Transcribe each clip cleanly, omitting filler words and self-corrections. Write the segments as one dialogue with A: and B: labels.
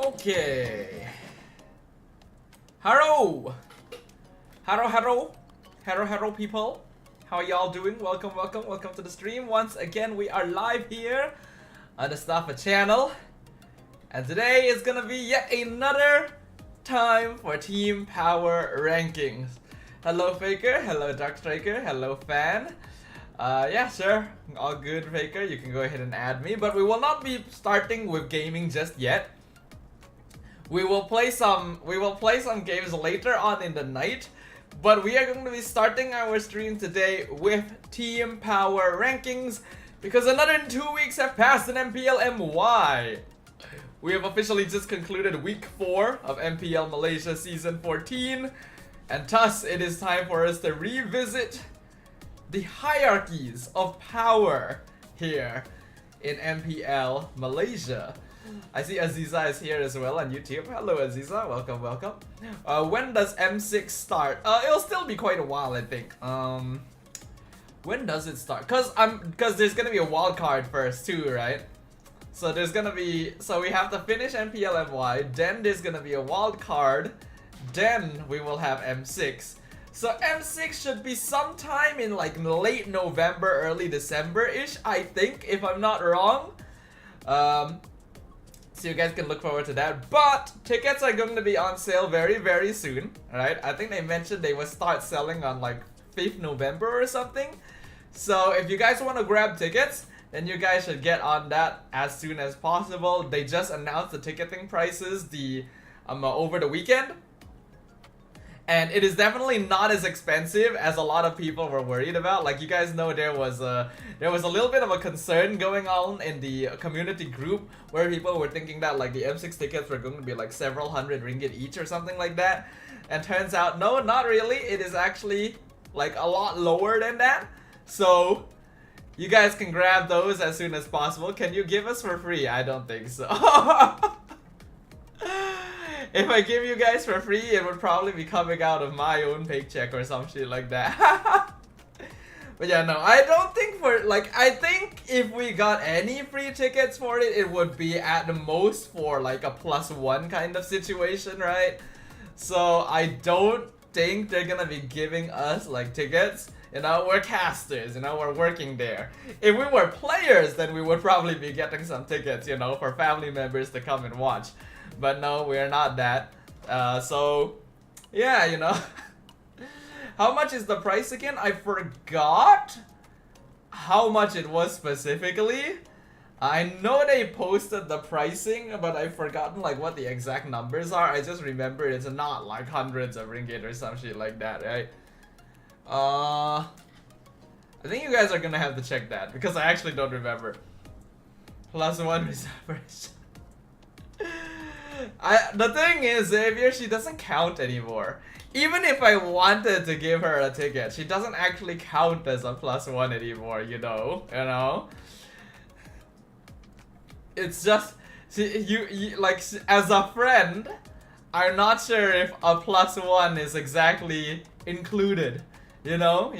A: Okay. Hello, hello, people. How are y'all doing? Welcome to the stream. Once again, we are live here on the Sdafhaa channel, and today is gonna be yet another time for Team Power rankings. Hello, Faker. Hello, Dark Striker. Hello, Fan. Yeah, sure. All good, Faker. You can go ahead and add me, but we will not be starting with gaming just yet. We will play some games later on in the night, but we are going to be starting our stream today with Team Power rankings because another 2 weeks have passed in MPL MY. We have officially just concluded week 4 of MPL Malaysia Season 14, and thus it is time for us to revisit the hierarchies of power here in MPL Malaysia. I see Aziza is here as well on YouTube. Hello Aziza, welcome. When does M6 start? It'll still be quite a while, I think. When does it start? Cause there's gonna be a wild card first too, right? So we have to finish MPL MY, then there's gonna be a wild card, then we will have M6. So M6 should be sometime in like late November, early December-ish, I think, if I'm not wrong. So you guys can look forward to that. But tickets are going to be on sale very, very soon. Alright, I think they mentioned they will start selling on like 5th November or something. So if you guys want to grab tickets, then you guys should get on that as soon as possible. They just announced the ticketing prices over the weekend. And it is definitely not as expensive as a lot of people were worried about. Like, you guys know there was a little bit of a concern going on in the community group where people were thinking that like the M6 tickets were going to be like several hundred ringgit each or something like that. And turns out, no, not really. It is actually like a lot lower than that. So you guys can grab those as soon as possible. Can you give us for free? I don't think so. If I give you guys for free, it would probably be coming out of my own paycheck or some shit like that. But yeah, no, I don't think I think if we got any free tickets for it, it would be at the most for like a +1 kind of situation, right? So I don't think they're gonna be giving us like tickets. You know, we're casters, you know, we're working there. If we were players, then we would probably be getting some tickets, you know, for family members to come and watch. But no, we're not that. So, yeah, you know. How much is the price again? I forgot how much it was specifically. I know they posted the pricing, but I've forgotten like what the exact numbers are. I just remember it's not like hundreds of ringgit or some shit like that, right? I think you guys are gonna have to check that because I actually don't remember. +1 reservation. The thing is, Xavier, she doesn't count anymore. Even if I wanted to give her a ticket, she doesn't actually count as a +1 anymore, you know? It's just, like, as a friend, I'm not sure if a +1 is exactly included, you know?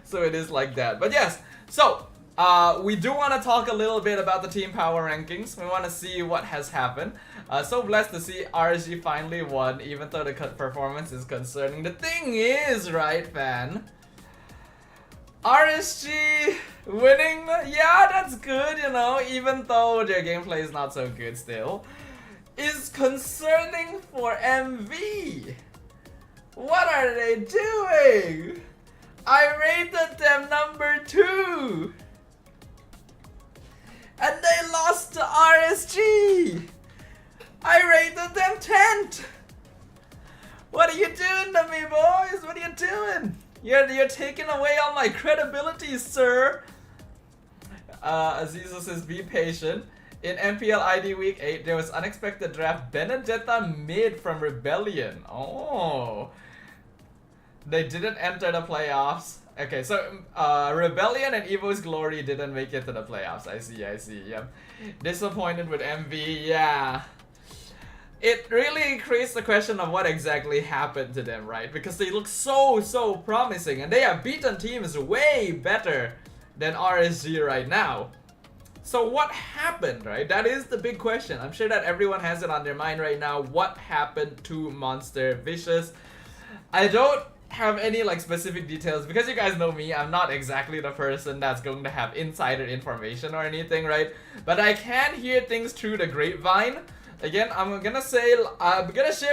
A: So it is like that. But yes, so we do want to talk a little bit about the Team Power rankings. We want to see what has happened. So blessed to see RSG finally won, even though the performance is concerning. The thing is, right, Fan? RSG winning, yeah, that's good, you know, even though their gameplay is not so good still. Is concerning for MV. What are they doing? I rated them number 2. And they lost to RSG! I rated them 10th! What are you doing to me, boys? What are you doing? You're taking away all my credibility, sir! Aziza says, be patient. In MPL ID Week 8, there was unexpected draft Benedetta mid from Rebellion. Oh. They didn't enter the playoffs. Okay, so Rebellion and Evo's Glory didn't make it to the playoffs. I see, yep. Disappointed with MV, yeah. It really creates the question of what exactly happened to them, right? Because they look so promising and they have beaten teams way better than RSG right now. So what happened, right? That is the big question. I'm sure that everyone has it on their mind right now. What happened to Monster Vicious? I don't have any like specific details because you guys know me. I'm not exactly the person that's going to have insider information or anything, right? But I can hear things through the grapevine. Again, I'm gonna share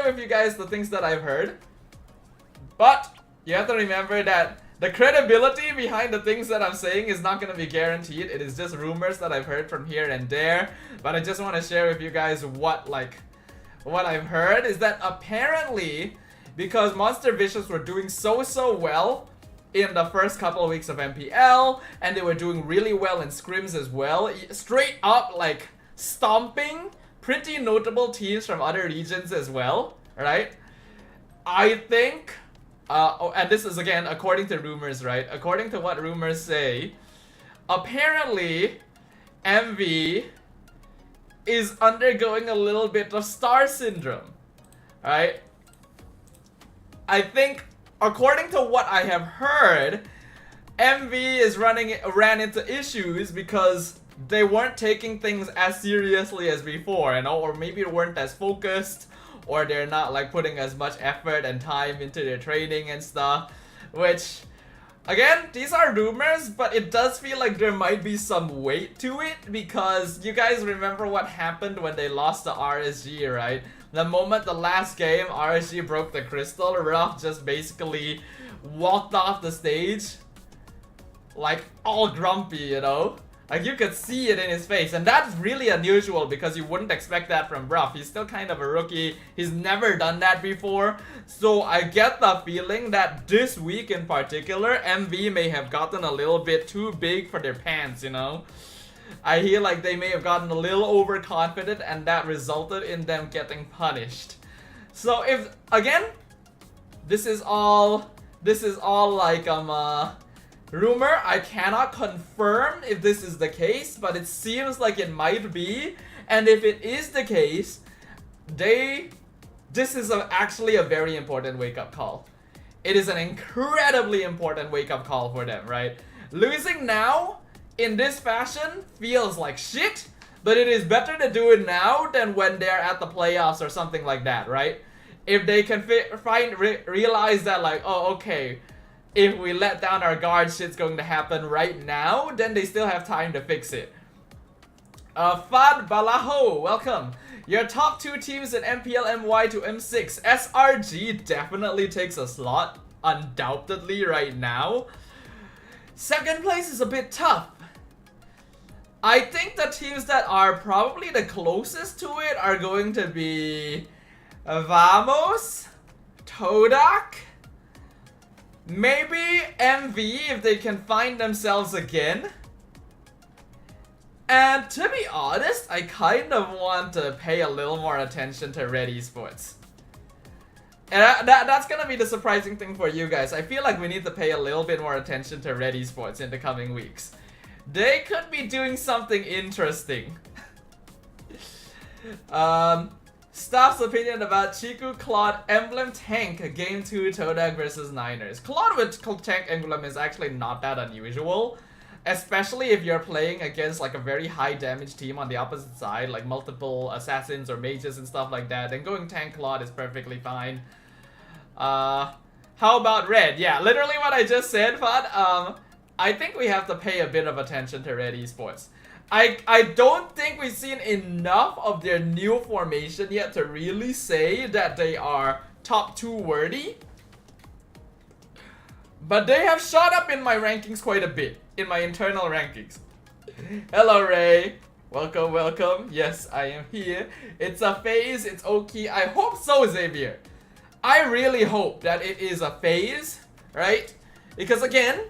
A: with you guys the things that I've heard. But you have to remember that the credibility behind the things that I'm saying is not going to be guaranteed. It is just rumors that I've heard from here and there. But I just want to share with you guys what I've heard is that apparently, because Monster Vicious were doing so well in the first couple of weeks of MPL, and they were doing really well in scrims as well, straight up like stomping pretty notable teams from other regions as well, right? I think... and this is again according to rumors, right? According to what rumors say, apparently MV is undergoing a little bit of star syndrome, right? I think according to what I have heard, MV is ran into issues because they weren't taking things as seriously as before, you know, or maybe they weren't as focused, or they're not like putting as much effort and time into their training and stuff. Which, again, these are rumors, but it does feel like there might be some weight to it, because you guys remember what happened when they lost to RSG, right? The moment the last game RSG broke the crystal, Ruff just basically walked off the stage like all grumpy, you know? Like, you could see it in his face, and that's really unusual because you wouldn't expect that from Ruff. He's still kind of a rookie. He's never done that before. So I get the feeling that this week in particular, MV may have gotten a little bit too big for their pants, you know? I hear like they may have gotten a little overconfident, and that resulted in them getting punished. So if, again, this is all like, rumor. I cannot confirm if this is the case, but it seems like it might be. And if it is the case, this is actually a very important wake-up call. It is an incredibly important wake-up call for them, right? Losing now in this fashion feels like shit, but it is better to do it now than when they're at the playoffs or something like that, right? If they can realize that, like, oh, okay, if we let down our guard, shit's going to happen right now, then they still have time to fix it. Fad Balaho, welcome. Your top two teams in MPL MY to M6. SRG definitely takes a slot, undoubtedly, right now. Second place is a bit tough. I think the teams that are probably the closest to it are going to be Vamos, Todak, maybe MV if they can find themselves again. And to be honest, I kind of want to pay a little more attention to Red Esports. And that's gonna be the surprising thing for you guys. I feel like we need to pay a little bit more attention to Red Esports in the coming weeks. They could be doing something interesting. Staff's opinion about Chiku, Claude, Emblem, Tank, Game 2, Todak versus Niners. Claude with Tank Emblem is actually not that unusual. Especially if you're playing against like a very high damage team on the opposite side, like multiple assassins or mages and stuff like that, then going Tank Claude is perfectly fine. How about Red? Yeah, literally what I just said, Fad. I think we have to pay a bit of attention to Red Esports. I don't think we've seen enough of their new formation yet to really say that they are top 2 worthy. But they have shot up in my rankings quite a bit, in my internal rankings. Hello Ray, welcome, welcome. Yes, I am here. It's a phase, it's okay. I hope so, Xavier. I really hope that it is a phase, right? Because again,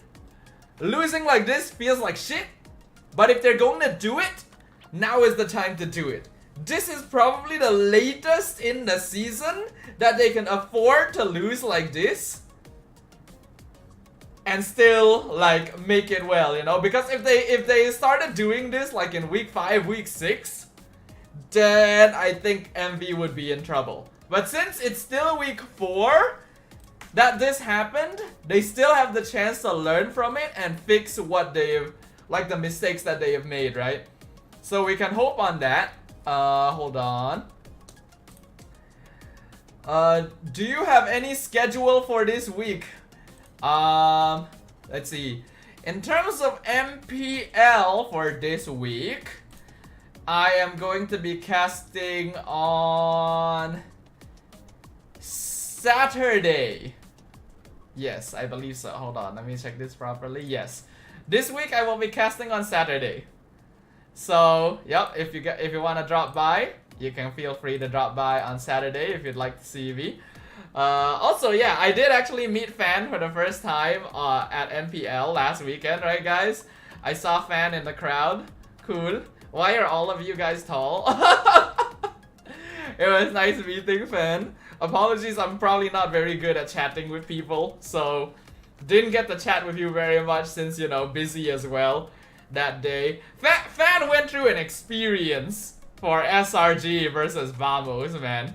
A: losing like this feels like shit. But if they're going to do it, now is the time to do it. This is probably the latest in the season that they can afford to lose like this and still like make it well, you know? Because if they started doing this like in week 5, week 6, then I think MV would be in trouble. But since it's still week 4 that this happened, they still have the chance to learn from it and fix what they've, like the mistakes that they have made, right? So we can hope on that. Hold on. Do you have any schedule for this week? Let's see. In terms of MPL for this week, I am going to be casting on Saturday. Yes, I believe so. Hold on, let me check this properly. Yes, this week I will be casting on Saturday. So, yep, if you want to drop by, you can feel free to drop by on Saturday if you'd like to see me. Also, yeah, I did actually meet Fan for the first time at MPL last weekend, right, guys? I saw Fan in the crowd. Cool. Why are all of you guys tall? It was nice meeting Fan. Apologies, I'm probably not very good at chatting with people, so didn't get to chat with you very much since, you know, busy as well that day. Fan went through an experience for SRG versus Vamos, man.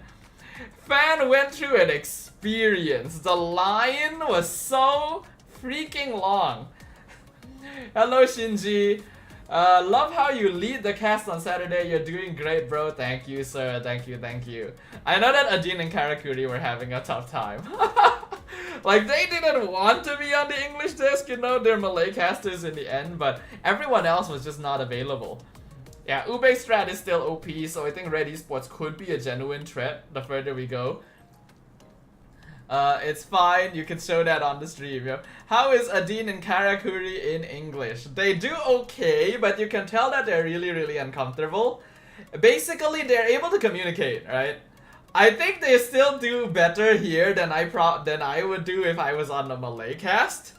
A: Fan went through an experience. The line was so freaking long. Hello, Shinji. Love how you lead the cast on Saturday. You're doing great, bro. Thank you, sir. Thank you, thank you. I know that Adin and Karakuri were having a tough time. Like, they didn't want to be on the English desk, you know, they're Malay casters in the end, but everyone else was just not available. Yeah, Ube strat is still OP, so I think Red Esports could be a genuine threat the further we go. It's fine, you can show that on the stream, yo. How is Adin and Karakuri in English? They do okay, but you can tell that they're really, really uncomfortable. Basically, they're able to communicate, right? I think they still do better here than I would do if I was on the Malay cast.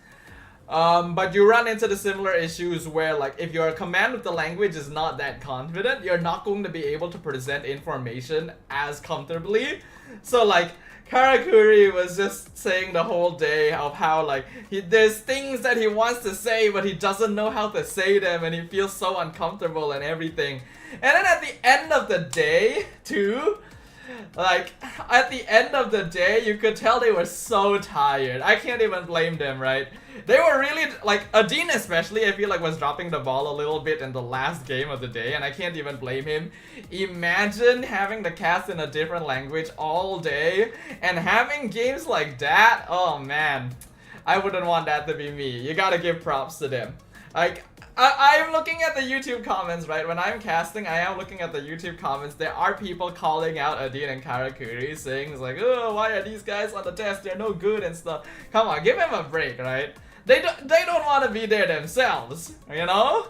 A: But you run into the similar issues where, like, if your command of the language is not that confident, you're not going to be able to present information as comfortably. So, like, Karakuri was just saying the whole day of how, like, there's things that he wants to say, but he doesn't know how to say them, and he feels so uncomfortable and everything. And then at the end of the day, too, like, at the end of the day, you could tell they were so tired. I can't even blame them, right? They were really, like, Adin especially, I feel like was dropping the ball a little bit in the last game of the day, and I can't even blame him. Imagine having the cast in a different language all day, and having games like that, oh man. I wouldn't want that to be me. You gotta give props to them. Like, I'm looking at the YouTube comments, right? When I'm casting, I am looking at the YouTube comments. There are people calling out Adin and Karakuri, saying it's like, oh, why are these guys on the test? They're no good and stuff. Come on, give them a break, right? They don't want to be there themselves, you know?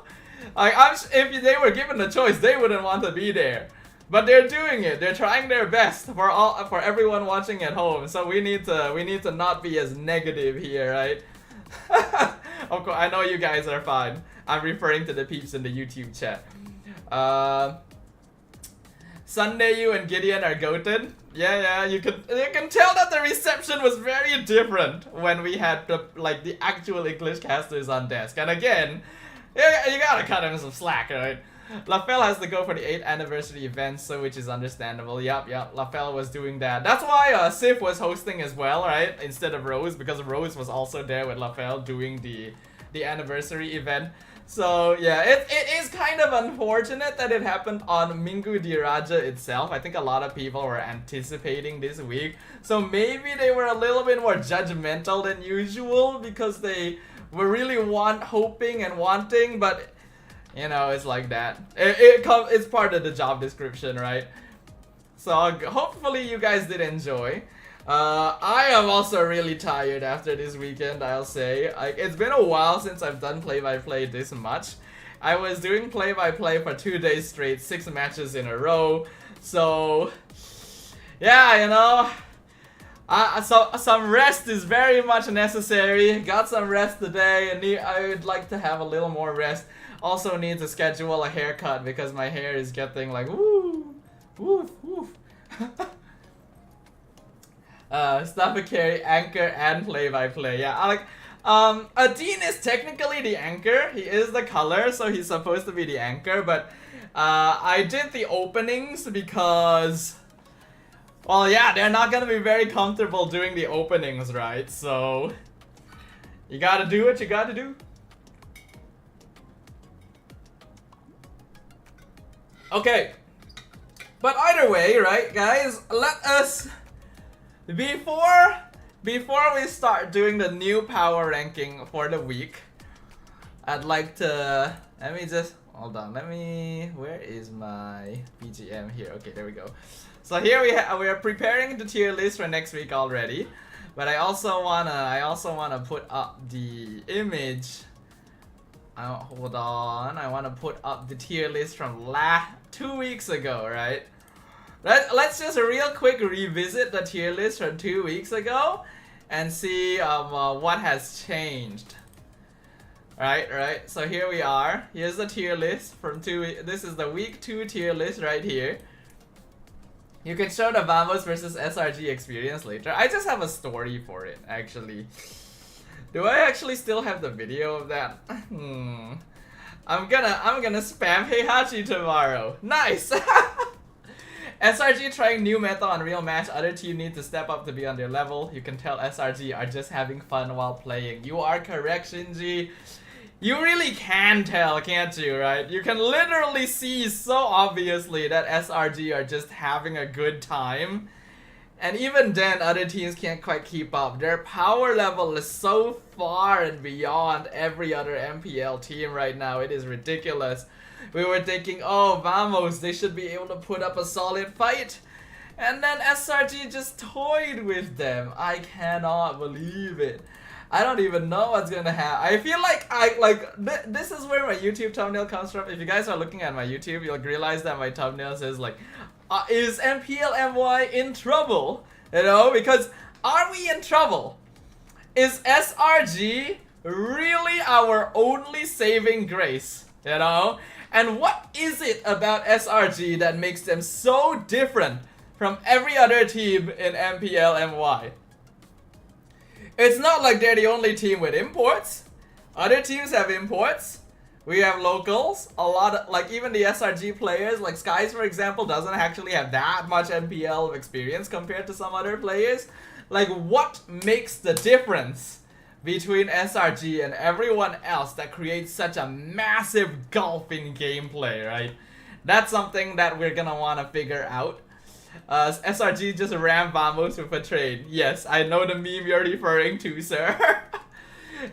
A: Like, if they were given the choice, they wouldn't want to be there. But they're doing it. They're trying their best for everyone watching at home. So we need to not be as negative here, right? Of course, I know you guys are fine. I'm referring to the peeps in the YouTube chat. Sunday, you and Gideon are goated. Yeah, you can tell that the reception was very different when we had the actual English casters on desk. And again, you gotta cut him some slack, right? LaFell has to go for the 8th anniversary event, so which is understandable. Yep, LaFell was doing that. That's why Sif was hosting as well, right? Instead of Rose, because Rose was also there with LaFell doing the anniversary event. So yeah, it is kind of unfortunate that it happened on Minggu Diraja itself. I think a lot of people were anticipating this week, so maybe they were a little bit more judgmental than usual because they were really hoping and wanting, but you know, it's like that. It's part of the job description, right? So hopefully you guys did enjoy. I am also really tired after this weekend, I'll say. Like, it's been a while since I've done play-by-play this much. I was doing play-by-play for 2 days straight, 6 matches in a row. So, yeah, you know, some rest is very much necessary. Got some rest today, and I would like to have a little more rest. Also need to schedule a haircut because my hair is getting like, woo, woof, woof. Sdafhaa carry, anchor, and play-by-play. Yeah, like, Adin is technically the anchor. He is the color, so he's supposed to be the anchor. But I did the openings because, well, yeah, they're not gonna be very comfortable doing the openings, right? So you gotta do what you gotta do. Okay. But either way, right, guys, let us, before we start doing the new power ranking for the week, I'd like to, let me just, hold on, where is my BGM here? Okay, there we go. So here we are preparing the tier list for next week already, but I also wanna put up the image. Hold on, I wanna put up the tier list from 2 weeks ago, right? Let's just real quick revisit the tier list from 2 weeks ago and see what has changed. Right. So here we are. Here's the tier list from 2 weeks. This is the week 2 tier list right here. You can show the Vamos versus SRG experience later. I just have a story for it, actually. Do I actually still have the video of that? I'm gonna spam Heihachi tomorrow. Nice. SRG trying new meta on real match. Other team need to step up to be on their level. You can tell SRG are just having fun while playing. You are correct, Shinji. You really can tell, can't you, right? You can literally see so obviously that SRG are just having a good time. And even then, other teams can't quite keep up. Their power level is so far and beyond every other MPL team right now. It is ridiculous. We were thinking, oh, Vamos, they should be able to put up a solid fight. And then SRG just toyed with them. I cannot believe it. I don't even know what's gonna happen. I feel like this is where my YouTube thumbnail comes from. If you guys are looking at my YouTube, you'll realize that my thumbnail says like, is MPL MY in trouble? You know, because are we in trouble? Is SRG really our only saving grace? You know? And what is it about SRG that makes them so different from every other team in MPL MY? It's not like they're the only team with imports. Other teams have imports. We have locals. A lot of, like, even the SRG players, like Skies for example, doesn't actually have that much MPL experience compared to some other players. Like, what makes the difference between SRG and everyone else that creates such a massive gulf in gameplay, right? That's something that we're gonna want to figure out. SRG just ran Vamos with a trade. Yes, I know the meme you're referring to, sir.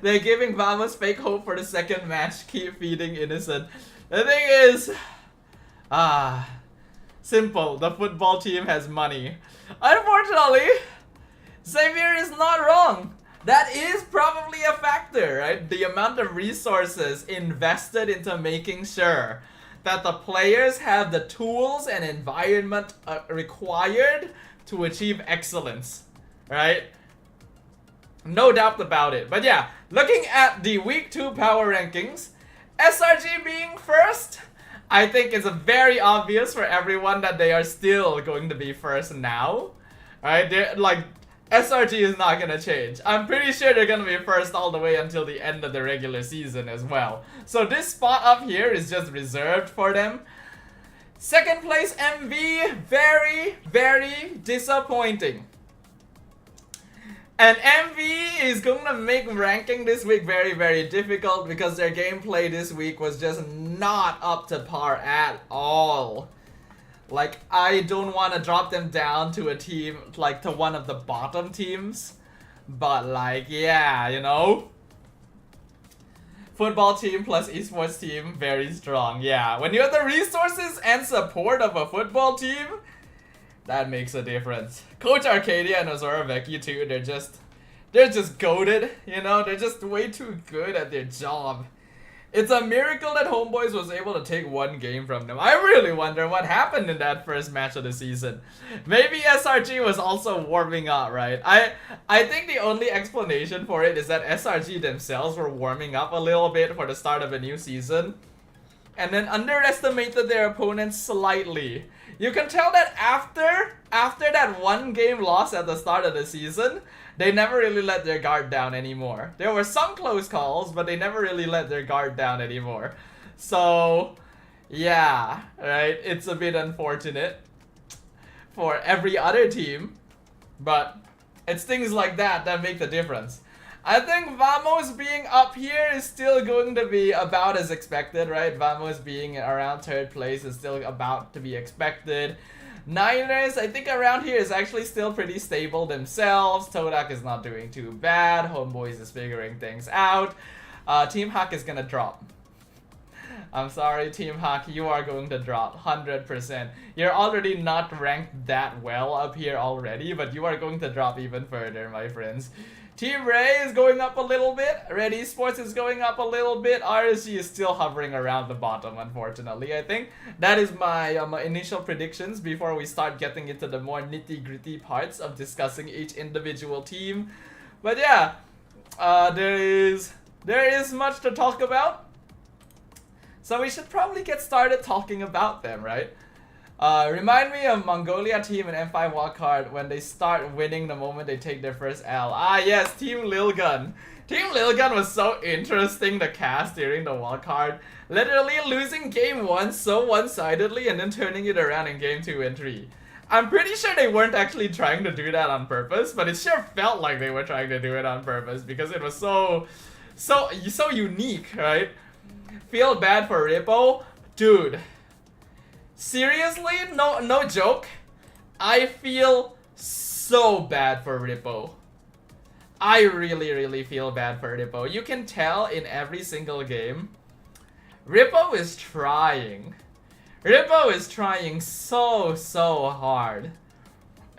A: They're giving Vamos fake hope for the second match. Keep feeding innocent. The thing is, simple. The football team has money. Unfortunately, Xavier is not wrong. That is probably a factor, right? The amount of resources invested into making sure that the players have the tools and environment required to achieve excellence, right? No doubt about it. But yeah, looking at the week 2 power rankings, SRG being first, I think it's very obvious for everyone that they are still going to be first now, right? They're like, SRG is not gonna change. I'm pretty sure they're gonna be first all the way until the end of the regular season as well. So this spot up here is just reserved for them. Second place MV, very, very disappointing. And MV is gonna make ranking this week very, very difficult because their gameplay this week was just not up to par at all. Like, I don't want to drop them down to a team, like, to one of the bottom teams. But, like, yeah, you know? Football team plus esports team, very strong. Yeah, when you have the resources and support of a football team, that makes a difference. Coach Arcadia and Ozorovec, you two, they're just goated, you know? They're just way too good at their job. It's a miracle that Homeboys was able to take one game from them. I really wonder what happened in that first match of the season. Maybe SRG was also warming up, right? I think the only explanation for it is that SRG themselves were warming up a little bit for the start of a new season, and then underestimated their opponents slightly. You can tell that after that one game loss at the start of the season, they never really let their guard down anymore. There were some close calls, but they never really let their guard down anymore. So, yeah, right? It's a bit unfortunate for every other team, but it's things like that that make the difference. I think Vamos being up here is still going to be about as expected, right? Vamos being around 3rd place is still about to be expected. Niners, I think around here is actually still pretty stable themselves. Todak is not doing too bad. Homeboys is figuring things out. Team Hack is gonna drop. I'm sorry, Team Hack, you are going to drop 100%. You're already not ranked that well up here already, but you are going to drop even further, my friends. Team Ray is going up a little bit. Red Esports is going up a little bit. RSG is still hovering around the bottom, unfortunately, I think. That is my initial predictions before we start getting into the more nitty-gritty parts of discussing each individual team. But yeah, there is much to talk about. So we should probably get started talking about them, right? Remind me of Mongolia team in M5 wildcard when they start winning the moment they take their first L. Ah yes, Team Lilgun. Team Lilgun was so interesting to cast during the wildcard. Literally losing game 1 so one-sidedly and then turning it around in game 2 and 3. I'm pretty sure they weren't actually trying to do that on purpose, but it sure felt like they were trying to do it on purpose because it was so unique, right? Feel bad for Rippo? Dude. Seriously? No joke? I feel so bad for Rippo. I really feel bad for Rippo. You can tell in every single game. Rippo is trying. Rippo is trying so hard.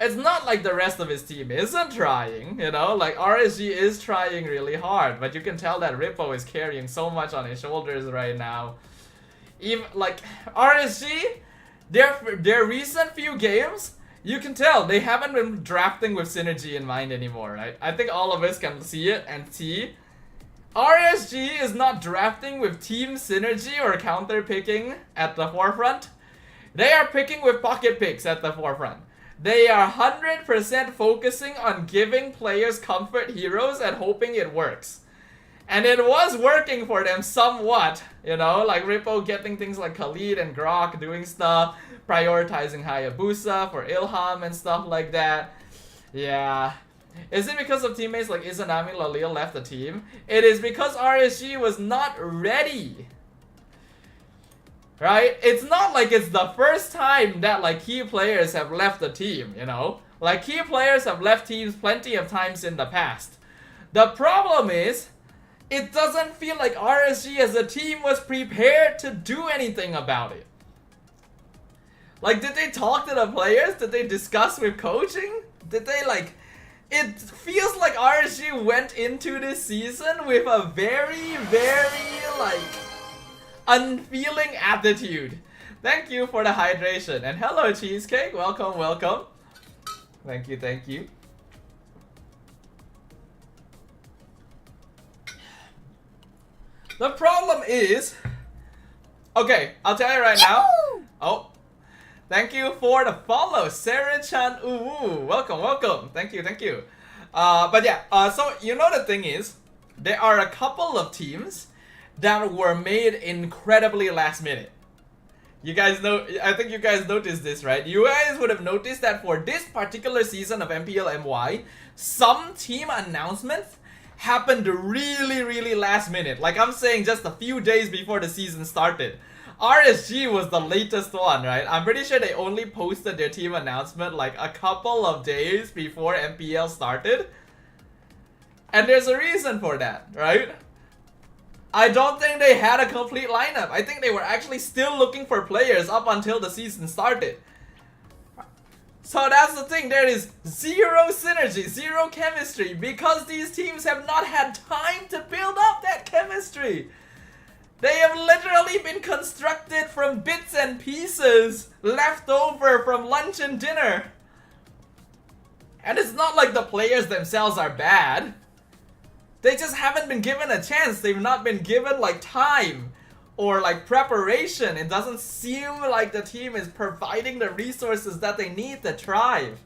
A: It's not like the rest of his team isn't trying, you know? Like, RSG is trying really hard, but you can tell that Rippo is carrying so much on his shoulders right now. Even, like, RSG, their recent few games, you can tell they haven't been drafting with synergy in mind anymore, right? I think all of us can see it and see. RSG is not drafting with team synergy or counter picking at the forefront. They are picking with pocket picks at the forefront. They are 100% focusing on giving players comfort heroes and hoping it works. And it was working for them somewhat, you know, like Rippo getting things like Khalid and Grok doing stuff, prioritizing Hayabusa for Ilham and stuff like that. Yeah. Is it because of teammates like Izanami Lalil left the team? It is because RSG was not ready. Right? It's not like it's the first time that like key players have left the team, you know? Like key players have left teams plenty of times in the past. The problem is, it doesn't feel like RSG as a team was prepared to do anything about it. Like, did they talk to the players? Did they discuss with coaching? Did they like... It feels like RSG went into this season with a very like... unfeeling attitude. Thank you for the hydration. And hello, Cheesecake. Welcome. Thank you. The problem is... Okay, I'll tell you right now. Oh. Thank you for the follow, Sarah-chan. Ooh, welcome. Thank you. But yeah, so you know the thing is, there are a couple of teams that were made incredibly last minute. You guys know, I think you guys noticed this, right? You guys would have noticed that for this particular season of MPL MY, some team announcements happened really last minute. Like I'm saying, just a few days before the season started. RSG was the latest one, right? I'm pretty sure they only posted their team announcement like a couple of days before MPL started. And there's a reason for that, right? I don't think they had a complete lineup. I think they were actually still looking for players up until the season started. So that's the thing, there is zero synergy, zero chemistry, because these teams have not had time to build up that chemistry. They have literally been constructed from bits and pieces left over from lunch and dinner. And it's not like the players themselves are bad. They just haven't been given a chance. They've not been given like time or like preparation. It doesn't seem like the team is providing the resources that they need to thrive.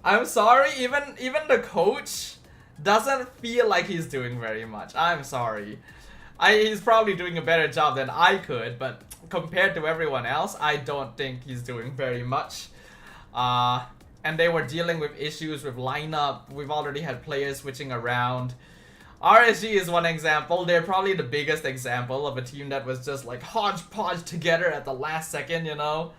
A: I'm sorry, even the coach doesn't feel like he's doing very much. I'm sorry. He's probably doing a better job than I could, but compared to everyone else, I don't think he's doing very much. And and they were dealing with issues with lineup. We've already had players switching around. RSG is one example. They're probably the biggest example of a team that was just like hodgepodge together at the last second, you know.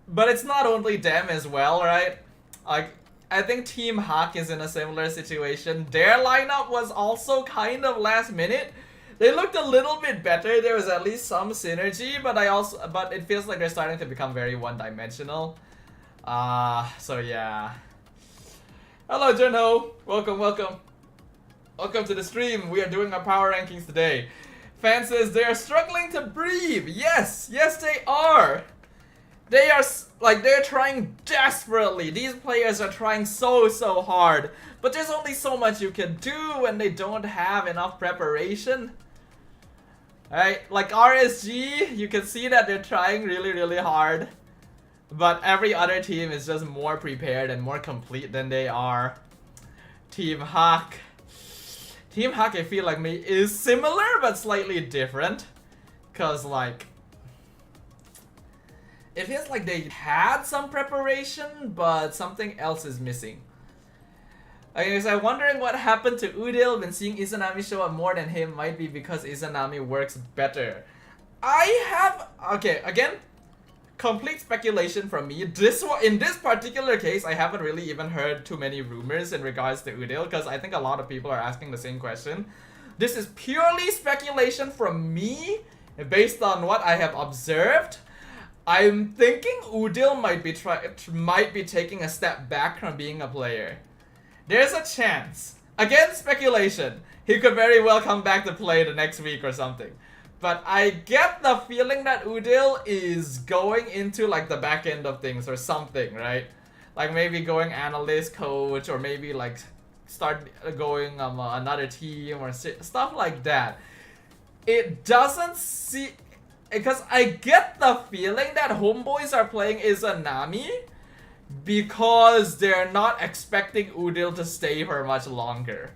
A: But it's not only them as well, right? Like, I think Team Hawk is in a similar situation. Their lineup was also kind of last minute. They looked a little bit better. There was at least some synergy, but it feels like they're starting to become very one-dimensional. So yeah. Hello, Junho. Welcome, welcome. Welcome to the stream. We are doing our power rankings today. Fan says they are struggling to breathe. Yes, yes they are. They are they're trying desperately. These players are trying so hard. But there's only so much you can do when they don't have enough preparation. Alright, like RSG, you can see that they're trying really hard. But every other team is just more prepared and more complete than they are. Team Hawk. Team Hawk, I feel like is similar but slightly different. Cause like, it feels like they had some preparation, but something else is missing. Okay, so I'm wondering what happened to Udil. Been seeing Izanami show up more than him. Might be because Izanami works better. Okay, again, complete speculation from me. In this particular case, I haven't really even heard too many rumors in regards to Udil, because I think a lot of people are asking the same question. This is purely speculation from me, based on what I have observed. I'm thinking Udil might be taking a step back from being a player. There's a chance. Again, speculation. He could very well come back to play the next week or something. But I get the feeling that Udil is going into like the back end of things or something, right? Like maybe going analyst, coach, or maybe like start going another team or stuff like that. It doesn't see... Because I get the feeling that Homeboys are playing Izanami because they're not expecting Udil to stay for much longer.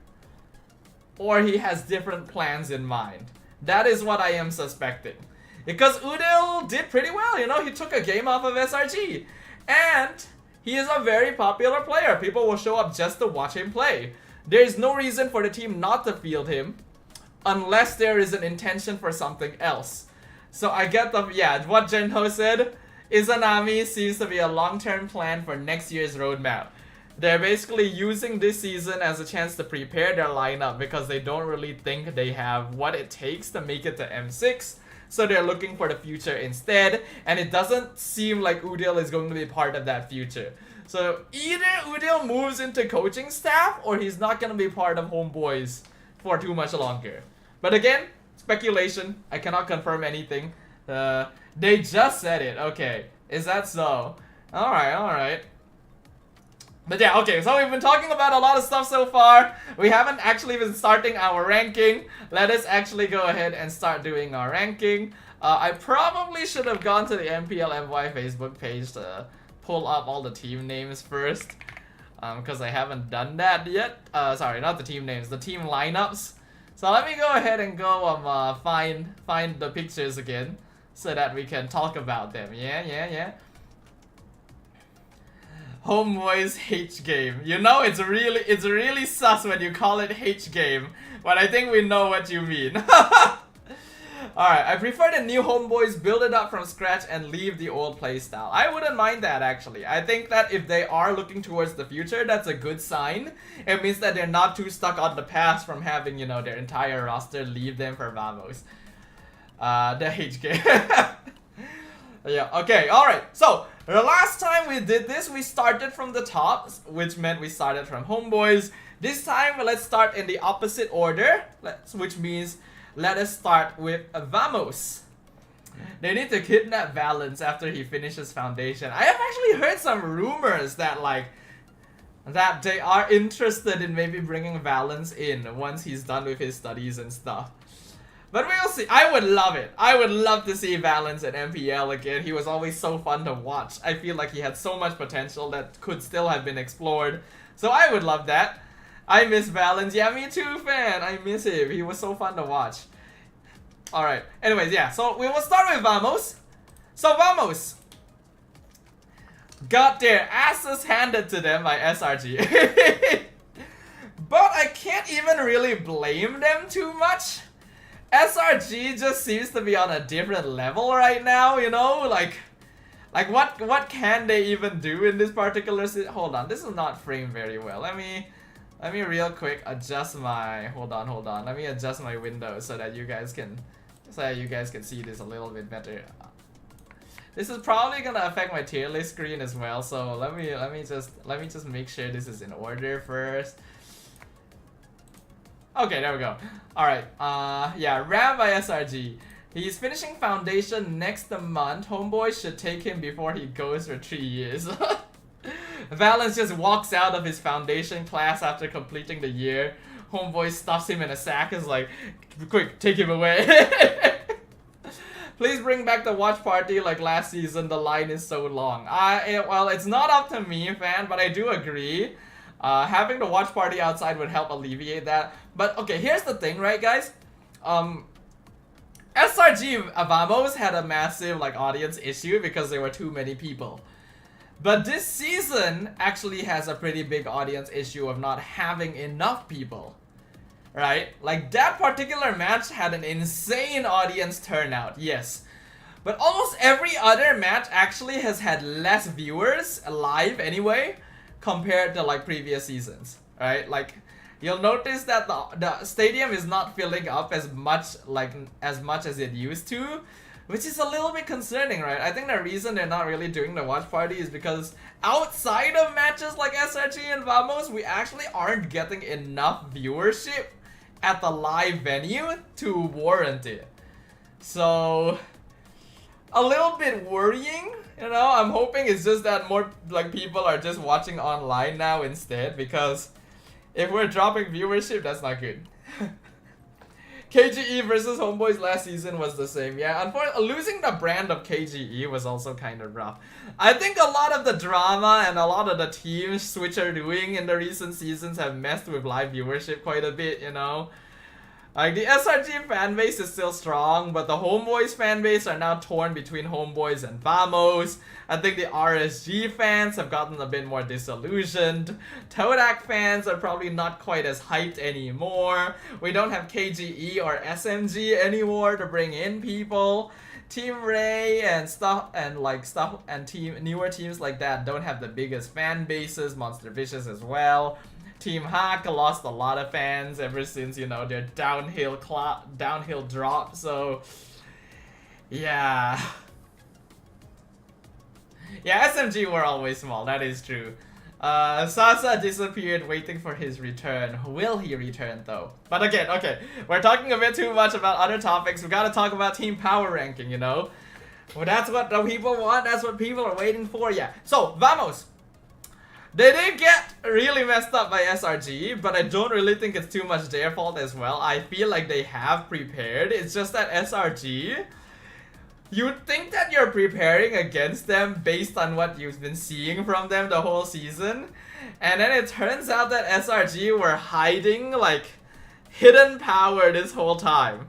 A: Or he has different plans in mind. That is what I am suspecting. Because Udil did pretty well, you know, he took a game off of SRG. And he is a very popular player. People will show up just to watch him play. There is no reason for the team not to field him unless there is an intention for something else. So I get what Genho said. Izanami seems to be a long-term plan for next year's roadmap. They're basically using this season as a chance to prepare their lineup because they don't really think they have what it takes to make it to M6. So they're looking for the future instead, and it doesn't seem like Udil is going to be part of that future. So either Udil moves into coaching staff or he's not going to be part of Homeboys for too much longer. But again, speculation. I cannot confirm anything. They just said it. Okay, is that so? Alright. But yeah, okay, so we've been talking about a lot of stuff so far. We haven't actually been starting our ranking. Let us actually go ahead and start doing our ranking. I probably should have gone to the MPL MY Facebook page to pull up all the team names first. Because I haven't done that yet. Sorry, not the team names, the team lineups. So let me go ahead and go find the pictures again so that we can talk about them. Yeah. Homeboys H game. You know it's really sus when you call it H game, but I think we know what you mean. Alright, I prefer the new Homeboys build it up from scratch and leave the old playstyle. I wouldn't mind that actually. I think that if they are looking towards the future, that's a good sign. It means that they're not too stuck on the past from having, you know, their entire roster leave them for Vamos. The H game. Yeah, okay, alright. So, the last time we did this, we started from the top, which meant we started from Homeboys. This time, let's start in the opposite order, which means let us start with Vamos. They need to kidnap Valence after he finishes Foundation. I have actually heard some rumors that that they are interested in maybe bringing Valence in once he's done with his studies and stuff. But we'll see. I would love it. I would love to see Valence at MPL again. He was always so fun to watch. I feel like he had so much potential that could still have been explored. So I would love that. I miss Valence. Yeah, me too, fan. I miss him. He was so fun to watch. Alright. Anyways, yeah. So we will start with Vamos. So Vamos. got their asses handed to them by SRG. But I can't even really blame them too much. SRG just seems to be on a different level right now, you know? Like what can they even do in this particular hold on, this is not framed very well. Let me real quick adjust my hold on. Let me adjust my window so that you guys can see this a little bit better. This is probably gonna affect my tier list screen as well, so let me just make sure this is in order first. Okay, there we go. Alright, yeah, Ram by SRG. He's finishing foundation next month. Homeboy should take him before he goes for 3 years. Valence just walks out of his foundation class after completing the year. Homeboy stuffs him in a sack, is like, quick, take him away. Please bring back the watch party like last season, the line is so long. Well, it's not up to me, fan, but I do agree. Having the watch party outside would help alleviate that. But okay, here's the thing, right, guys? SRG Vamos had a massive like audience issue because there were too many people. But this season actually has a pretty big audience issue of not having enough people. Right? Like that particular match had an insane audience turnout, yes. But almost every other match actually has had less viewers live anyway compared to like previous seasons, right? Like you'll notice that the stadium is not filling up as much as it used to, which is a little bit concerning, right? I think the reason they're not really doing the watch party is because outside of matches like SRG and Vamos, we actually aren't getting enough viewership at the live venue to warrant it. So a little bit worrying, you know. I'm hoping it's just that more like people are just watching online now instead, because if we're dropping viewership, that's not good. KGE versus Homeboys last season was the same. Yeah, unfortunately, losing the brand of KGE was also kind of rough. I think a lot of the drama and a lot of the team switcherooing in the recent seasons have messed with live viewership quite a bit, you know. Like the SRG fanbase is still strong, but the Homeboys fanbase are now torn between Homeboys and Vamos. I think the RSG fans have gotten a bit more disillusioned. Todak fans are probably not quite as hyped anymore. We don't have KGE or SMG anymore to bring in people. Team Ray and newer teams like that don't have the biggest fan bases. Monster Vicious as well. Team Hack lost a lot of fans ever since, you know, their downhill drop. So yeah. Yeah, SMG were always small, that is true. Sasa disappeared waiting for his return. Will he return though? But again, okay, we're talking a bit too much about other topics. We gotta talk about team power ranking, you know? Well, that's what the people want, that's what people are waiting for, yeah. So, Vamos! They did get really messed up by SRG, but I don't really think it's too much their fault as well. I feel like they have prepared. It's just that SRG, you'd think that you're preparing against them based on what you've been seeing from them the whole season. And then it turns out that SRG were hiding like hidden power this whole time.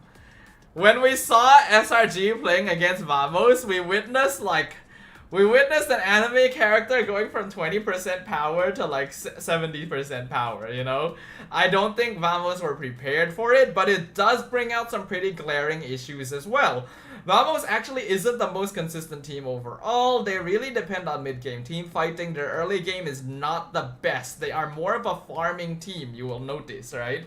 A: When we saw SRG playing against Vamos, we witnessed an anime character going from 20% power to like 70% power, you know? I don't think Vamos were prepared for it, but it does bring out some pretty glaring issues as well. Vamos actually isn't the most consistent team overall. They really depend on mid-game team fighting. Their early game is not the best. They are more of a farming team, you will notice, right?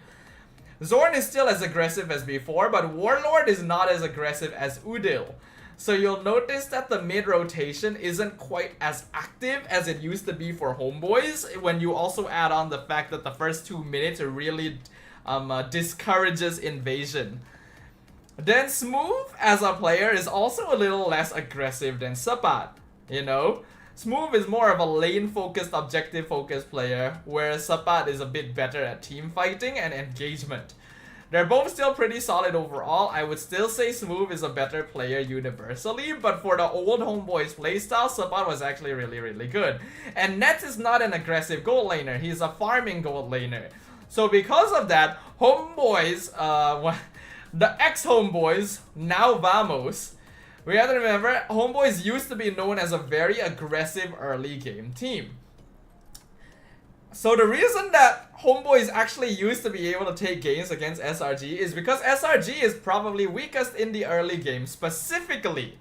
A: Zorn is still as aggressive as before, but Warlord is not as aggressive as Udil. So you'll notice that the mid-rotation isn't quite as active as it used to be for Homeboys, when you also add on the fact that the first 2 minutes really discourages invasion. Then Smooth, as a player, is also a little less aggressive than Sabat, you know? Smooth is more of a lane-focused, objective-focused player, whereas Sabat is a bit better at team fighting and engagement. They're both still pretty solid overall. I would still say Smooth is a better player universally, but for the old Homeboys playstyle, Sabat was actually really good. And Nets is not an aggressive gold laner, he's a farming gold laner. So because of that, Homeboys, the ex-Homeboys, now Vamos, We have to remember, Homeboys used to be known as a very aggressive early game team. So the reason that Homeboys actually used to be able to take games against SRG is because SRG is probably weakest in the early game specifically,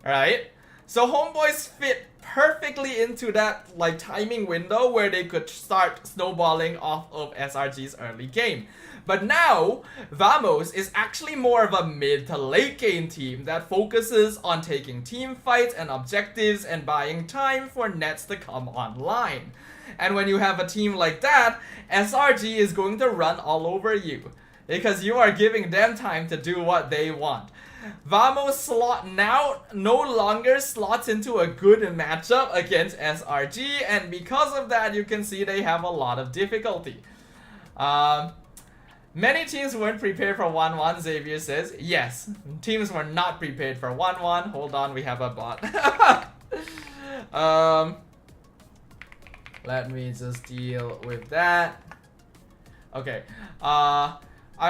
A: right? So Homeboys fit perfectly into that like timing window where they could start snowballing off of SRG's early game. But now, Vamos is actually more of a mid to late game team that focuses on taking team fights and objectives and buying time for nets to come online. And when you have a team like that, SRG is going to run all over you because you are giving them time to do what they want. Vamos slot now no longer slots into a good matchup against SRG, and because of that, you can see they have a lot of difficulty. Many teams weren't prepared for 1-1, Xavier says. Yes, teams were not prepared for 1-1. Hold on, we have a bot. Let me just deal with that. Okay. I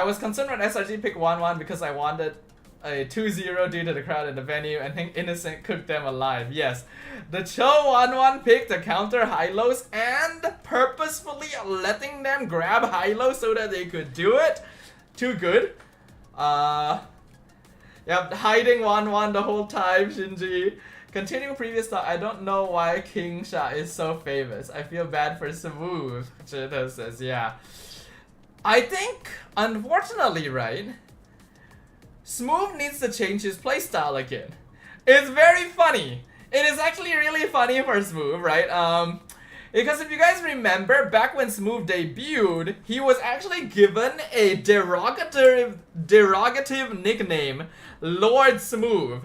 A: was concerned when SRG picked 1-1 because I wanted a 2-0 due to the crowd in the venue and think Innocent cooked them alive. Yes. The Cho 1-1 pick to counter high-lows and purposefully letting them grab high-low so that they could do it. Too good. Yep, hiding 1-1 the whole time, Shinji. Continuing previous thought, I don't know why King Sha is so famous. I feel bad for Smooth. Chita says, yeah. I think, unfortunately, right? Smooth needs to change his playstyle again. It's very funny. It is actually really funny for Smooth, right? Because if you guys remember, back when Smooth debuted, he was actually given a derogative nickname, Lord Smooth.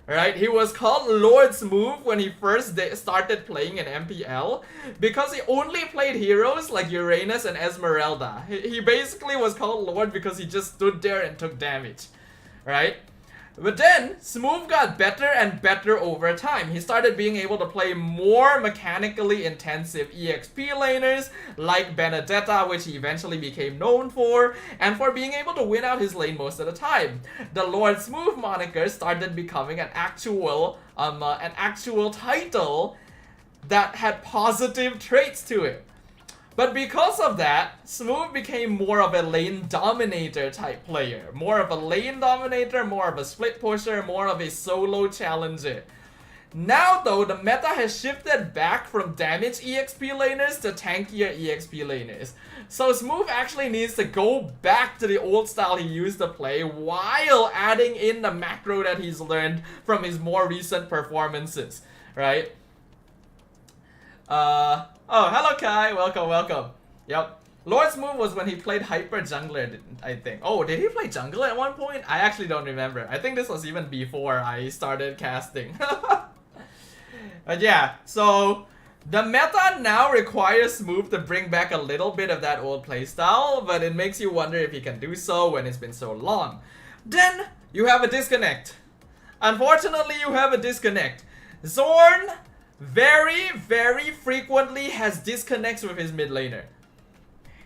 A: Right? He was called Lord Smooth when he first started playing in MPL because he only played heroes like Uranus and Esmeralda. He basically was called Lord because he just stood there and took damage. Right? But then, Smooth got better and better over time. He started being able to play more mechanically intensive EXP laners like Benedetta, which he eventually became known for, and for being able to win out his lane most of the time. The Lord Smooth moniker started becoming an actual title that had positive traits to it. But because of that, Smooth became more of a lane dominator type player. More of a lane dominator, more of a split pusher, more of a solo challenger. Now though, the meta has shifted back from damage EXP laners to tankier EXP laners. So Smooth actually needs to go back to the old style he used to play while adding in the macro that he's learned from his more recent performances, right? Oh, hello Kai, welcome. Yep. Lord Smooth was when he played Hyper Jungler, I think. Oh, did he play Jungler at one point? I actually don't remember. I think this was even before I started casting. But yeah, so the meta now requires Smooth to bring back a little bit of that old playstyle, but it makes you wonder if he can do so when it's been so long. Then, you have a disconnect. Unfortunately, you have a disconnect. Zorn very frequently has disconnects with his mid laner.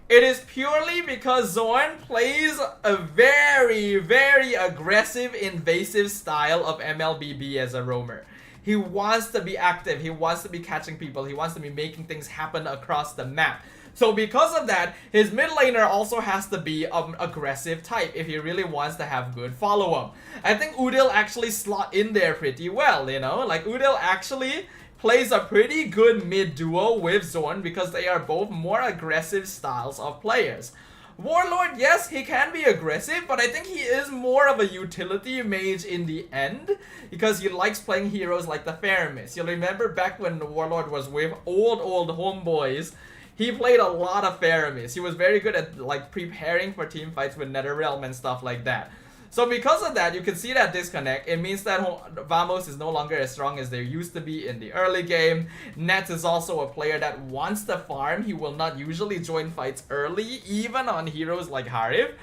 A: It is purely because Zorn plays a very aggressive, invasive style of MLBB as a roamer. He wants to be active, he wants to be catching people, he wants to be making things happen across the map. So because of that, his mid laner also has to be an aggressive type if he really wants to have good follow-up. I think Udil actually slot in there pretty well, you know? Like Udil actually plays a pretty good mid duo with Zorn because they are both more aggressive styles of players. Warlord, yes, he can be aggressive, but I think he is more of a utility mage in the end because he likes playing heroes like the Faramis. You'll remember back when the Warlord was with old homeboys, he played a lot of Faramis. He was very good at like preparing for team fights with Netherrealm and stuff like that. So because of that, you can see that disconnect. It means that Vamos is no longer as strong as they used to be in the early game. Nets is also a player that wants to farm. He will not usually join fights early, even on heroes like Harif.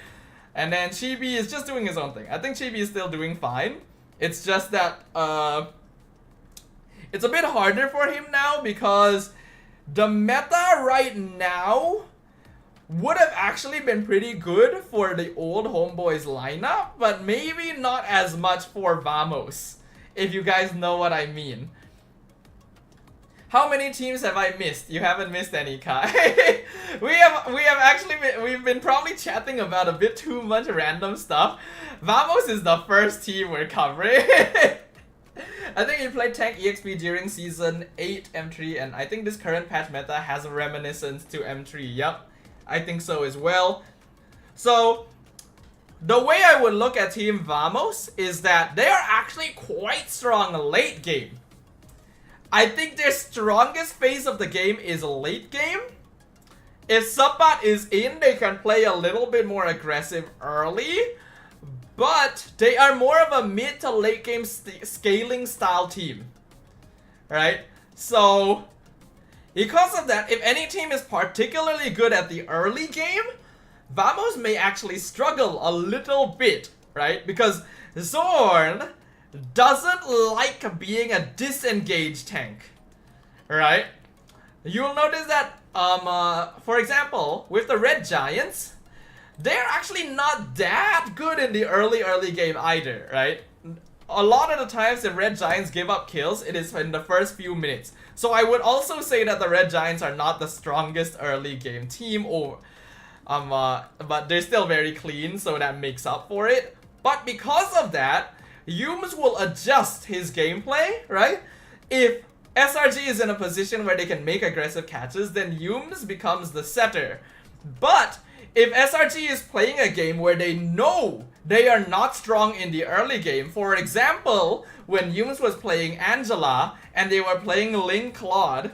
A: And then Chibi is just doing his own thing. I think Chibi is still doing fine. It's just that it's a bit harder for him now because the meta right now would have actually been pretty good for the old Homeboys lineup, but maybe not as much for Vamos. if you guys know what I mean. How many teams have I missed? You haven't missed any, Kai. we've been probably chatting about a bit too much random stuff. Vamos is the first team we're covering. I think he played tank EXP during season 8 M3, and I think this current patch meta has a reminiscence to M3. Yep, I think so as well. So the way I would look at Team Vamos is that they are actually quite strong late game. I think their strongest phase of the game is late game. If Subbat is in, they can play a little bit more aggressive early. But they are more of a mid to late game scaling style team. Right? So, because of that, if any team is particularly good at the early game, Vamos may actually struggle a little bit. Right? Because Zorn doesn't like being a disengaged tank, right? You'll notice that, for example, with the Red Giants, they're actually not that good in the early game either, right? A lot of the times the Red Giants give up kills, it is in the first few minutes. So I would also say that the Red Giants are not the strongest early game team, or but they're still very clean, so that makes up for it. But because of that, Yums will adjust his gameplay, right? If SRG is in a position where they can make aggressive catches, then Yums becomes the setter. But if SRG is playing a game where they know they are not strong in the early game, for example, when Yums was playing Angela and they were playing Ling Claude,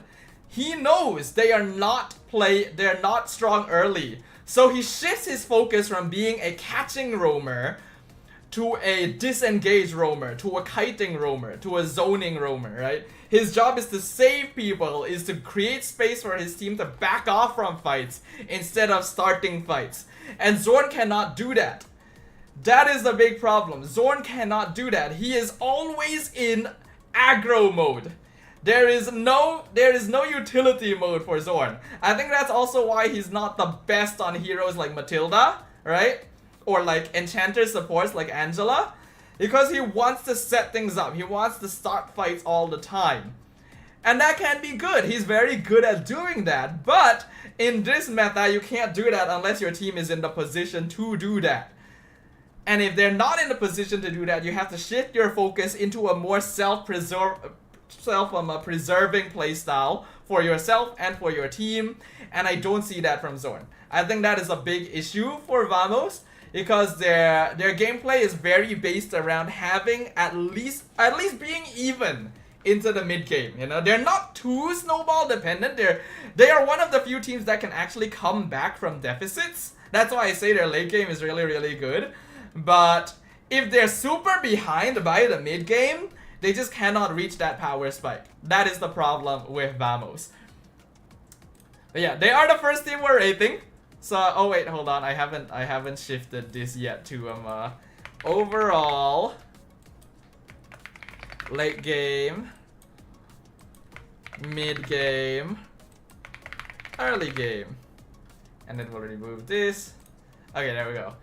A: he knows they're not strong early. So he shifts his focus from being a catching roamer to a disengaged roamer, to a kiting roamer, to a zoning roamer, right? His job is to save people, is to create space for his team to back off from fights instead of starting fights. And Zorn cannot do that. That is the big problem. Zorn cannot do that. He is always in aggro mode. There is no utility mode for Zorn. I think that's also why he's not the best on heroes like Matilda, right? Or like enchanter supports like Angela, because he wants to set things up. He wants to start fights all the time. And that can be good. He's very good at doing that. But in this meta, you can't do that unless your team is in the position to do that. And if they're not in the position to do that, you have to shift your focus into a more self-preserving playstyle for yourself and for your team. And I don't see that from Zorn. I think that is a big issue for Vamos, because their gameplay is very based around having at least being even into the mid game. You know, they're not too snowball dependent. They are one of the few teams that can actually come back from deficits. That's why I say their late game is really, really good. But if they're super behind by the mid game, they just cannot reach that power spike. That is the problem with Vamos. But yeah, they are the first team we're rating. So, oh wait, hold on. I haven't shifted this yet to overall late game, mid game, early game, and then we'll remove this. Okay, there we go.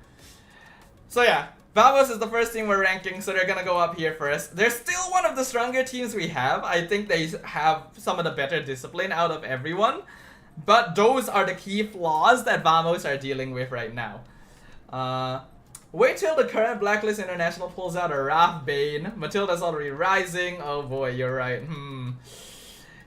A: So yeah, Vamos is the first team we're ranking, so they're gonna go up here first. They're still one of the stronger teams we have. I think they have some of the better discipline out of everyone. But those are the key flaws that Vamos are dealing with right now. Wait till the current Blacklist International pulls out a Raph Bane. Matilda's already rising. Oh boy, you're right.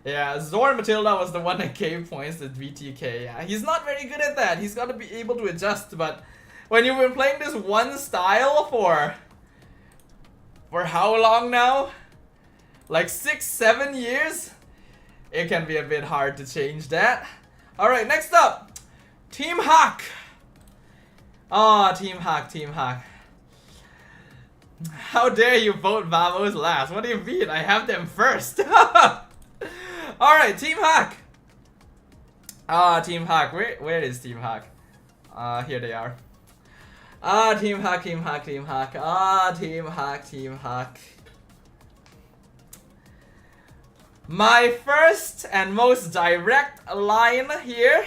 A: Yeah, Zorn Matilda was the one that gave points to VTK. Yeah, he's not very good at that. He's got to be able to adjust. But when you've been playing this one style for how long now? Like 6-7 years? It can be a bit hard to change that. Alright, next up, Team Hawk. Oh, Team Hawk, Team Hawk. How dare you vote Vamos last? What do you mean? I have them first. Alright, Team Hawk. Team Hawk. Where is Team Hawk? Here they are. Team Hawk, Team Hawk, Team Hawk. Team Hawk, Team Hawk. My first and most direct line here.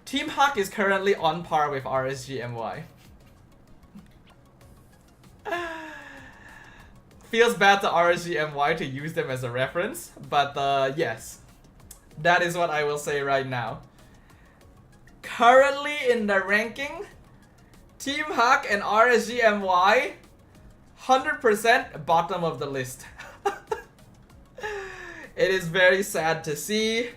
A: Team Hawk is currently on par with RSG MY. Feels bad to RSGMY to use them as a reference, but yes, that is what I will say right now. Currently in the ranking, Team Hack and RSGMY 100% bottom of the list. It is very sad to see,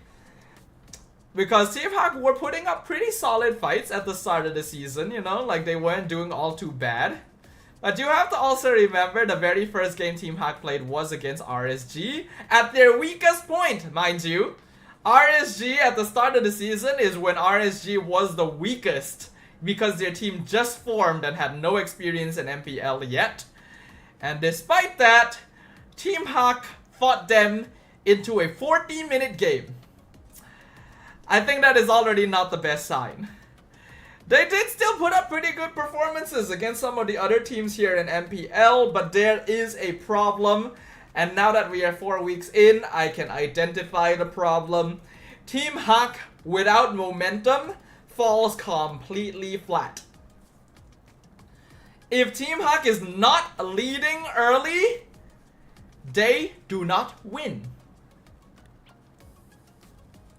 A: because Team Hack were putting up pretty solid fights at the start of the season, you know, like they weren't doing all too bad. But you have to also remember the very first game Team Hack played was against RSG at their weakest point, mind you. RSG at the start of the season is when RSG was the weakest, because their team just formed and had no experience in MPL yet. And despite that, Team Hack fought them into a 40-minute game. I think that is already not the best sign. They did still put up pretty good performances against some of the other teams here in MPL, but there is a problem. And now that we are 4 weeks in, I can identify the problem. Team Hack, without momentum, falls completely flat. If Team Hack is not leading early, they do not win.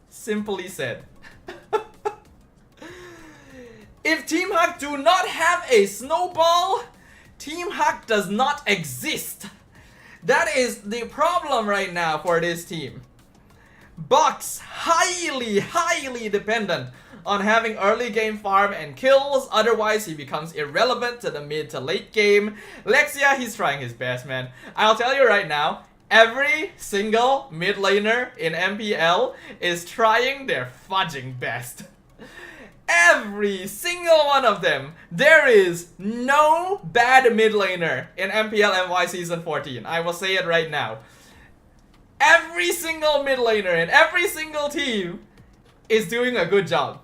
A: Simply said. If Team Hack do not have a snowball, Team Hack does not exist. That is the problem right now for this team. Bucks highly dependent on having early game farm and kills, otherwise he becomes irrelevant to the mid to late game. Lexia, he's trying his best, man. I'll tell you right now, every single mid laner in MPL is trying their fudging best. Every single one of them. There is no bad mid laner in MPL MY Season 14. I will say it right now. Every single mid laner in every single team is doing a good job.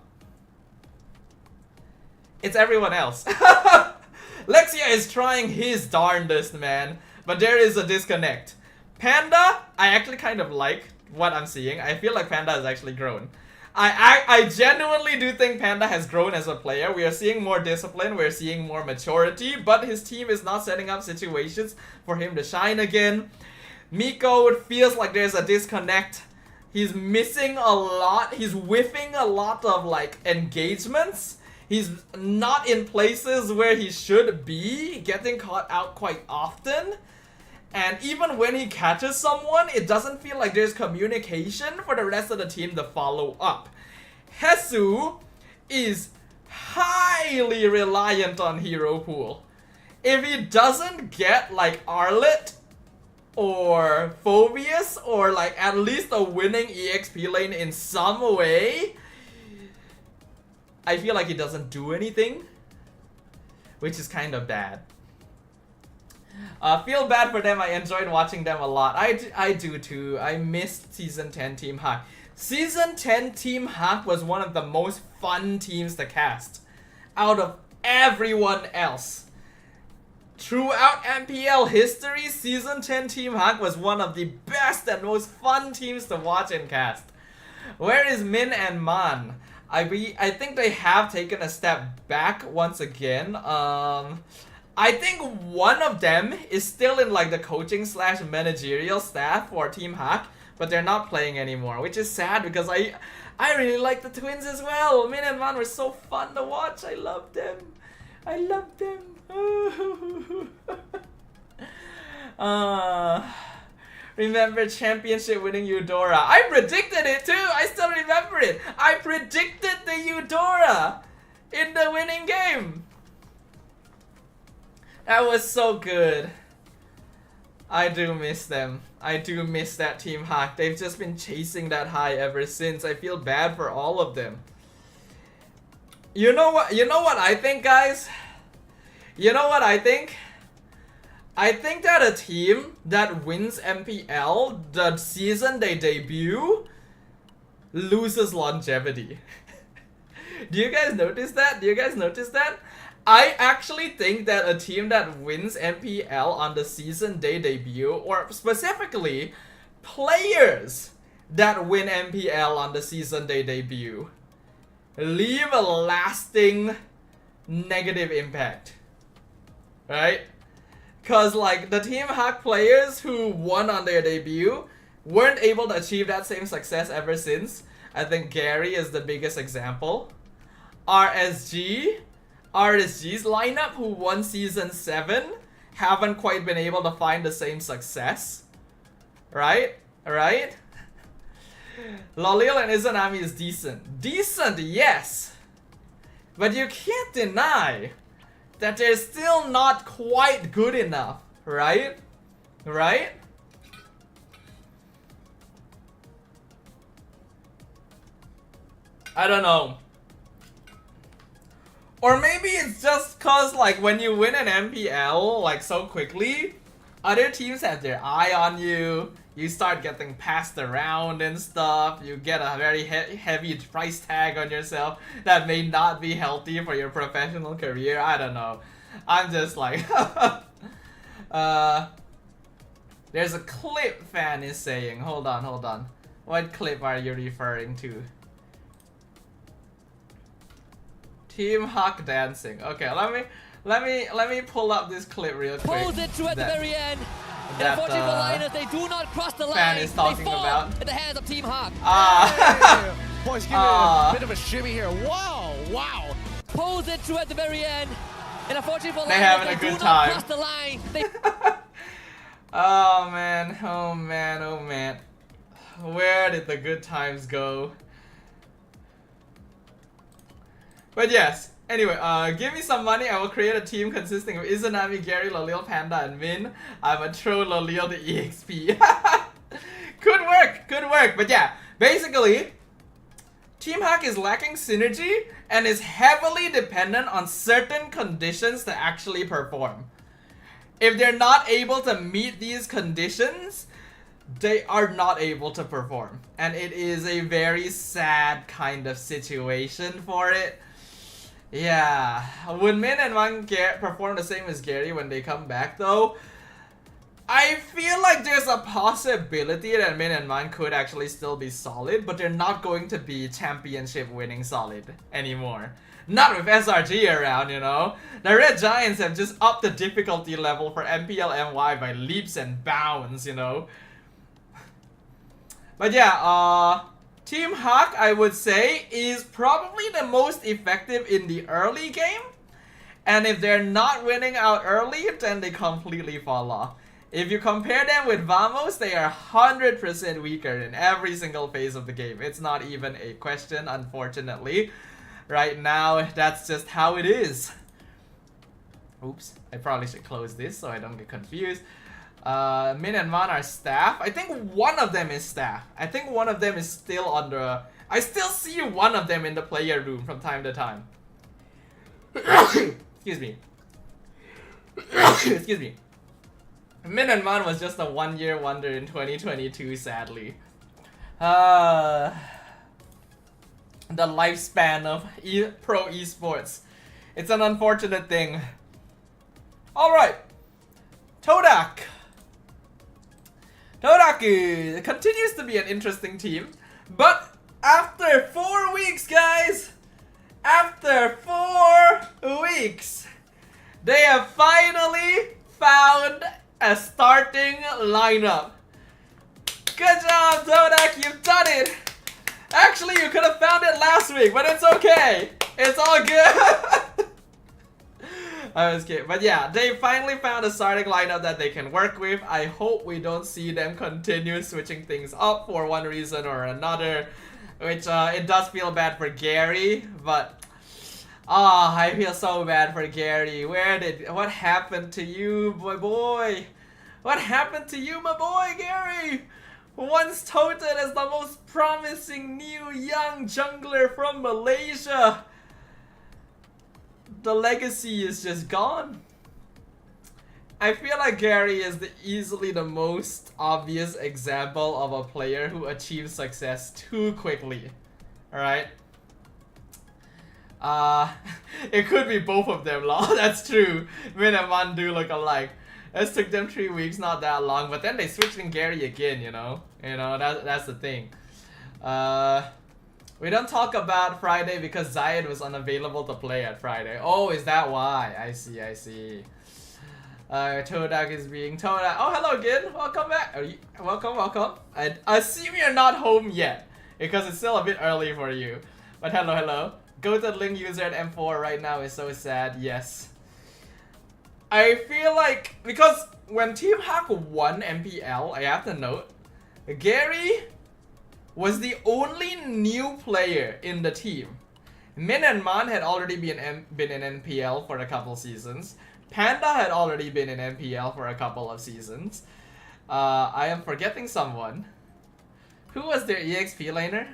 A: It's everyone else. Lexia is trying his darndest, man. But there is a disconnect. Panda, I actually kind of like what I'm seeing. I feel like Panda has actually grown. I genuinely do think Panda has grown as a player. We are seeing more discipline, we're seeing more maturity, but his team is not setting up situations for him to shine again. Miko, it feels like there's a disconnect. He's missing a lot. He's whiffing a lot of like engagements. He's not in places where he should be, getting caught out quite often. And even when he catches someone, it doesn't feel like there's communication for the rest of the team to follow up. Hesu is highly reliant on hero pool. If he doesn't get like Arlet or Phobius or like at least a winning EXP lane in some way, I feel like he doesn't do anything, which is kind of bad. Feel bad for them. I enjoyed watching them a lot. I do too. I missed Season 10 Team Hack. Season 10 Team Hack was one of the most fun teams to cast out of everyone else. Throughout MPL history, Season 10 Team Hack was one of the best and most fun teams to watch and cast. Where is Min and Man? I think they have taken a step back once again. I think one of them is still in like the coaching / managerial staff for Team Hack, but they're not playing anymore, which is sad because I really like the twins as well. Min and Man were so fun to watch. I love them. I love them. Remember championship winning Eudora. I predicted it too. I still remember it. I predicted the Eudora in the winning game. That was so good. I do miss them. I do miss that Team Hack. They've just been chasing that high ever since. I feel bad for all of them. You know what I think, guys? You know what I think? I think that a team that wins MPL the season they debut loses longevity. Do you guys notice that? Do you guys notice that? I actually think that a team that wins MPL on the season they debut, or specifically players that win MPL on the season they debut, leave a lasting negative impact, right? Cause like the Team Hawk players who won on their debut weren't able to achieve that same success ever since. I think Gary is the biggest example. RSG's lineup who won season 7 haven't quite been able to find the same success. Right? Right? Lalil and Izanami is decent. Decent, yes! But you can't deny that they're still not quite good enough, right? Right? I don't know. Or maybe it's just cause like when you win an MPL like so quickly, other teams have their eye on you. You start getting passed around and stuff. You get a very heavy price tag on yourself that may not be healthy for your professional career. I don't know. I'm just like there's a clip fan is saying. Hold on. What clip are you referring to? Team Hawk dancing. Okay, let me pull up this clip real quick.
B: Pulls it through at the very end. And unfortunately for Linus, they do not cross the line.
A: Is talking
B: they fall
A: about
B: in the hands of Team Hawk.
C: Boys, give me a bit of a shimmy here. Wow.
B: Pulls it through at the very end. And unfortunately for
A: They're
B: Linus,
A: having
B: they
A: a good
B: do
A: time.
B: not cross the line.
A: Oh man. Where did the good times go? But yes, anyway, give me some money. I will create a team consisting of Izanami, Gary, Lalil, Panda, and Min. I'm a throw Lalil to EXP. Could work. But yeah, basically, Team Hawk is lacking synergy and is heavily dependent on certain conditions to actually perform. If they're not able to meet these conditions, they are not able to perform. And it is a very sad kind of situation for it. Yeah, would Min and Wang perform the same as Gary when they come back though? I feel like there's a possibility that Min and Wang could actually still be solid, but they're not going to be championship winning solid anymore. Not with SRG around, you know. The Red Giants have just upped the difficulty level for MPL MY by leaps and bounds, you know. But yeah, Team Hawk, I would say, is probably the most effective in the early game. And if they're not winning out early, then they completely fall off. If you compare them with Vamos, they are 100% weaker in every single phase of the game. It's not even a question, unfortunately. Right now, that's just how it is. Oops, I probably should close this so I don't get confused. Min and Man are staff. I think one of them is staff. I think one of them is still on the... I still see one of them in the player room from time to time. Excuse me. Excuse me. Min and Man was just a one-year wonder in 2022, sadly. The lifespan of pro esports. It's an unfortunate thing. Alright. Todak continues to be an interesting team, but after 4 weeks, guys, after 4 weeks, they have finally found a starting lineup. Good job, Todak, you've done it. Actually, you could have found it last week, but it's okay. It's all good. I was kidding. But yeah, they finally found a starting lineup that they can work with. I hope we don't see them continue switching things up for one reason or another. Which, it does feel bad for Gary, but... I feel so bad for Gary. What happened to you, boy? What happened to you, my boy, Gary? Once touted as the most promising new young jungler from Malaysia. The legacy is just gone. I feel like Gary is easily the most obvious example of a player who achieves success too quickly. Alright? It could be both of them, lol. That's true. Min and Man do look alike. It took them 3 weeks, not that long, but then they switched in Gary again, you know? That's the thing. We don't talk about Friday because Zayed was unavailable to play at Friday. Oh, is that why? I see. Todak is being Todak. Oh, hello again. Welcome back. Welcome. I assume you're not home yet because it's still a bit early for you. But hello. Go to link user at M4 right now is so sad. Yes. I feel like because when Team Hack won MPL, I have to note, Gary was the only new player in the team. Min and Man had already been in NPL for a couple seasons. Panda had already been in MPL for a couple of seasons. I am forgetting someone. Who was their EXP laner?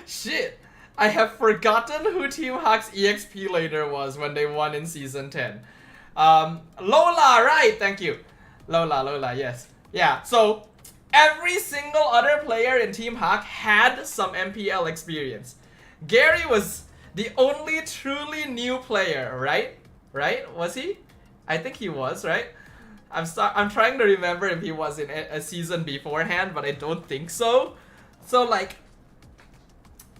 A: Shit! I have forgotten who Team Hack's EXP laner was when they won in Season 10. Lola, right! Thank you. Lola, yes. Yeah, so every single other player in Team Hack had some MPL experience. Gary was the only truly new player, right? Right? Was he? I think he was, right? I'm trying to remember if he was in a season beforehand, but I don't think so. So like,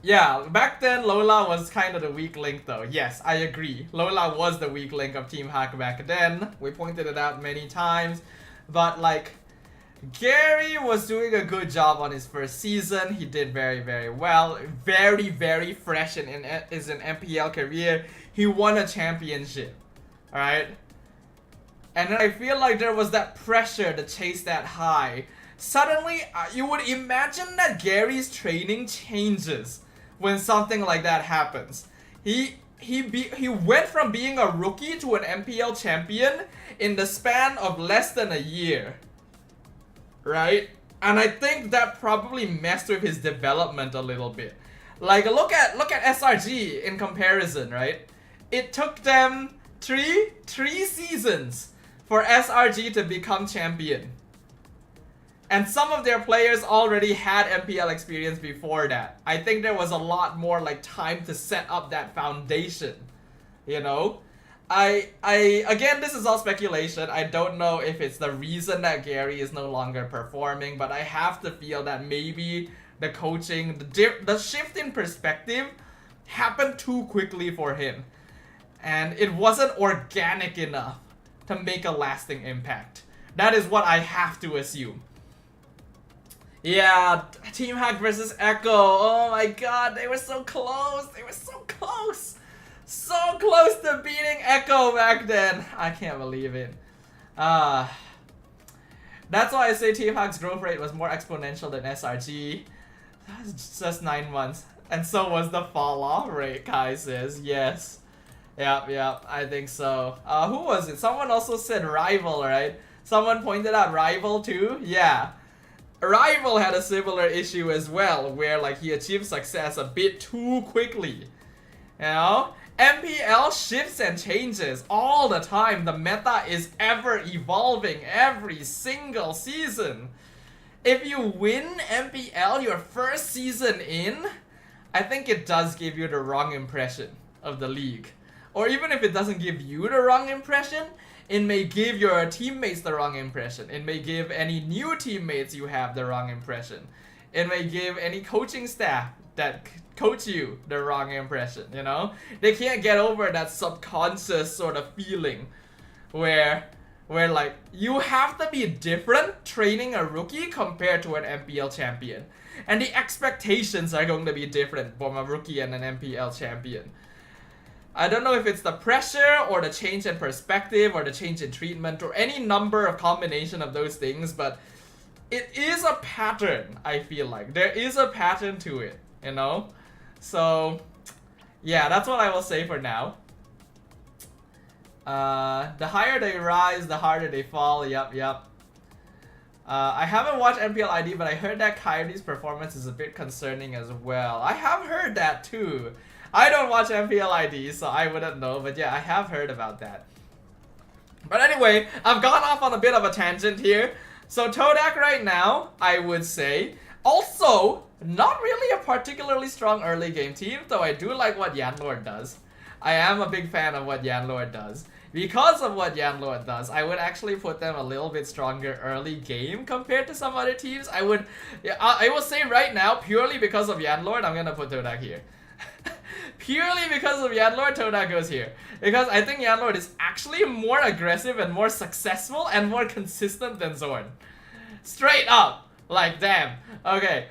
A: yeah, back then Lola was kind of the weak link though. Yes, I agree. Lola was the weak link of Team Hack back then. We pointed it out many times. But like, Gary was doing a good job on his first season. He did very well. Very fresh in his MPL career. He won a championship. Alright? And then I feel like there was that pressure to chase that high. Suddenly, you would imagine that Gary's training changes when something like that happens. He went from being a rookie to an MPL champion in the span of less than a year. Right? And I think that probably messed with his development a little bit. Like, look at SRG in comparison, right? It took them three seasons for SRG to become champion. And some of their players already had MPL experience before that. I think there was a lot more like time to set up that foundation. You know? Again, this is all speculation. I don't know if it's the reason that Gary is no longer performing, but I have to feel that maybe the coaching, the shift in perspective happened too quickly for him. And it wasn't organic enough to make a lasting impact. That is what I have to assume. Yeah, Team Hack versus Echo. Oh my god, they were so close. They were so close. So close to beating Echo back then. I can't believe it. That's why I say Team Hack's growth rate was more exponential than SRG. That's just 9 months. And so was the fall off rate, Kai says. Yes. Yep, I think so. Who was it? Someone also said Rival, right? Someone pointed out Rival too? Yeah. Rival had a similar issue as well, where like he achieved success a bit too quickly. You know? MPL shifts and changes all the time. The meta is ever evolving every single season. If you win MPL your first season in, I think it does give you the wrong impression of the league. Or even if it doesn't give you the wrong impression, it may give your teammates the wrong impression. It may give any new teammates you have the wrong impression. It may give any coaching staff that coach you the wrong impression, you know? They can't get over that subconscious sort of feeling where like you have to be different training a rookie compared to an MPL champion. And the expectations are going to be different from a rookie and an MPL champion. I don't know if it's the pressure or the change in perspective or the change in treatment or any number of combination of those things, but it is a pattern, I feel like. There is a pattern to it, you know? So, yeah, that's what I will say for now. The higher they rise, the harder they fall. Yep. I haven't watched MPL ID, but I heard that Kyrie's performance is a bit concerning as well. I have heard that too. I don't watch MPL ID, so I wouldn't know, but yeah, I have heard about that. But anyway, I've gone off on a bit of a tangent here. So Todak right now, I would say, also not really a particularly strong early game team, though I do like what Yanlord does. I am a big fan of what Yanlord does. Because of what Yanlord does, I would actually put them a little bit stronger early game compared to some other teams. I will say right now, purely because of Yanlord, I'm gonna put Todak here. purely because of Yanlord, Todak goes here. Because I think Yanlord is actually more aggressive and more successful and more consistent than Zorn. Straight up. Like, damn. Okay.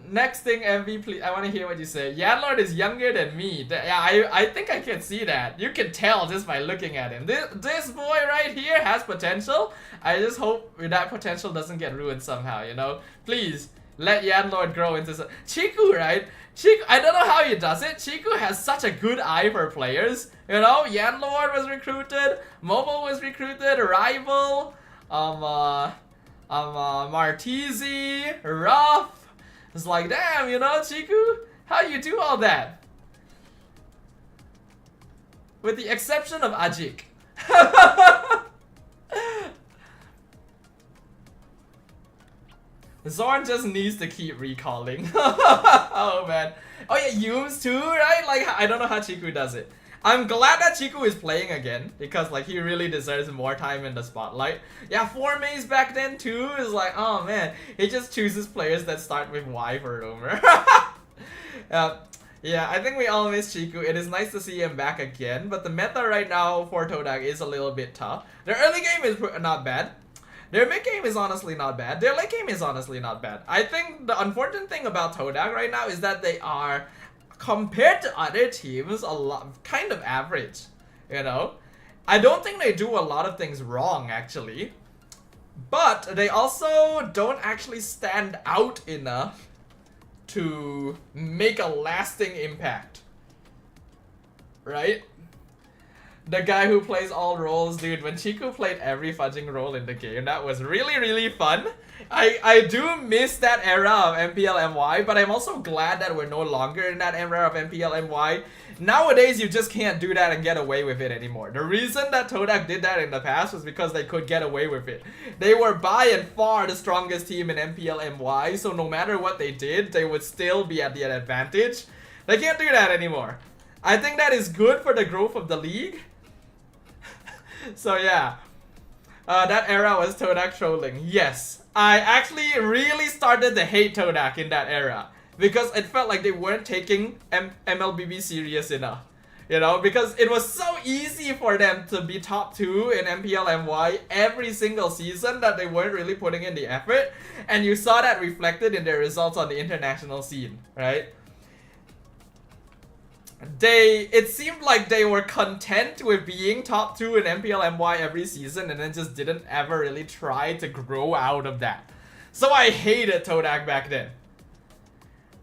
A: Next thing, MV, please. I want to hear what you say. Yanlord is younger than me. Yeah, I think I can see that. You can tell just by looking at him. This boy right here has potential. I just hope that potential doesn't get ruined somehow, you know? Please, let Yanlord grow into some... Chiku, right? Chiku, I don't know how he does it. Chiku has such a good eye for players. You know, Yanlord was recruited. Momo was recruited. Rival. Martizi, Ruff. It's like, damn, you know, Chiku, how you do all that? With the exception of Ajik. Zorn just needs to keep recalling. Oh man. Oh yeah, Yums too, right? Like, I don't know how Chiku does it. I'm glad that Chiku is playing again because like he really deserves more time in the spotlight. Yeah, 4 Mays back then too is like, oh man, he just chooses players that start with Y for Romer. Yeah, I think we all miss Chiku. It is nice to see him back again, but the meta right now for Todak is a little bit tough. Their early game is not bad. Their mid game is honestly not bad. Their late game is honestly not bad. I think the unfortunate thing about Todak right now is that they are, compared to other teams, a lot kind of average, you know. I don't think they do a lot of things wrong actually, but they also don't actually stand out enough to make a lasting impact, right? The guy who plays all roles, dude, when Chiku played every fudging role in the game, that was really, really fun. I do miss that era of MPL MY, but I'm also glad that we're no longer in that era of MPL MY. Nowadays, you just can't do that and get away with it anymore. The reason that Todak did that in the past was because they could get away with it. They were by and far the strongest team in MPL MY, so no matter what they did, they would still be at the advantage. They can't do that anymore. I think that is good for the growth of the league. So yeah, that era was Todak trolling. Yes, I actually really started to hate Todak in that era because it felt like they weren't taking MLBB serious enough. You know, because it was so easy for them to be top 2 in MPL MY every single season that they weren't really putting in the effort, and you saw that reflected in their results on the international scene, right? It seemed like they were content with being top 2 in MPL MY every season and then just didn't ever really try to grow out of that. So I hated Todak back then.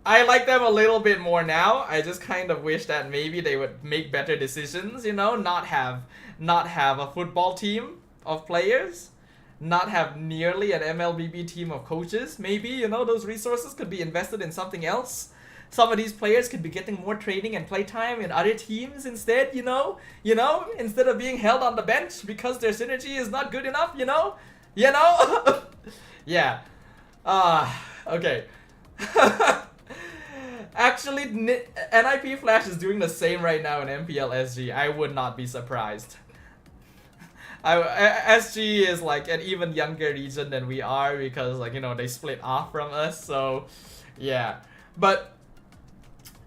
A: I like them a little bit more now. I just kind of wish that maybe they would make better decisions, you know, not have a football team of players, not have nearly an MLBB team of coaches. Maybe, you know, those resources could be invested in something else. Some of these players could be getting more training and playtime in other teams instead, you know, instead of being held on the bench because their synergy is not good enough, you know. Yeah. Okay. Actually, NIP Flash is doing the same right now in MPL SG. I would not be surprised. SG is like an even younger region than we are because, like, you know, they split off from us, so yeah. But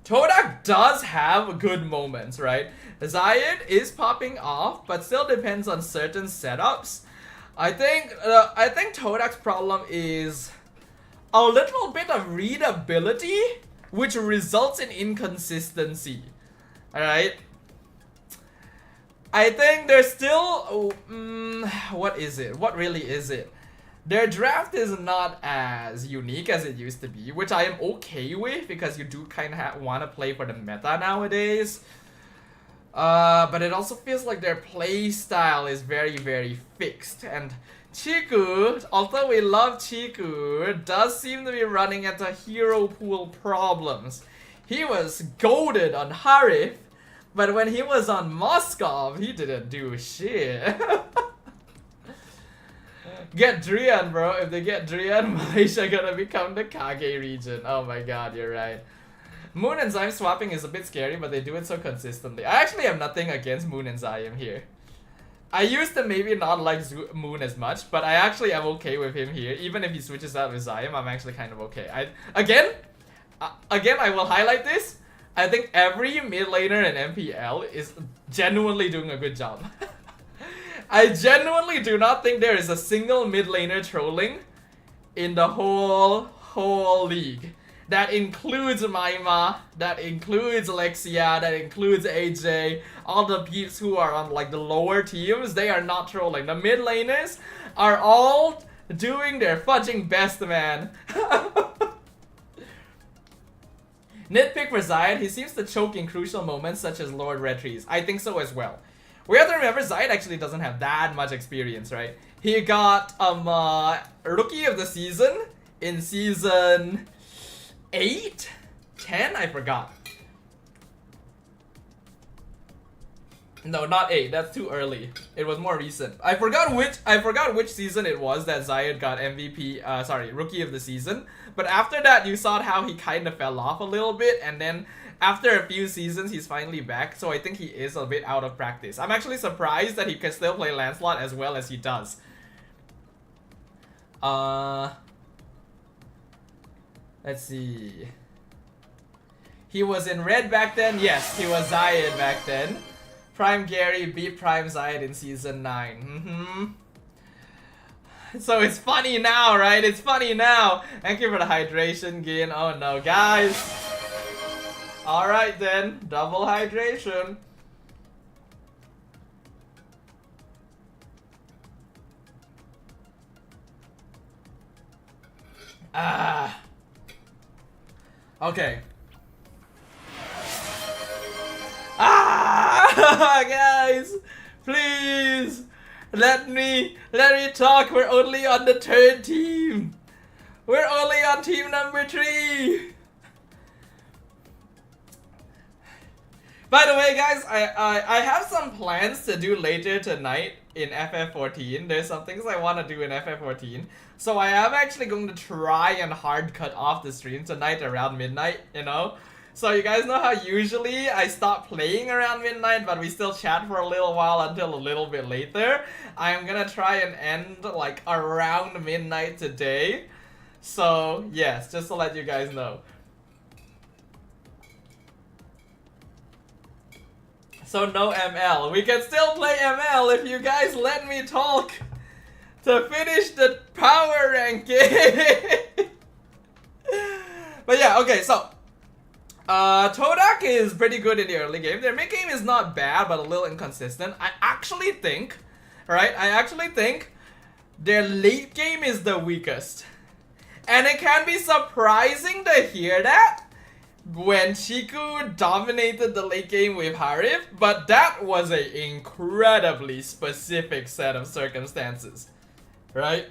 A: Todak does have good moments, right? Zayed is popping off, but still depends on certain setups. I think Todak's problem is a little bit of readability, which results in inconsistency. Alright? I think there's still... what is it? What really is it? Their draft is not as unique as it used to be, which I am okay with because you do kind of want to play for the meta nowadays. But it also feels like their play style is very, very fixed. And Chiku, although we love Chiku, does seem to be running into hero pool problems. He was goated on Harif, but when he was on Moskov, he didn't do shit. Get Drian, bro. If they get Drian, Malaysia gonna become the Kage region. Oh my god, you're right. Moon and Zyme swapping is a bit scary, but they do it so consistently. I actually have nothing against Moon and Zyme here. I used to maybe not like Moon as much, but I actually am okay with him here. Even if he switches out with Zyme, I'm actually kind of okay. Again, again, I will highlight this. I think every mid laner in MPL is genuinely doing a good job. I genuinely do not think there is a single mid laner trolling in the whole league. That includes Maima, that includes Alexia, that includes AJ, all the peeps who are on like the lower teams, they are not trolling. The mid laners are all doing their fudging best, man. Nitpick for Zayed, he seems to choke in crucial moments such as Lord Retrees. I think so as well. We have to remember Zayed actually doesn't have that much experience, right? He got Rookie of the Season in season 8? 10? I forgot. No, not 8. That's too early. It was more recent. I forgot which season it was that Zayed got MVP, Rookie of the Season. But after that, you saw how he kind of fell off a little bit, and then after a few seasons, he's finally back. So I think he is a bit out of practice. I'm actually surprised that he can still play Lancelot as well as he does. Let's see. He was in red back then. Yes, he was Zayed back then. Prime Gary beat Prime Zayed in season 9. So it's funny now, right? It's funny now. Thank you for the hydration, Gin. Oh no, guys. Alright then, double hydration. Okay. Guys, please let me talk. We're only on the 3rd team. We're only on team number 3. By the way, guys, I have some plans to do later tonight in FF14. There's some things I want to do in FF14. So I am actually going to try and hard cut off the stream tonight around midnight, you know? So you guys know how usually I stop playing around midnight, but we still chat for a little while until a little bit later. I'm gonna try and end like around midnight today. So yes, just to let you guys know. So no ML. We can still play ML if you guys let me talk to finish the power ranking. But yeah, okay, so Todak is pretty good in the early game. Their mid game is not bad, but a little inconsistent. I actually think their late game is the weakest. And it can be surprising to hear that when Chiku dominated the late game with Harif, but that was an incredibly specific set of circumstances, right?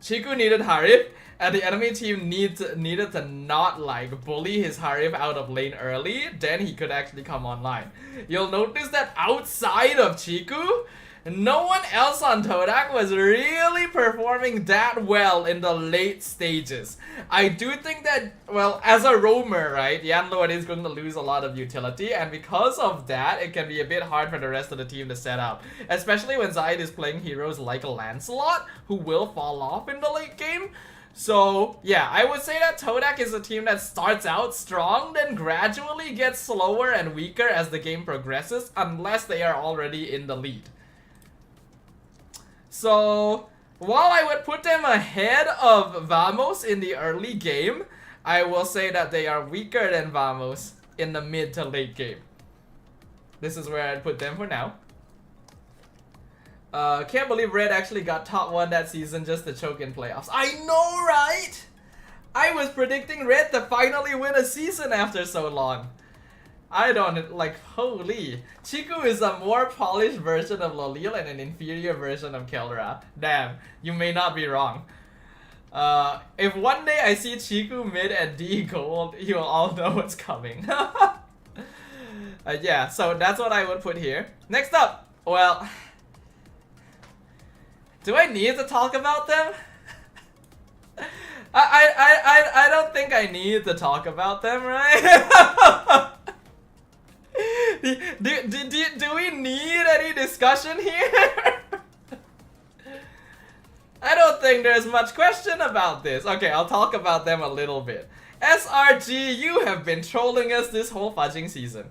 A: Chiku needed Harif, and the enemy team needed to not like bully his Harif out of lane early, then he could actually come online. You'll notice that outside of Chiku, no one else on Todak was really performing that well in the late stages. I do think that, well, as a roamer, right, Yanlord is going to lose a lot of utility, and because of that, it can be a bit hard for the rest of the team to set out. Especially when Zayed is playing heroes like Lancelot, who will fall off in the late game. So, yeah, I would say that Todak is a team that starts out strong, then gradually gets slower and weaker as the game progresses, unless they are already in the lead. So, while I would put them ahead of Vamos in the early game, I will say that they are weaker than Vamos in the mid to late game. This is where I'd put them for now. Can't believe Red actually got top 1 that season just to choke in playoffs. I know, right? I was predicting Red to finally win a season after so long. I don't, like, holy. Chiku is a more polished version of Lolil and an inferior version of Kelra. Damn, you may not be wrong. If one day I see Chiku mid and D gold, you'll all know what's coming. Yeah, so that's what I would put here. Next up, well, do I need to talk about them? I don't think I need to talk about them, right? Do we need any discussion here? I don't think there's much question about this. Okay, I'll talk about them a little bit. SRG, you have been trolling us this whole fudging season.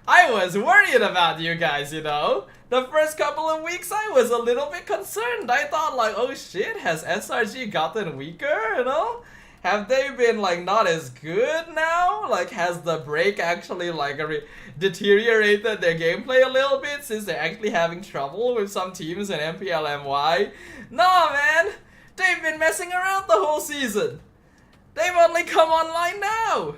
A: I was worried about you guys, you know. The first couple of weeks I was a little bit concerned. I thought like, oh shit, has SRG gotten weaker, you know? Have they been like not as good now? Like has the break actually like deteriorated their gameplay a little bit since they're actually having trouble with some teams in MPL MY? No man, they've been messing around the whole season. They've only come online now.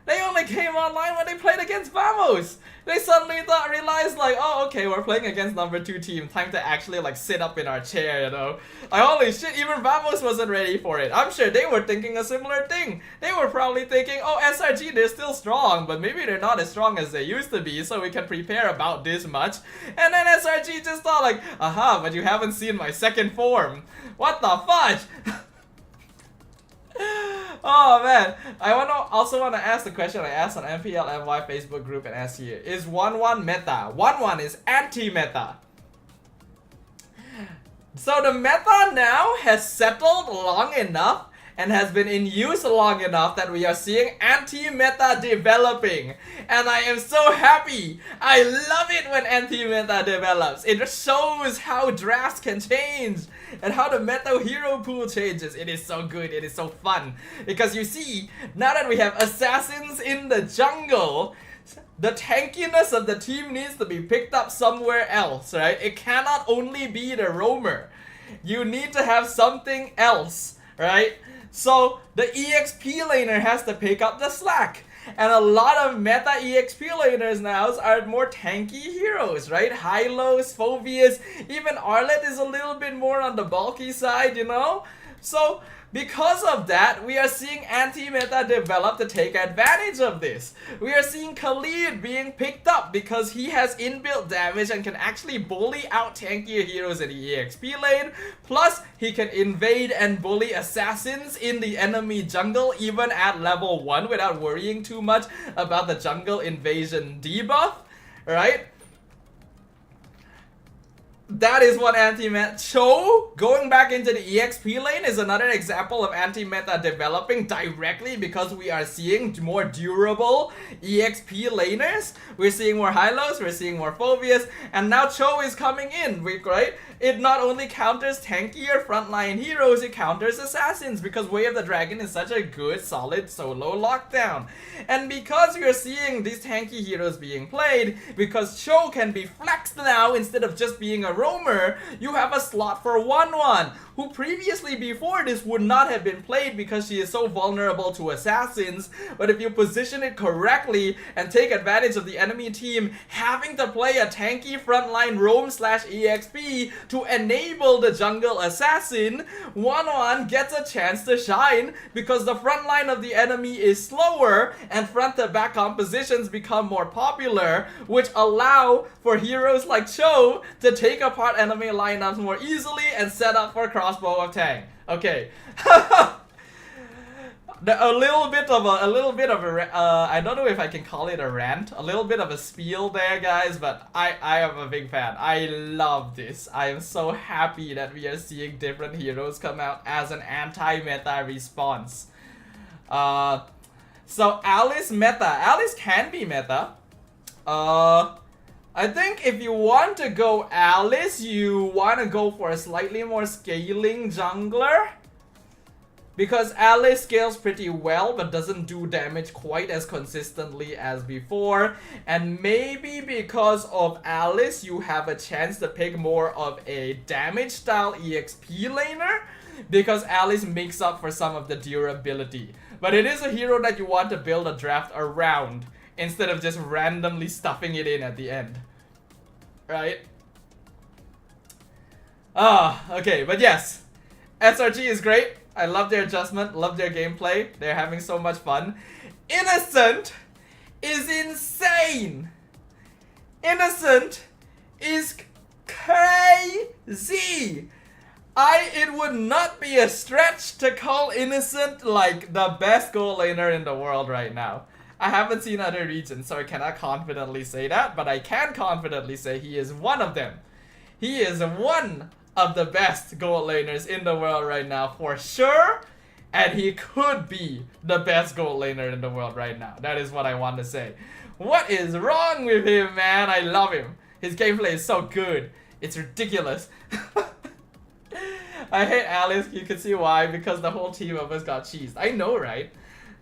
A: They only came online when they played against Vamos. They suddenly realized like, oh okay, we're playing against number 2 team. Time to actually like sit up in our chair, you know. Like holy shit, even Vamos wasn't ready for it. I'm sure they were thinking a similar thing. They were probably thinking, oh SRG, they're still strong, but maybe they're not as strong as they used to be, so we can prepare about this much. And then SRG just thought like, aha, but you haven't seen my second form. What the fudge? Oh man, I also want to ask the question I asked on MPL MY Facebook group and ask here. Is 1-1 meta? 1-1 is anti-meta. So the meta now has settled long enough and has been in use long enough that we are seeing anti-meta developing. And I am so happy. I love it when anti-meta develops. It shows how drafts can change and how the meta hero pool changes. It is so good, it is so fun. Because you see, now that we have assassins in the jungle, the tankiness of the team needs to be picked up somewhere else, right? It cannot only be the roamer. You need to have something else, right? So the EXP laner has to pick up the slack. And a lot of meta EXP laners now are more tanky heroes, right? Hylos, Phobius, even Arlet is a little bit more on the bulky side, you know? So because of that, we are seeing anti-meta develop to take advantage of this. We are seeing Khalid being picked up because he has inbuilt damage and can actually bully out tankier heroes in the EXP lane. Plus, he can invade and bully assassins in the enemy jungle even at level 1 without worrying too much about the jungle invasion debuff, right? That is what anti-meta. Cho going back into the EXP lane is another example of anti-meta developing directly because we are seeing more durable EXP laners. We're seeing more Hylos, we're seeing more Phobius, and now Cho is coming in, right? It not only counters tankier frontline heroes, it counters assassins because Way of the Dragon is such a good, solid solo lockdown. And because we are seeing these tanky heroes being played, because Cho can be flexed now instead of just being a roamer, you have a slot for 1-1, who previously before this would not have been played because she is so vulnerable to assassins. But if you position it correctly and take advantage of the enemy team having to play a tanky frontline roam/EXP to enable the jungle assassin, 1-1 gets a chance to shine because the front line of the enemy is slower and front to back compositions become more popular, which allow for heroes like Cho to take apart enemy lineups more easily and set up for crossbow of Tang. Okay. A little bit of a I don't know if I can call it a rant, a little bit of a spiel there, guys, but I am a big fan. I love this. I am so happy that we are seeing different heroes come out as an anti-meta response. So Alice meta. Alice can be meta. I think if you want to go Alice, you want to go for a slightly more scaling jungler. Because Alice scales pretty well but doesn't do damage quite as consistently as before. And maybe because of Alice, you have a chance to pick more of a damage style EXP laner. Because Alice makes up for some of the durability. But it is a hero that you want to build a draft around instead of just randomly stuffing it in at the end. Right? Okay, but yes. SRG is great. I love their adjustment, love their gameplay. They're having so much fun. Innocent is insane. Innocent is crazy. It would not be a stretch to call Innocent like the best goal laner in the world right now. I haven't seen other regions, so I cannot confidently say that, but I can confidently say he is one of them. He is one of the best gold laners in the world right now for sure, And he could be the best gold laner in the world right now. That is what I want to say. What is wrong with him, man? I love him. His gameplay is so good. It's ridiculous. I hate Alice. You can see why. Because the whole team of us got cheesed. I know, right?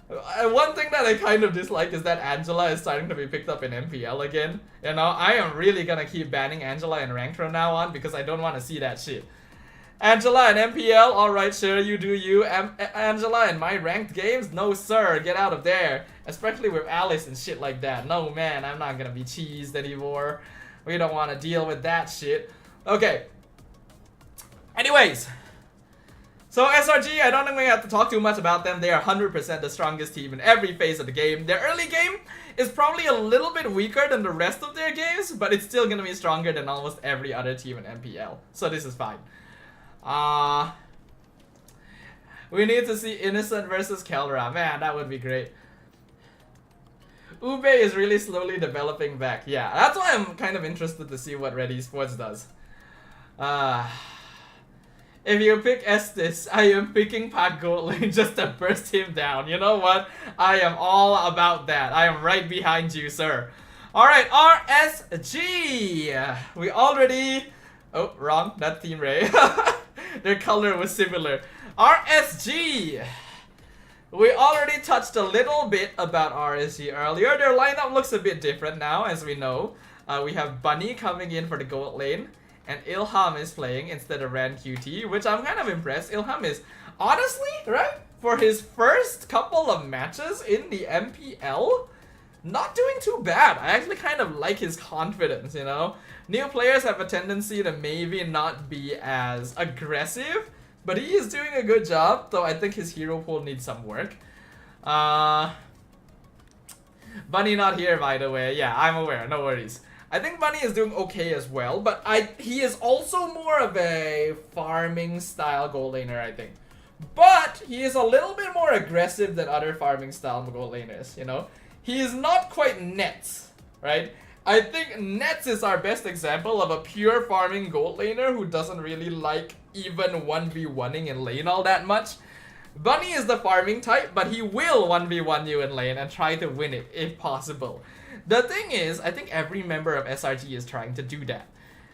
A: One thing that I kind of dislike is that Angela is starting to be picked up in MPL again. You know, I am really gonna keep banning Angela in ranked from now on because I don't want to see that shit. Angela and MPL, alright, sure, you do you. Angela in my ranked games? No sir, get out of there. Especially with Alice and shit like that. No man, I'm not gonna be cheesed anymore. We don't want to deal with that shit. Okay. Anyways. So SRG, I don't think we have to talk too much about them. They are 100% the strongest team in every phase of the game. Their early game is probably a little bit weaker than the rest of their games, but it's still gonna be stronger than almost every other team in MPL. So this is fine. We need to see Innocent versus Keldra. Man, that would be great. Ube is really slowly developing back. Yeah, that's why I'm kind of interested to see what Red Esports does. If you pick Estes, I am picking Pak Gold Lane just to burst him down. You know what? I am all about that. I am right behind you, sir. Alright, RSG! We already... Oh, wrong. That's Team Ray. Their color was similar. RSG! We already touched a little bit about RSG earlier. Their lineup looks a bit different now, as we know. We have Bunny coming in for the gold lane. And Ilham is playing instead of Ran QT, which I'm kind of impressed. Ilham is, honestly, right? For his first couple of matches in the MPL, not doing too bad. I actually kind of like his confidence, you know? New players have a tendency to maybe not be as aggressive, but he is doing a good job, though I think his hero pool needs some work. Bunny not here, by the way. Yeah, I'm aware, no worries. I think Bunny is doing okay as well, but he is also more of a farming style gold laner, I think. But he is a little bit more aggressive than other farming style gold laners, you know? He is not quite Nets, right? I think Nets is our best example of a pure farming gold laner who doesn't really like even 1v1ing in lane all that much. Bunny is the farming type, but he will 1v1 you in lane and try to win it if possible. The thing is, I think every member of SRG is trying to do that.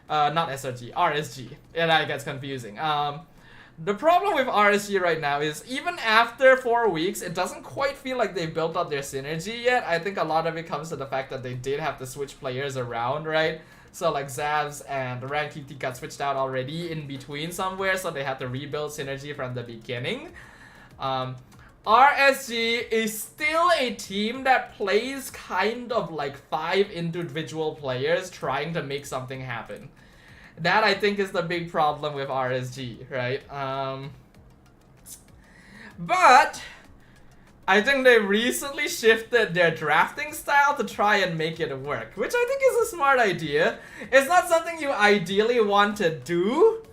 A: Not SRG, RSG. And that gets confusing. The problem with RSG right now is even after 4 weeks, it doesn't quite feel like they've built up their synergy yet. I think a lot of it comes to the fact that they did have to switch players around, right? So like Zavs and Rank-TT got switched out already in between somewhere, so they had to rebuild synergy from the beginning. RSG is still a team that plays kind of like 5 individual players trying to make something happen. That I think is the big problem with RSG, right? But I think they recently shifted their drafting style to try and make it work, which I think is a smart idea. It's not something you ideally want to do,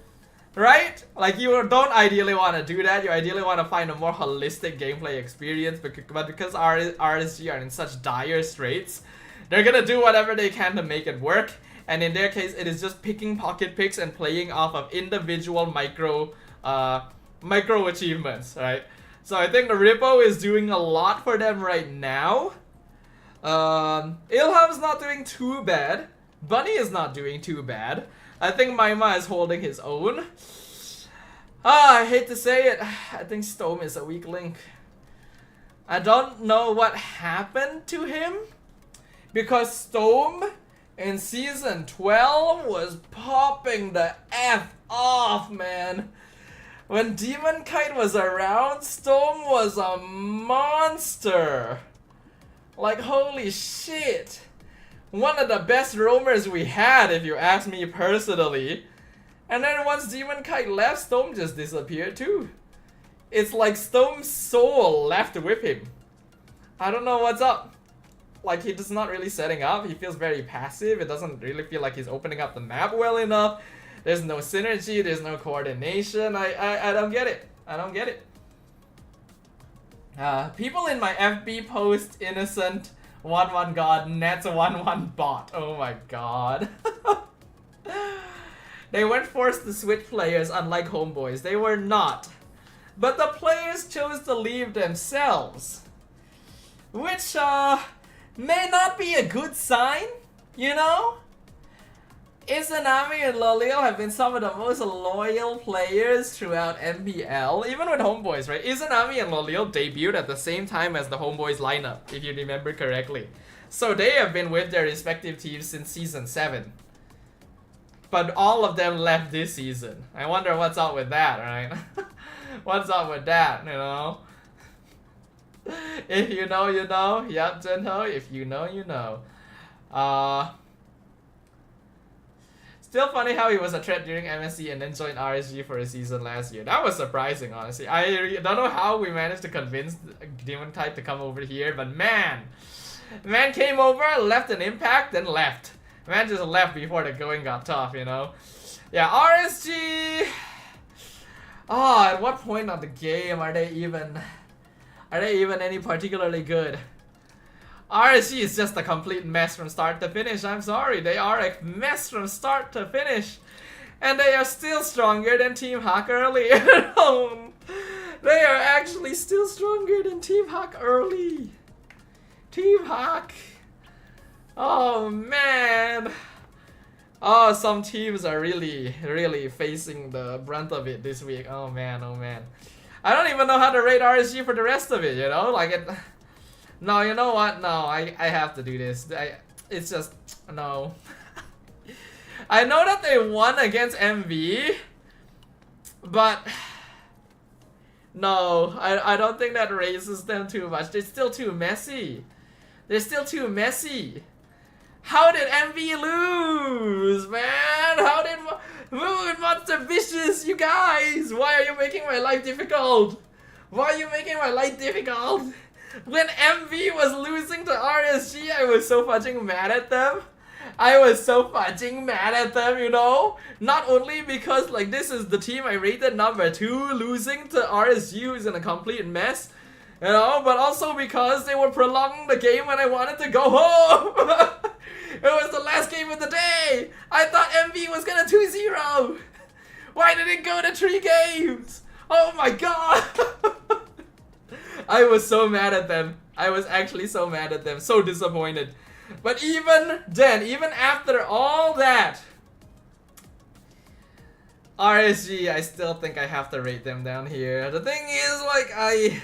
A: right? Like, you don't ideally want to do that. You ideally want to find a more holistic gameplay experience, but because RSG are in such dire straits, they're gonna do whatever they can to make it work. And in their case, it is just picking pocket picks and playing off of individual micro achievements, right? So I think the Rippo is doing a lot for them right now. Ilham's not doing too bad. Bunny is not doing too bad. I think Maima is holding his own. I hate to say it. I think Stome is a weak link. I don't know what happened to him, because Stome in Season 12 was popping the F off, man. When Demon Kite was around, Stome was a monster. Like, holy shit. One of the best roamers we had, if you ask me personally. And then once Demon Kite left, Stome just disappeared too. It's like Stome's soul left with him. I don't know what's up. Like, he's just not really setting up. He feels very passive. It doesn't really feel like he's opening up the map well enough. There's no synergy. There's no coordination. I don't get it. I don't get it. People in my FB post innocent 1-1 god, Nets 1-1 bot. Oh my god. They weren't forced to switch players unlike Homeboys. They were not. but the players chose to leave themselves, which may not be a good sign, you know? Izanami and Lolil have been some of the most loyal players throughout MPL, even with Homeboys, right? Izanami and Lolil debuted at the same time as the Homeboys lineup, if you remember correctly. So they have been with their respective teams since Season 7. But all of them left this season. I wonder what's up with that, right? What's up with that, you know? If you know, you know. Yep, Jinho, if you know, you know. Still funny how he was a threat during MSC and then joined RSG for a season last year. That was surprising, honestly. I don't know how we managed to convince Demon Type to come over here, but man came over, left an impact, then left. Man just left before the going got tough, you know. Yeah, RSG. Oh, at what point of the game are they even any particularly good? RSG is just a complete mess from start to finish. I'm sorry, they are a mess from start to finish. And they are still stronger than Team Hawk early. They are actually still stronger than Team Hawk early. Team Hawk. Oh man. Oh, some teams are really facing the brunt of it this week. Oh man, oh man. I don't even know how to rate RSG for the rest of it, you know? Like it. No, you know what? No, I have to do this. It's just, no. I know that they won against MV, but no, I don't think that raises them too much. They're still too messy. They're still too messy. How did MV lose, man? How did Monster Vicious, you guys? Why are you making my life difficult? Why are you making my life difficult? When MV was losing to RSG, I was so fucking mad at them. I was so fucking mad at them, you know? Not only because, like, this is the team I rated number 2, losing to RSG, who's in a complete mess, you know? But also because they were prolonging the game when I wanted to go home. It was the last game of the day. I thought MV was gonna 2-0. Why did it go to 3 games? Oh my god. I was so mad at them. I was actually so mad at them. So disappointed. But even then, even after all that, RSG, I still think I have to rate them down here. The thing is, like,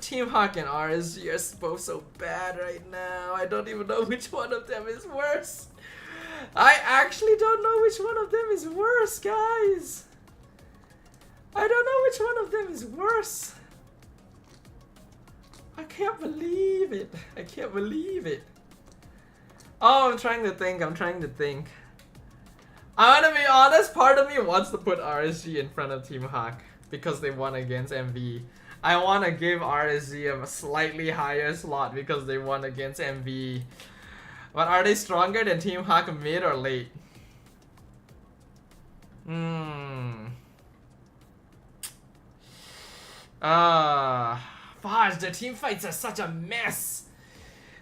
A: Team Hawk and RSG are both so bad right now. I don't even know which one of them is worse. I actually don't know which one of them is worse, guys. I don't know which one of them is worse. I can't believe it. I can't believe it. Oh, I'm trying to think. I'm trying to think. I'm gonna be honest, part of me wants to put RSG in front of Team Hawk because they won against MV. I want to give RSG a slightly higher slot because they won against MV. But are they stronger than Team Hawk mid or late? Fudge, their team fights are such a mess.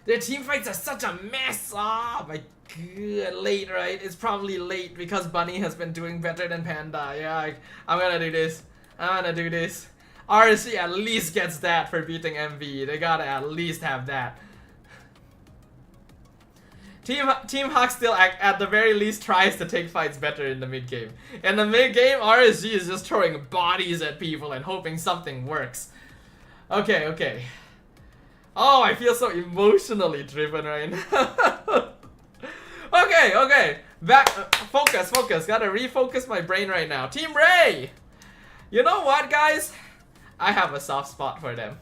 A: Their team fights are such a mess. Oh my god, late, right? It's probably late because Bunny has been doing better than Panda. Yeah, I'm gonna do this. I'm gonna do this. RSG at least gets that for beating MV. They gotta at least have that. Team Hawk still, at the very least, tries to take fights better in the mid game. In the mid game, RSG is just throwing bodies at people and hoping something works. Okay, okay. Oh, I feel so emotionally driven right now. Okay, okay. Back, focus. Gotta refocus my brain right now. Team Ray! You know what, guys? I have a soft spot for them.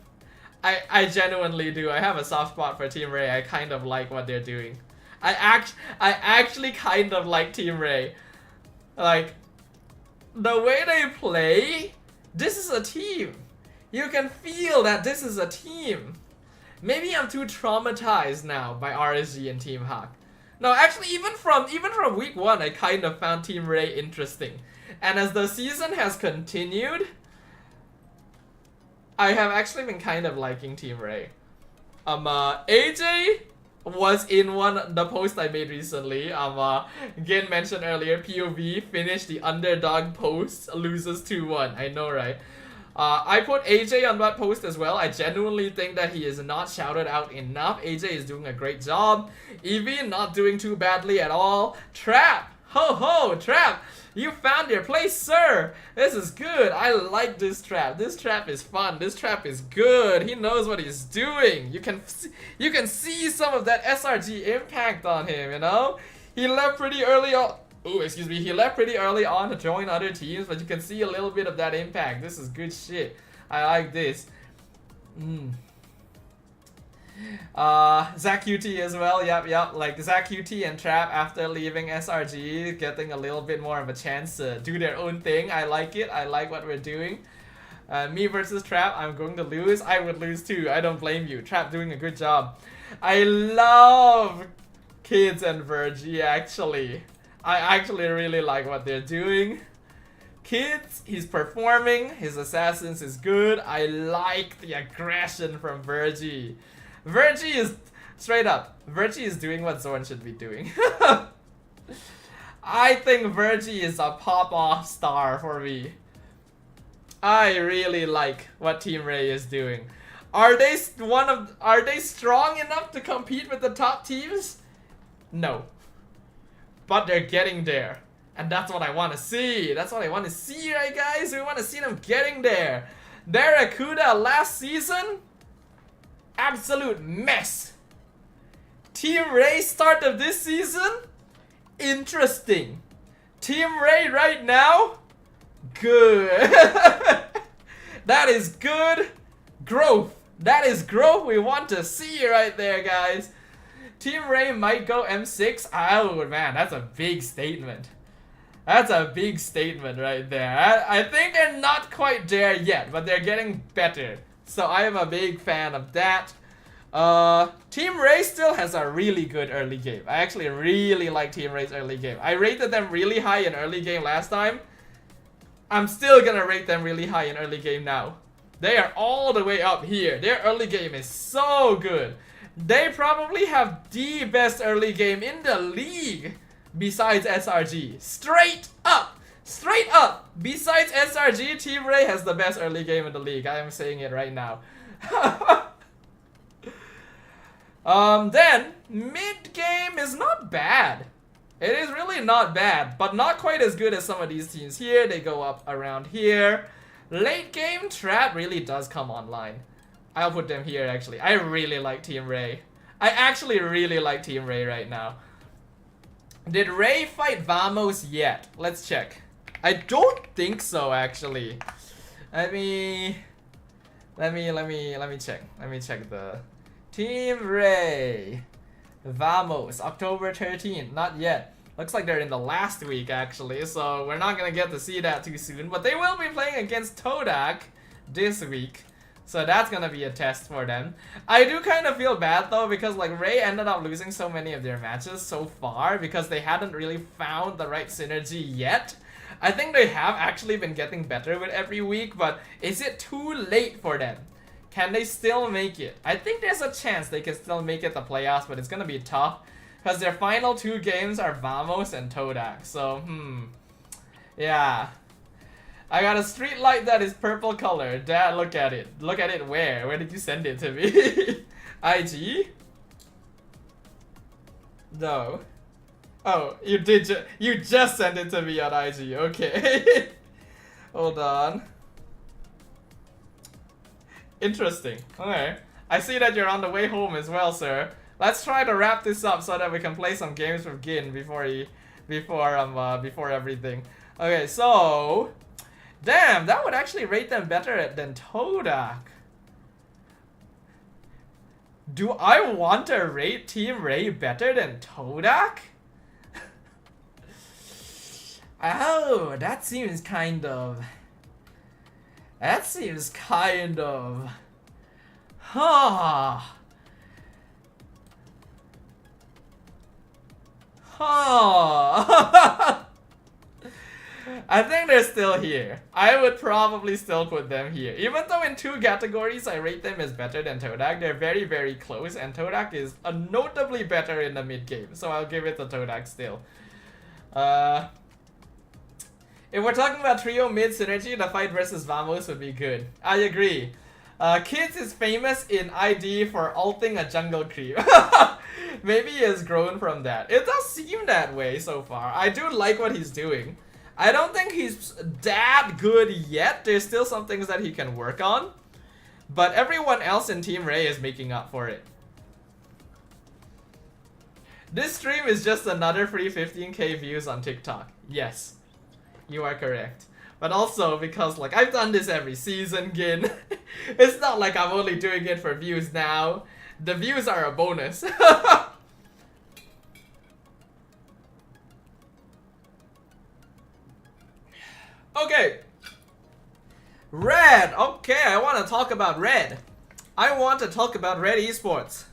A: I genuinely do. I have a soft spot for Team Ray. I kind of like what they're doing. I actually kind of like Team Ray. Like, the way they play, this is a team. You can feel that this is a team. Maybe I'm too traumatized now by RSG and Team Hawk. No, actually, even from week 1, I kind of found Team Ray interesting. And as the season has continued, I have actually been kind of liking Team Ray. AJ was in the post I made recently. Again mentioned earlier, POV finished the underdog post, loses 2-1. I know, right? I put AJ on that post as well. I genuinely think that he is not shouted out enough. AJ is doing a great job. Evie not doing too badly at all. Trap! Ho ho! Trap! You found your place, sir! This is good. I like this trap. This trap is fun. This trap is good. He knows what he's doing. You can see some of that SRG impact on him, you know? He left pretty early on. Oh, excuse me. He left pretty early on to join other teams, but you can see a little bit of that impact. This is good shit. I like this. Zach QT as well. Yep. Like Zach QT and Trap after leaving SRG, getting a little bit more of a chance to do their own thing. I like it. I like what we're doing. Me versus Trap, I'm going to lose. I would lose too. I don't blame you. Trap doing a good job. I love Kids and Virgie actually. I actually really like what they're doing. Kids, he's performing. His assassins is good. I like the aggression from Virgie. Virgie is straight up. Virgie is doing what Zorn should be doing. I think Virgie is a pop-off star for me. I really like what Team Ray is doing. Are they strong enough to compete with the top teams? No. But they're getting there. And that's what I want to see. That's what I want to see, right guys? We want to see them getting there. Barracuda last season? Absolute mess. Team Ray start of this season? Interesting. Team Ray right now? Good. That is good growth. That is growth we want to see right there, guys. Team Ray might go M6. Oh man, that's a big statement. That's a big statement right there. I think they're not quite there yet, but they're getting better. So I am a big fan of that. Team Ray still has a really good early game. I actually really like Team Ray's early game. I rated them really high in early game last time. I'm still gonna rate them really high in early game now. They are all the way up here. Their early game is so good. They probably have the best early game in the league besides SRG. Straight up! Straight up! Besides SRG, Team Ray has the best early game in the league. I am saying it right now. Then, mid game is not bad. It is really not bad, but not quite as good as some of these teams here. They go up around here. Late game, Trap really does come online. I'll put them here actually. I really like Team Ray. I actually really like Team Ray right now. Did Ray fight Vamos yet? Let's check. I don't think so actually. Let me check. Let me check the Team Ray. Vamos, October 13th, not yet. Looks like they're in the last week actually, so we're not gonna get to see that too soon. But they will be playing against Todak this week, so that's gonna be a test for them. I do kind of feel bad though, because like Ray ended up losing so many of their matches so far because they hadn't really found the right synergy yet. I think they have actually been getting better with every week, but is it too late for them? Can they still make it? I think there's a chance they can still make it the playoffs, but it's gonna be tough because their final two games are Vamos and Todak. So, yeah. I got a street light that is purple color. Dad, look at it. Look at it where? Where did you send it to me? IG? No. Oh, you did you just sent it to me on IG. Okay. Hold on. Interesting. Okay. I see that you're on the way home as well, sir. Let's try to wrap this up so that we can play some games with Gin before everything. Okay, so damn, that would actually rate them better than Todak. Do I want to rate Team Ray better than Todak? Oh, that seems kind of... Huh. I think they're still here. I would probably still put them here. Even though in 2 categories I rate them as better than Todak, they're very, very close, and Todak is notably better in the mid game. So I'll give it to Todak still. If we're talking about trio mid synergy, the fight versus Vamos would be good. I agree. Kids is famous in ID for ulting a jungle creep. Maybe he has grown from that. It does seem that way so far. I do like what he's doing. I don't think he's that good yet. There's still some things that he can work on. But everyone else in Team Ray is making up for it. This stream is just another free 15k views on TikTok. Yes, you are correct. But also because like I've done this every season, Gin. It's not like I'm only doing it for views now. The views are a bonus. Okay. Red. Okay, I want to talk about Red. I want to talk about Red Esports.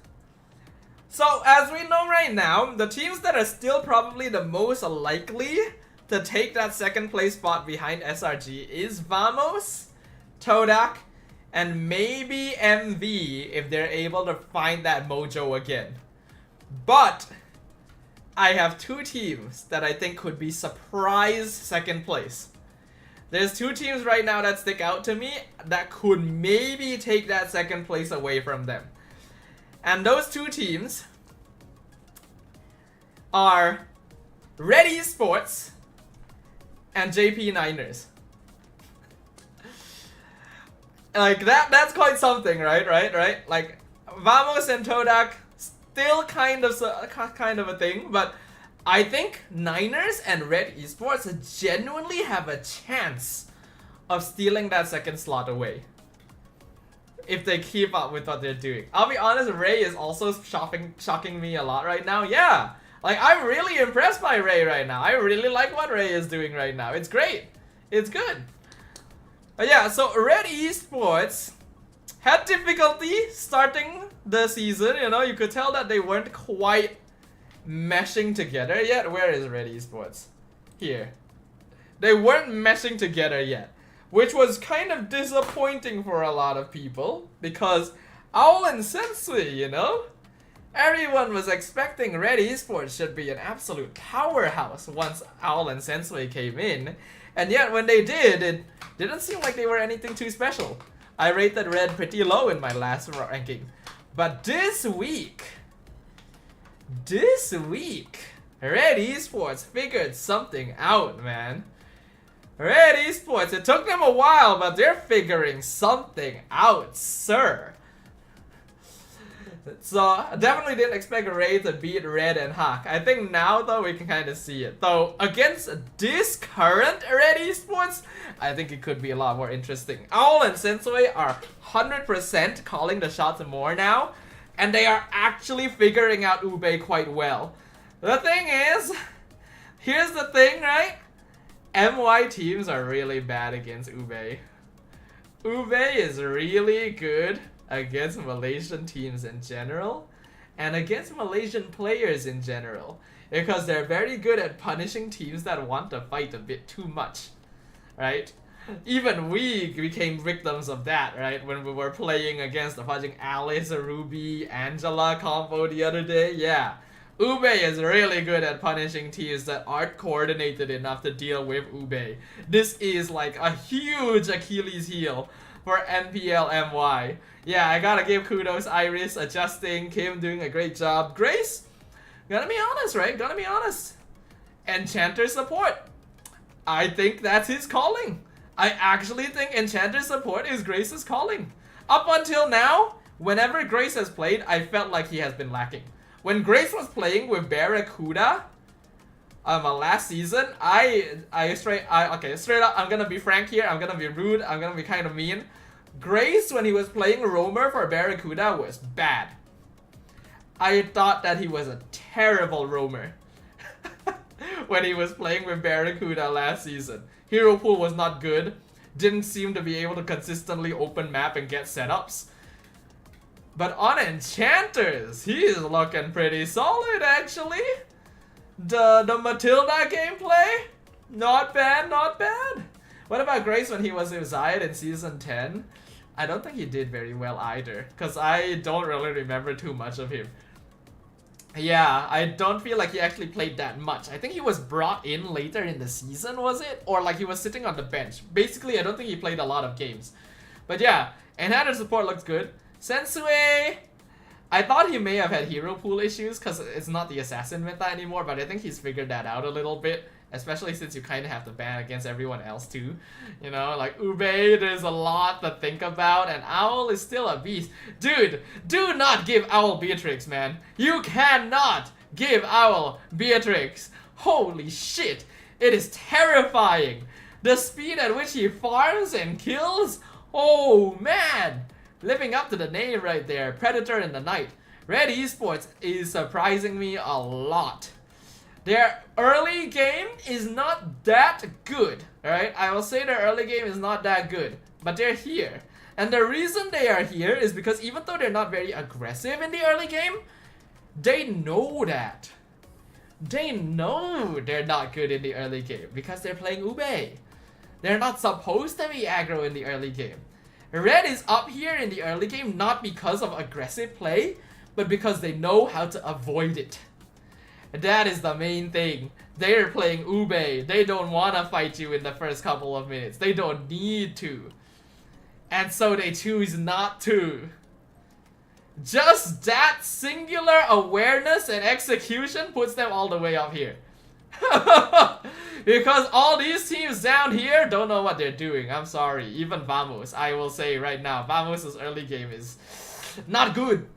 A: So, as we know right now, the teams that are still probably the most likely to take that second place spot behind SRG is Vamos, Todak, and maybe MV if they're able to find that mojo again. But I have 2 teams that I think could be surprise second place. There's 2 teams right now that stick out to me that could maybe take that second place away from them. And those 2 teams are Red Esports and JP Niners. Like that's quite something, right? Like Vamos and Todak still kind of a thing, but I think Niners and Red Esports genuinely have a chance of stealing that second slot away if they keep up with what they're doing. I'll be honest, Ray is also shocking me a lot right now. Yeah, like I'm really impressed by Ray right now. I really like what Ray is doing right now. It's great. It's good. But yeah, so Red Esports had difficulty starting the season. You know, you could tell that they weren't quite meshing together yet. Where is Red Esports? Here. They weren't meshing together yet, which was kind of disappointing for a lot of people because Owl and Sensui, you know? Everyone was expecting Red Esports should be an absolute powerhouse once Owl and Sensui came in, and yet when they did, it didn't seem like they were anything too special. I rated Red pretty low in my last ranking. But this week, Red Esports figured something out, man. Red Esports, it took them a while, but they're figuring something out, sir. So, I definitely didn't expect Ray to beat Red and Hawk. I think now, though, we can kind of see it. Though, against this current Red Esports, I think it could be a lot more interesting. Owl and Sensui are 100% calling the shots more now, and they are actually figuring out Ube quite well. The thing is, here's the thing, right? MY teams are really bad against Ube. Ube is really good against Malaysian teams in general, and against Malaysian players in general, because they're very good at punishing teams that want to fight a bit too much, right? Even we became victims of that, right? When we were playing against the fucking Alice, Ruby, Angela combo the other day. Yeah, Ube is really good at punishing teams that aren't coordinated enough to deal with Ube. This is like a huge Achilles heel for MPL MY. Yeah, I gotta give kudos. Iris adjusting, Kim doing a great job. Grace, gotta be honest, right? Gotta be honest. Enchanter support. I think that's his calling. I actually think Enchanter support is Grace's calling. Up until now, whenever Grace has played, I felt like he has been lacking. When Grace was playing with Barracuda, last season, straight up, I'm gonna be frank here, I'm gonna be rude, I'm gonna be kind of mean. Grace, when he was playing Roamer for Barracuda, was bad. I thought that he was a terrible Roamer when he was playing with Barracuda last season. Hero pool was not good, didn't seem to be able to consistently open map and get setups. But on Enchanters, he's looking pretty solid actually. The Matilda gameplay, Not bad, not bad. What about Grace when he was with Zayed in season 10? I don't think he did very well either, because I don't really remember too much of him. Yeah, I don't feel like he actually played that much. I think he was brought in later in the season, was it? Or like he was sitting on the bench. Basically, I don't think he played a lot of games. But yeah, enhanced support looks good. Sensue, I thought he may have had hero pool issues because it's not the assassin meta anymore, but I think he's figured that out a little bit. Especially since you kind of have to ban against everyone else too. You know, like Ube, there's a lot to think about, and Owl is still a beast. Dude, do not give Owl Beatrix, man. You cannot give Owl Beatrix. Holy shit, it is terrifying. The speed at which he farms and kills, oh man. Living up to the name right there, Predator in the Night. Red Esports is surprising me a lot. Their early game is not that good, alright? I will say their early game is not that good, but they're here. And the reason they are here is because even though they're not very aggressive in the early game, they know that. They know they're not good in the early game because they're playing Ube. They're not supposed to be aggro in the early game. Red is up here in the early game not because of aggressive play, but because they know how to avoid it. That is the main thing. They're playing Ube. They don't want to fight you in the first couple of minutes. They don't need to. And so they choose not to. Just that singular awareness and execution puts them all the way up here. Because all these teams down here don't know what they're doing. I'm sorry. Even Vamos, I will say right now, Vamos' early game is not good.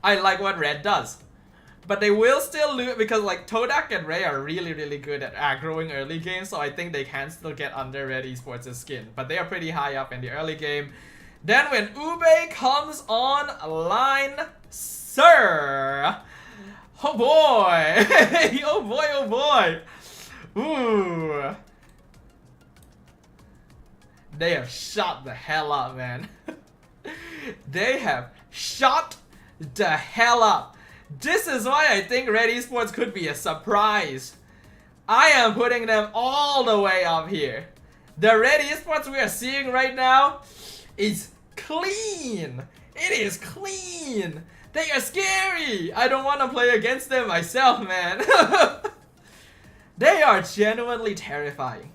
A: I like what Red does. But they will still lose because like Todak and Ray are really good at aggroing early game, so I think they can still get under Red Esports' skin. But they are pretty high up in the early game. Then when Ube comes online, sir! Oh boy! Oh boy, oh boy! Ooh! They have shot the hell up, man. They have shot the hell up. This is why I think Red Esports could be a surprise. I am putting them all the way up here. The Red Esports we are seeing right now is clean. It is clean. They are scary. I don't want to play against them myself, man. They are genuinely terrifying.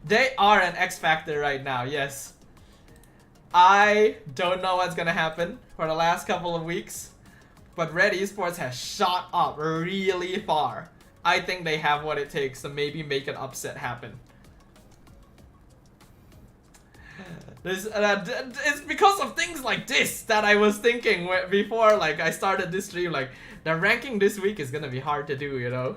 A: They are an X factor right now, yes. I don't know what's gonna happen for the last couple of weeks. But Red Esports has shot up really far. I think they have what it takes to maybe make an upset happen. It's because of things like this that I was thinking before like I started this stream, like the ranking this week is gonna be hard to do, you know?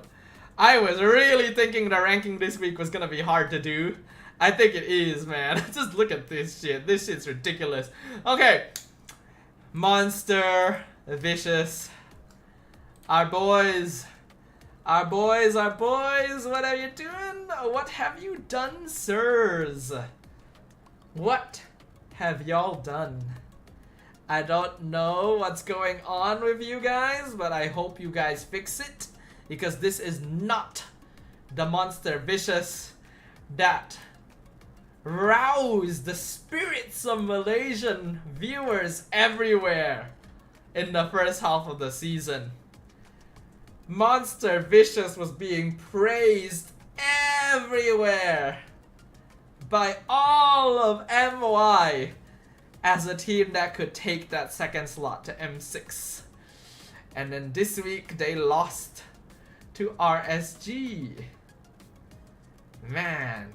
A: I was really thinking the ranking this week was gonna be hard to do. I think it is, man. Just look at this shit. This shit's ridiculous. Okay. Monster. Vicious. Our boys. Our boys, what are you doing? What have you done, sirs? What have y'all done? I don't know what's going on with you guys, but I hope you guys fix it. Because this is not the Monster Vicious that roused the spirits of Malaysian viewers everywhere in the first half of the season. Monster Vicious was being praised everywhere by all of MY as a team that could take that second slot to M6. And then this week they lost to RSG. Man.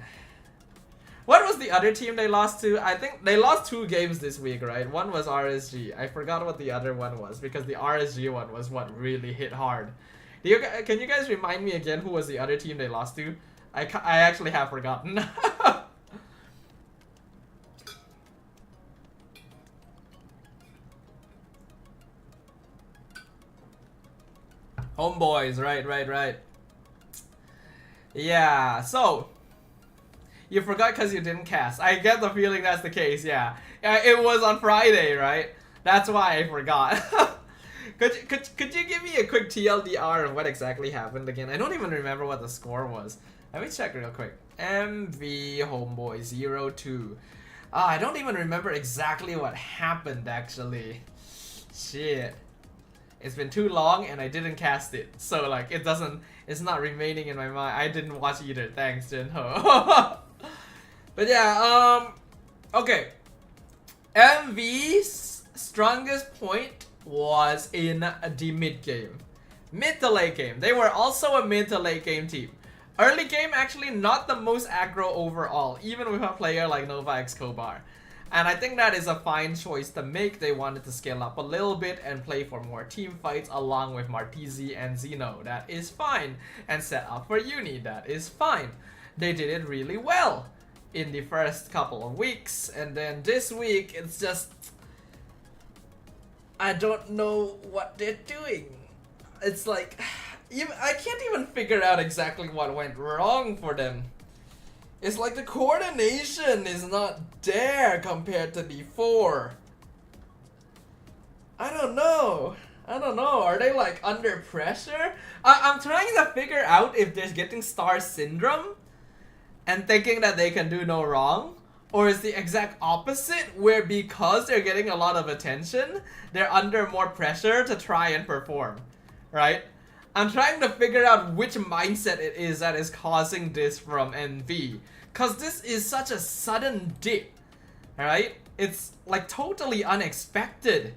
A: What was the other team they lost to? I think they lost 2 games this week, right? One was RSG. I forgot what the other one was because the RSG one was what really hit hard. Can you guys remind me again who was the other team they lost to? I actually have forgotten. Homeboys, right. Yeah, so you forgot because you didn't cast. I get the feeling that's the case, yeah. It was on Friday, right? That's why I forgot. Could you give me a quick TLDR of what exactly happened again? I don't even remember what the score was. Let me check real quick. MV Homeboy 02. I don't even remember exactly what happened actually. Shit. It's been too long and I didn't cast it. So like it's not remaining in my mind. I didn't watch either. Thanks, Jinho. But yeah, okay. MV's strongest point was in the mid game. Mid to late game. They were also a mid to late game team. Early game actually not the most aggro overall, even with a player like Nova X Kobar. And I think that is a fine choice to make. They wanted to scale up a little bit and play for more team fights along with Martizi and Zeno. That is fine. And set up for Uni. That is fine. They did it really well in the first couple of weeks. And then this week, it's just... I don't know what they're doing. It's like... I can't even figure out exactly what went wrong for them. It's like the coordination is not there compared to before. I don't know. Are they like under pressure? I'm trying to figure out if they're getting star syndrome and thinking that they can do no wrong. Or is the exact opposite where because they're getting a lot of attention, they're under more pressure to try and perform. Right? I'm trying to figure out which mindset it is that is causing this from NV. Cause this is such a sudden dip. Alright? It's like totally unexpected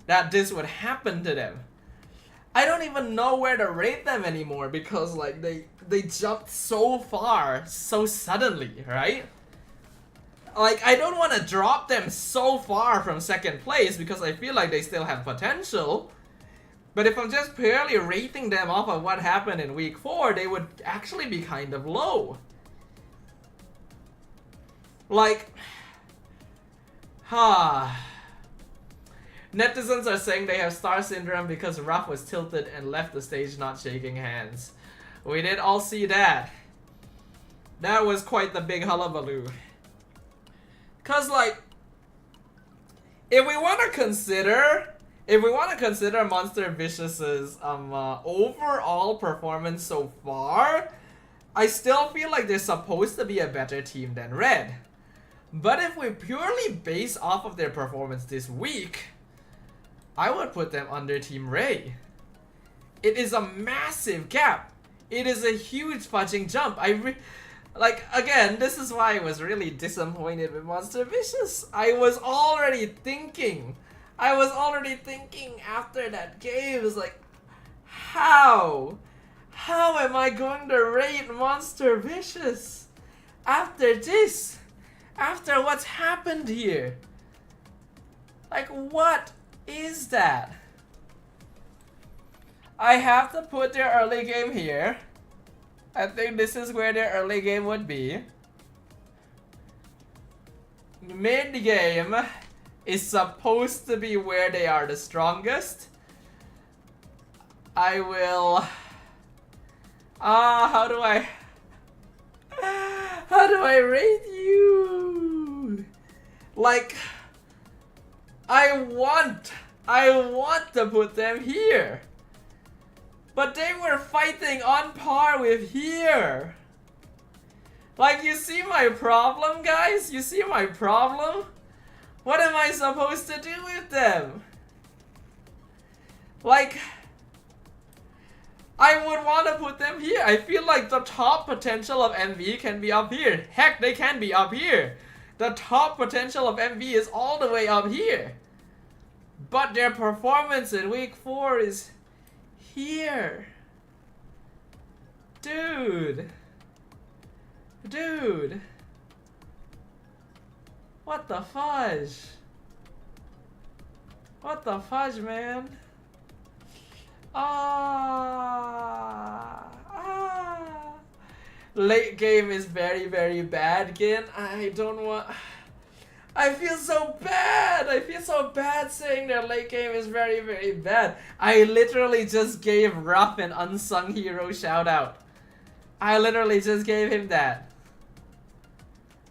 A: that this would happen to them. I don't even know where to rate them anymore because like they jumped so far so suddenly, right? Like I don't want to drop them so far from second place because I feel like they still have potential. But if I'm just purely rating them off of what happened in week 4, they would actually be kind of low. Like, netizens are saying they have star syndrome because Ruff was tilted and left the stage not shaking hands. We did all see that. That was quite the big hullabaloo. Cause like, if we want to consider Monster Vicious's overall performance so far, I still feel like they're supposed to be a better team than Red. But if we purely base off of their performance this week, I would put them under Team Ray. It is a massive gap. It is a huge fudging jump. Like, again, this is why I was really disappointed with Monster Vicious. I was already thinking after that game, it was like, how am I going to rate Monster Vicious after this? After what's happened here? Like, what is that? I have to put their early game here. I think this is where their early game would be. Mid game is supposed to be where they are the strongest. I will... how do I rate you? Like, I want to put them here. But they were fighting on par with here. Like, you see my problem, guys? You see my problem? What am I supposed to do with them? Like, I would want to put them here. I feel like the top potential of MV can be up here. Heck, they can be up here. The top potential of MV is all the way up here. But their performance in week 4 is here. Dude. What the fudge? What the fudge, man? Late game is very, very bad, Gin. I don't want... I feel so bad. I feel so bad saying their late game is very, very bad. I literally just gave Ruff an unsung hero shout out. I literally just gave him that.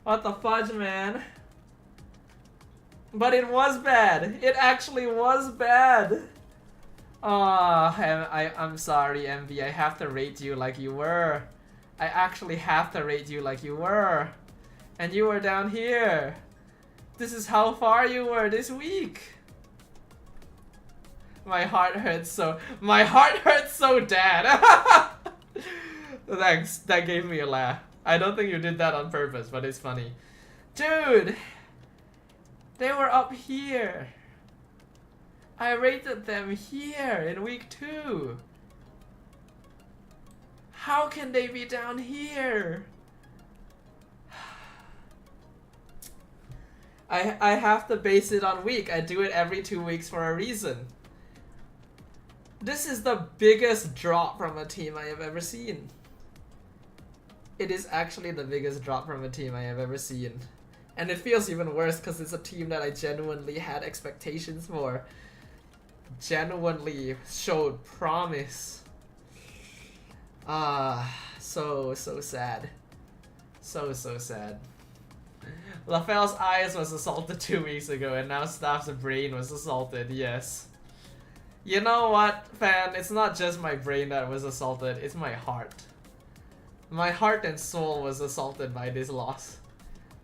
A: What the fudge, man? But it was bad. It actually was bad. I'm sorry, MV. I have to rate you like you were. I actually have to rate you like you were. And you were down here. This is how far you were this week. My heart hurts so Dad. Thanks, that gave me a laugh. I don't think you did that on purpose, but it's funny. Dude, they were up here. I rated them here in week 2. How can they be down here? I have to base it on week. I do it every 2 weeks for a reason. This is the biggest drop from a team I have ever seen. It is actually the biggest drop from a team I have ever seen. And it feels even worse because it's a team that I genuinely had expectations for. Genuinely showed promise. So sad. So sad. LaFell's eyes was assaulted 2 weeks ago and now Staff's brain was assaulted, yes. You know what, fan? It's not just my brain that was assaulted, it's my heart. My heart and soul was assaulted by this loss.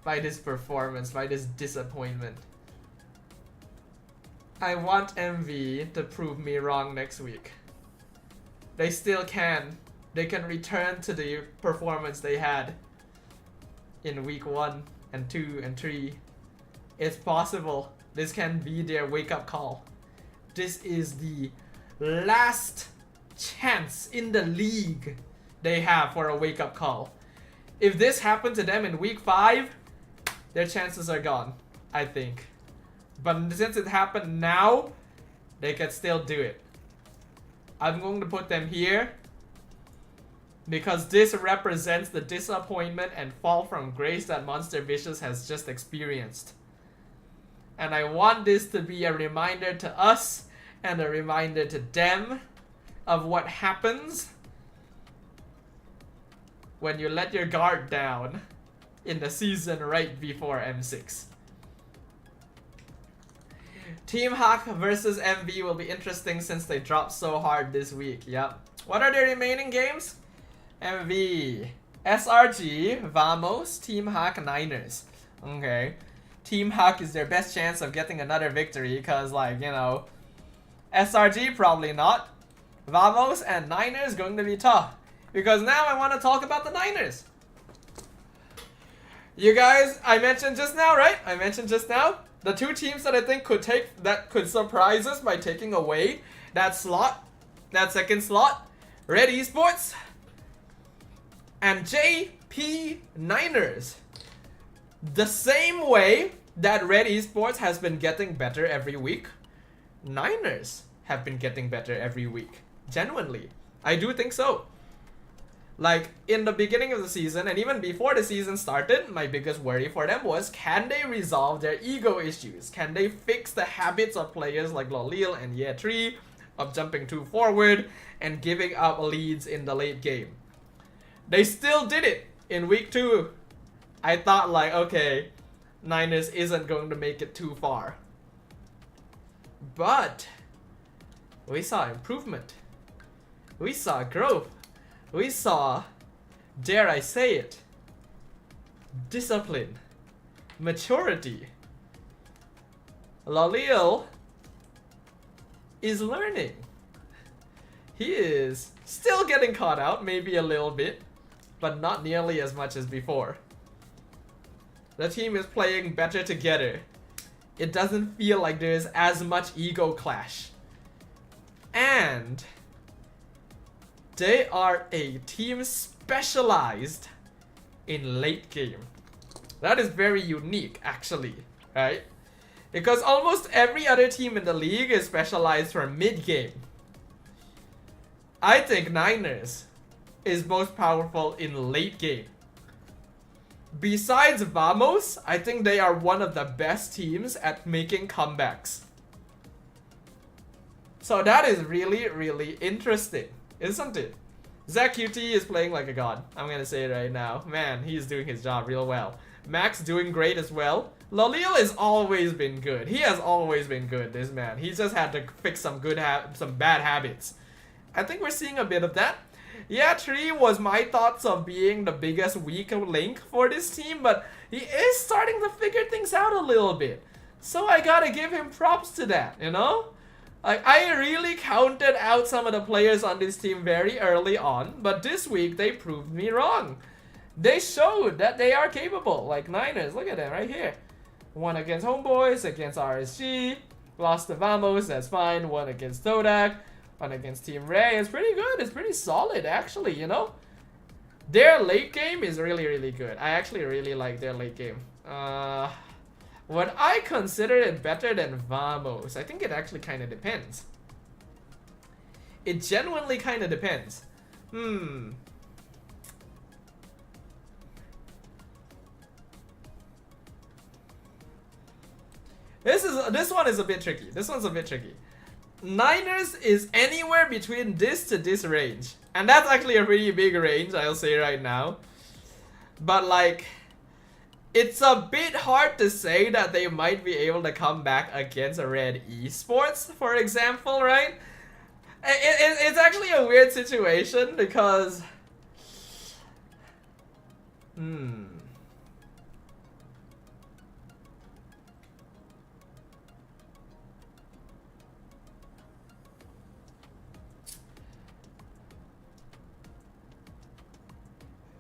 A: By this performance, by this disappointment. I want MV to prove me wrong next week. They still can. They can return to the performance they had in week 1 and 2 and 3. It's possible. This can be their wake-up call. This is the last chance in the league they have for a wake-up call. If this happened to them in week 5, their chances are gone, I think. But since it happened now, they can still do it. I'm going to put them here because this represents the disappointment and fall from grace that Monster Vicious has just experienced. And I want this to be a reminder to us and a reminder to them of what happens when you let your guard down in the season right before M6. Team Hawk versus MV will be interesting since they dropped so hard this week. Yep. What are the remaining games? MV, SRG, Vamos, Team Hawk, Niners. Okay. Team Hawk is their best chance of getting another victory because, like, you know, SRG probably not. Vamos and Niners going to be tough. Because now I want to talk about the Niners. You guys, I mentioned just now, right? I mentioned just now the 2 teams that I think could surprise us by taking away that slot, that second slot. Red Esports and JP Niners. The same way that Red Esports has been getting better every week, Niners have been getting better every week. Genuinely. I do think so. Like, in the beginning of the season, and even before the season started, my biggest worry for them was, can they resolve their ego issues? Can they fix the habits of players like Lolil and Ye3 of jumping too forward and giving up leads in the late game? They still did it in week 2. I thought, like, okay, Niners isn't going to make it too far. But we saw improvement. We saw growth. We saw, dare I say it, discipline, maturity. Lolil is learning. He is still getting caught out, maybe a little bit, but not nearly as much as before. The team is playing better together. It doesn't feel like there's as much ego clash. And they are a team specialized in late game. That is very unique, actually, right? Because almost every other team in the league is specialized for mid game. I think Niners is most powerful in late game. Besides Vamos, I think they are one of the best teams at making comebacks. So that is really, really interesting, isn't it? Zach QT is playing like a god. I'm gonna say it right now. Man, he's doing his job real well. Max doing great as well. Lolil has always been good. He has always been good, this man. He just had to fix some bad habits. I think we're seeing a bit of that. Yeah, Tree was my thoughts of being the biggest weak link for this team, but he is starting to figure things out a little bit. So I gotta give him props to that, you know? Like, I really counted out some of the players on this team very early on, but this week they proved me wrong. They showed that they are capable, like Niners, look at them right here. One against Homeboys, against RSG, lost to Vamos, that's fine. One against Todak, one against Team Ray. It's pretty good, it's pretty solid actually, you know? Their late game is really, really good. I actually really like their late game. Would I consider it better than Vamos? I think it actually kind of depends. It genuinely kind of depends. This one is a bit tricky. This one's a bit tricky. Niners is anywhere between this to this range. And that's actually a pretty big range, I'll say right now. But like, it's a bit hard to say that they might be able to come back against a Red Esports, for example, right? It's actually a weird situation because...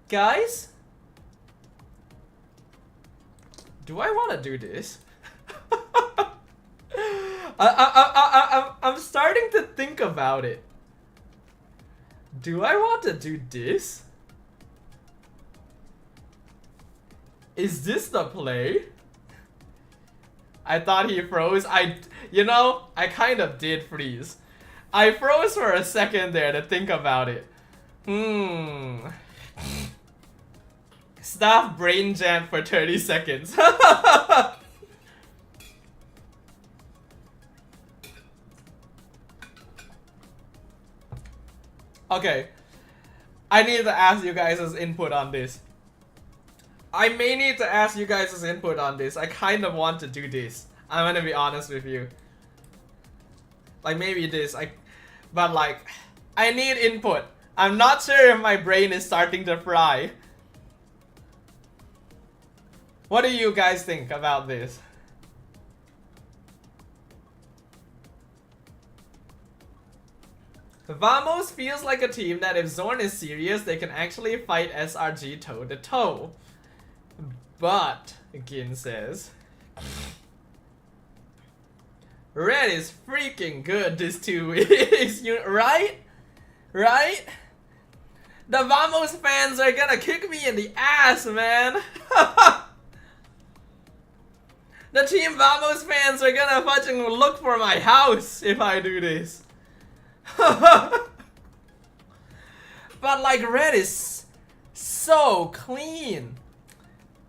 A: Guys? Do I want to do this? I'm starting to think about it. Do I want to do this? Is this the play? I thought he froze. You know, I kind of did freeze. I froze for a second there to think about it. Staff brain jam for 30 seconds. Okay. I need to ask you guys' input on this. I may need to ask you guys' input on this. I kind of want to do this. I'm gonna be honest with you. Like maybe this. But like, I need input. I'm not sure if my brain is starting to fry. What do you guys think about this? Vamos feels like a team that if Zorn is serious, they can actually fight SRG toe to toe. But, Gin says, Red is freaking good this 2 weeks, right? Right? The Vamos fans are gonna kick me in the ass, man. The Team Vamos fans are gonna fucking look for my house if I do this. But like, Red is so clean.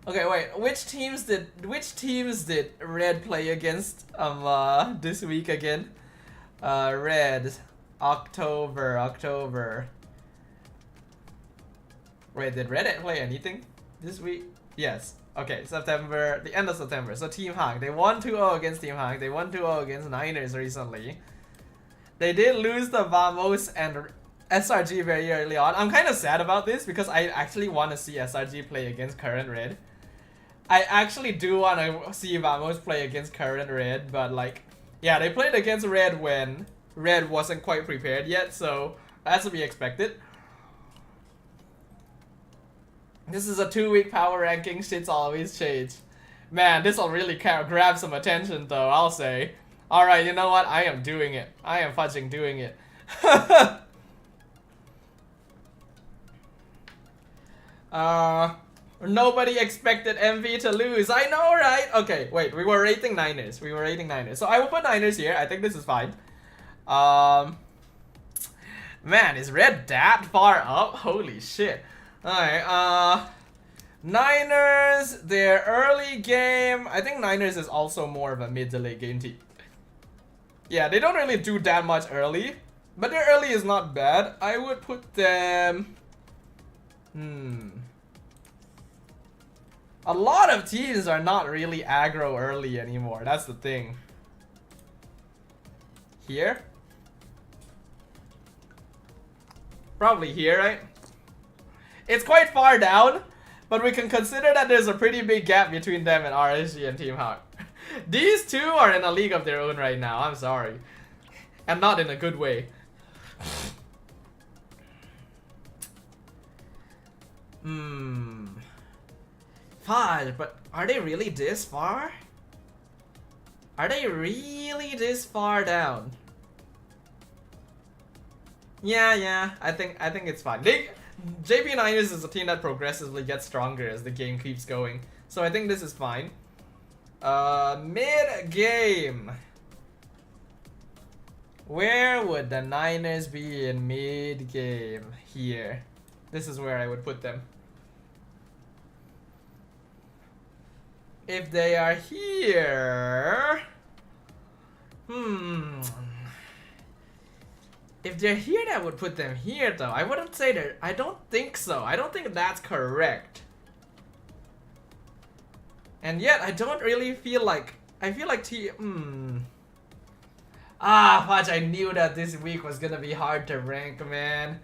A: Okay, wait. Which teams did Red play against this week again? Red, October. Wait, did Red play anything this week? Yes. Okay, September, the end of September. So Team Hawk, they won 2-0 against Team Hawk. They won 2-0 against Niners recently. They did lose the Vamos and SRG very early on. I'm kind of sad about this because I actually want to see SRG play against current Red. I actually do want to see Vamos play against current Red, but like, yeah, they played against Red when Red wasn't quite prepared yet, so that's to be expected. This is a 2-week power ranking, shit's always changed. Man, this'll really grab some attention though, I'll say. Alright, you know what? I am doing it. I am fudging doing it. Nobody expected MV to lose. I know, right? Okay, wait, we were rating Niners. So I will put Niners here. I think this is fine. Man, is Red that far up? Holy shit. Alright, Niners, their early game. I think Niners is also more of a mid to late game team. Yeah, they don't really do that much early, but their early is not bad. I would put them... A lot of teams are not really aggro early anymore. That's the thing. Here? Probably here, right? It's quite far down, but we can consider that there's a pretty big gap between them and RSG and Team Hawk. These two are in a league of their own right now. I'm sorry. And not in a good way. Fine, but are they really this far? Are they really this far down? Yeah, I think it's fine. JP9ers is a team that progressively gets stronger as the game keeps going. So I think this is fine. Mid-game. Where would the Niners be in mid-game? Here. This is where I would put them. If they are here... If they're here, that would put them here, though. I wouldn't say that. I don't think so. I don't think that's correct. And yet, I don't really feel like... I feel like fudge, I knew that this week was gonna be hard to rank, man.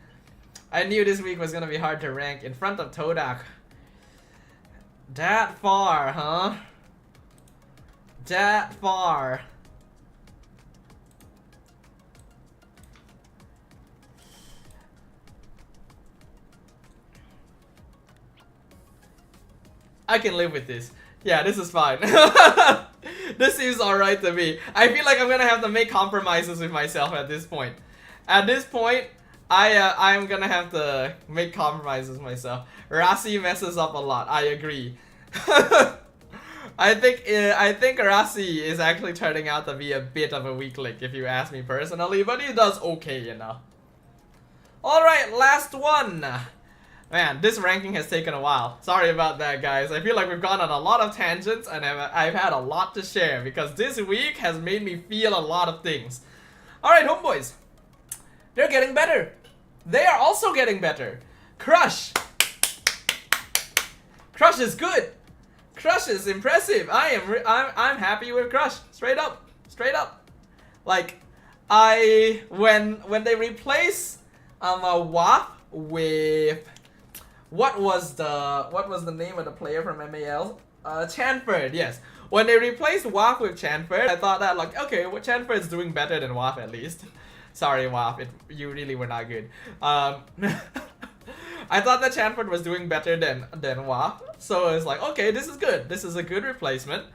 A: I knew this week was gonna be hard to rank in front of Todak. That far, huh? That far. I can live with this. Yeah, this is fine. This seems alright to me. I feel like I'm gonna have to make compromises with myself at this point. At this point, I'm gonna have to make compromises myself. Rasi messes up a lot. I agree. I think Rasi is actually turning out to be a bit of a weak link, if you ask me personally, but he does okay, you know. All right, last one. Man, this ranking has taken a while. Sorry about that, guys. I feel like we've gone on a lot of tangents and I've had a lot to share because this week has made me feel a lot of things. Alright, homeboys. They're getting better. They are also getting better. Crush. Crush is good. Crush is impressive. I'm happy with Crush. Straight up. Straight up. Like, when they replace WAP with... What was the name of the player from MAL? Chanford, yes. When they replaced WAF with Chanford, I thought that like, okay, well, Chanford's doing better than WAF at least. Sorry, WAF, you really were not good. I thought that Chanford was doing better than WAF, so it's like, okay, this is good. This is a good replacement.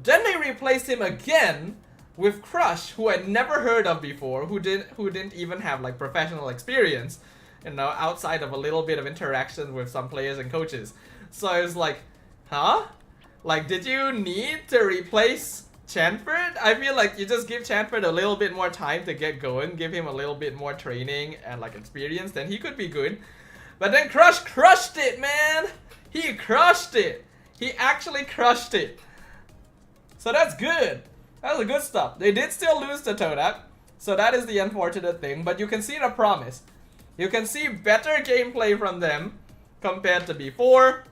A: Then they replaced him again with Crush, who I'd never heard of before, who didn't even have like professional experience. You know, outside of a little bit of interaction with some players and coaches. So I was like, huh? Like, did you need to replace Chanford? I feel like you just give Chanford a little bit more time to get going, give him a little bit more training and like experience, then he could be good. But then Crush crushed it, man! He crushed it! He actually crushed it. So that's good. That's the good stuff. They did still lose to Todak, so that is the unfortunate thing, but you can see the promise. You can see better gameplay from them compared to before,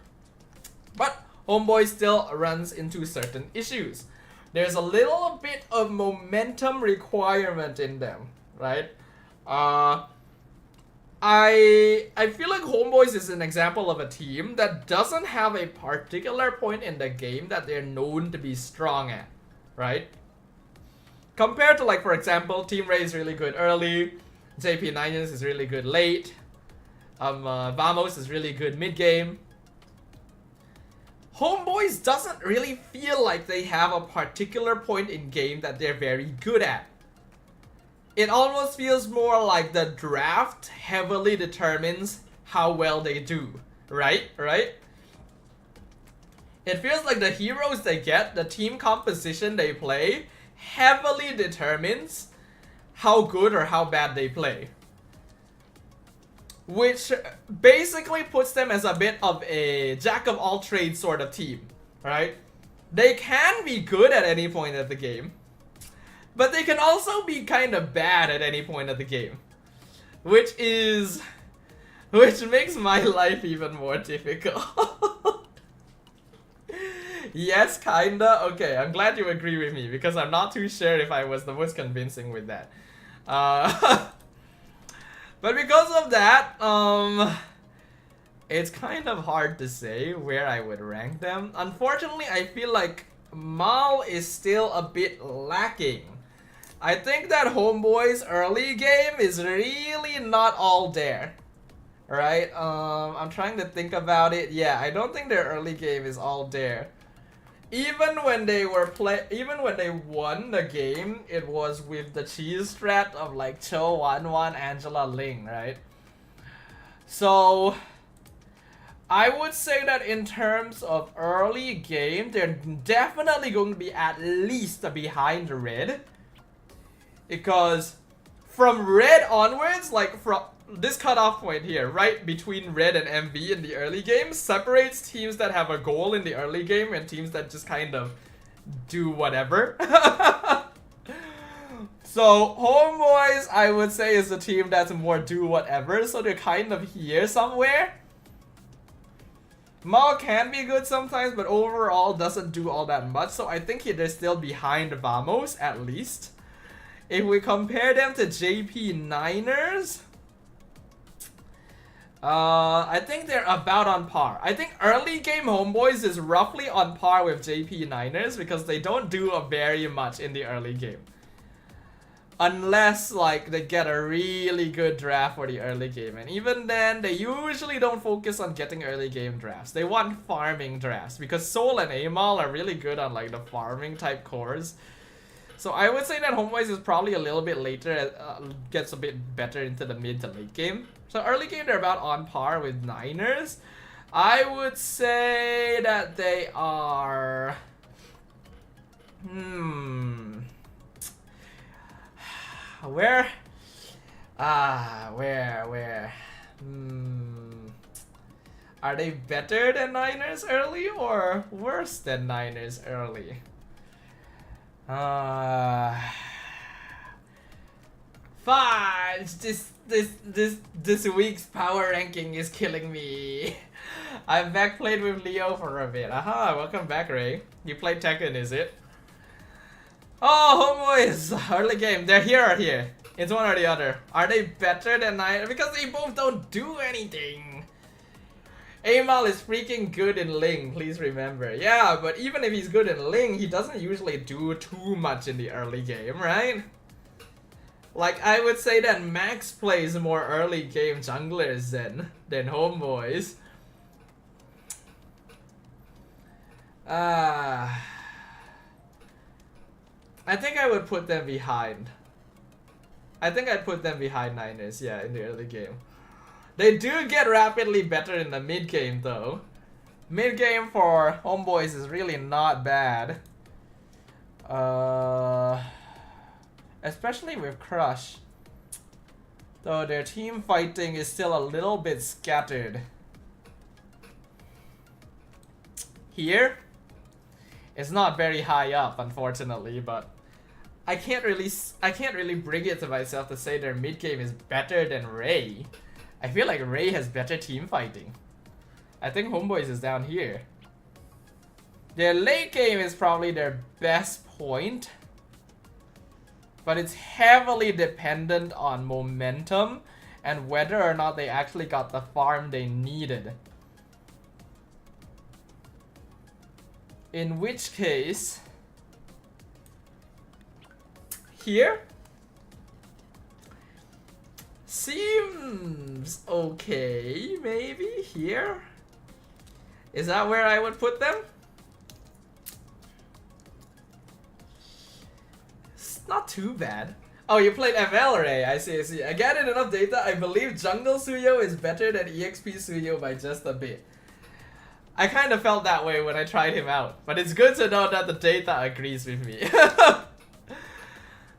A: but Homeboy still runs into certain issues. There's a little bit of momentum requirement in them, right? I feel like Homeboys is an example of a team that doesn't have a particular point in the game that they're known to be strong at, right? Compared to, like, for example, Team Ray is really good early, JP9ers is really good late, Vamos is really good mid-game. Homeboys doesn't really feel like they have a particular point in game that they're very good at. It almost feels more like the draft heavily determines how well they do, right? It feels like the heroes they get, the team composition they play, heavily determines how good or how bad they play. Which basically puts them as a bit of a jack of all trades sort of team, right? They can be good at any point of the game, but they can also be kind of bad at any point of the game. Which makes my life even more difficult. Yes, kinda. Okay, I'm glad you agree with me because I'm not too sure if I was the most convincing with that. But because of that, it's kind of hard to say where I would rank them. Unfortunately, I feel like Mal is still a bit lacking. I think that Homeboy's early game is really not all there. Right? I'm trying to think about it. Yeah, I don't think their early game is all there. Even when they won the game, it was with the cheese strat of like Cho 1-1 Angela Ling, right? So I would say that in terms of early game, they're definitely going to be at least behind Red. Because from Red onwards, like from this cutoff point here, right between Red and MV in the early game, separates teams that have a goal in the early game and teams that just kind of do whatever. So Homeboys, I would say, is a team that's more do whatever, so they're kind of here somewhere. Mal can be good sometimes, but overall doesn't do all that much, so I think they're still behind Vamos at least. If we compare them to JP Niners, I think they're about on par. I think early game Homeboys is roughly on par with JP Niners because they don't do very much in the early game. Unless like they get a really good draft for the early game, and even then they usually don't focus on getting early game drafts. They want farming drafts because Soul and Amal are really good on like the farming type cores. So I would say that Homeboys is probably a little bit later, gets a bit better into the mid to late game. So early game they're about on par with Niners. I would say that they are... Where? Where? Are they better than Niners early or worse than Niners early? Fine. This week's power ranking is killing me. I've back played with Leo for a bit. Aha, welcome back, Ray. You played Tekken, is it? Oh, Homeboys, early game. They're here or here. It's one or the other. Are they better than Niners? Because they both don't do anything. Amal is freaking good in Ling, please remember. Yeah, but even if he's good in Ling, he doesn't usually do too much in the early game, right? Like, I would say that Max plays more early game junglers than Homeboys. I think I would put them behind. I think I'd put them behind Niners, yeah, in the early game. They do get rapidly better in the mid game though. Mid game for Homeboys is really not bad. Especially with Crush. Though their team fighting is still a little bit scattered. Here, it's not very high up, unfortunately, but I can't really bring it to myself to say their mid game is better than Ray. I feel like Ray has better team fighting. I think Homeboys is down here. Their late game is probably their best point, but it's heavily dependent on momentum and whether or not they actually got the farm they needed. In which case, here seems okay, maybe here. Is that where I would put them? It's not too bad. Oh, you played ML Ray. I see. I gathered enough data. I believe Jungle Suyo is better than EXP Suyo by just a bit. I kind of felt that way when I tried him out, but it's good to know that the data agrees with me.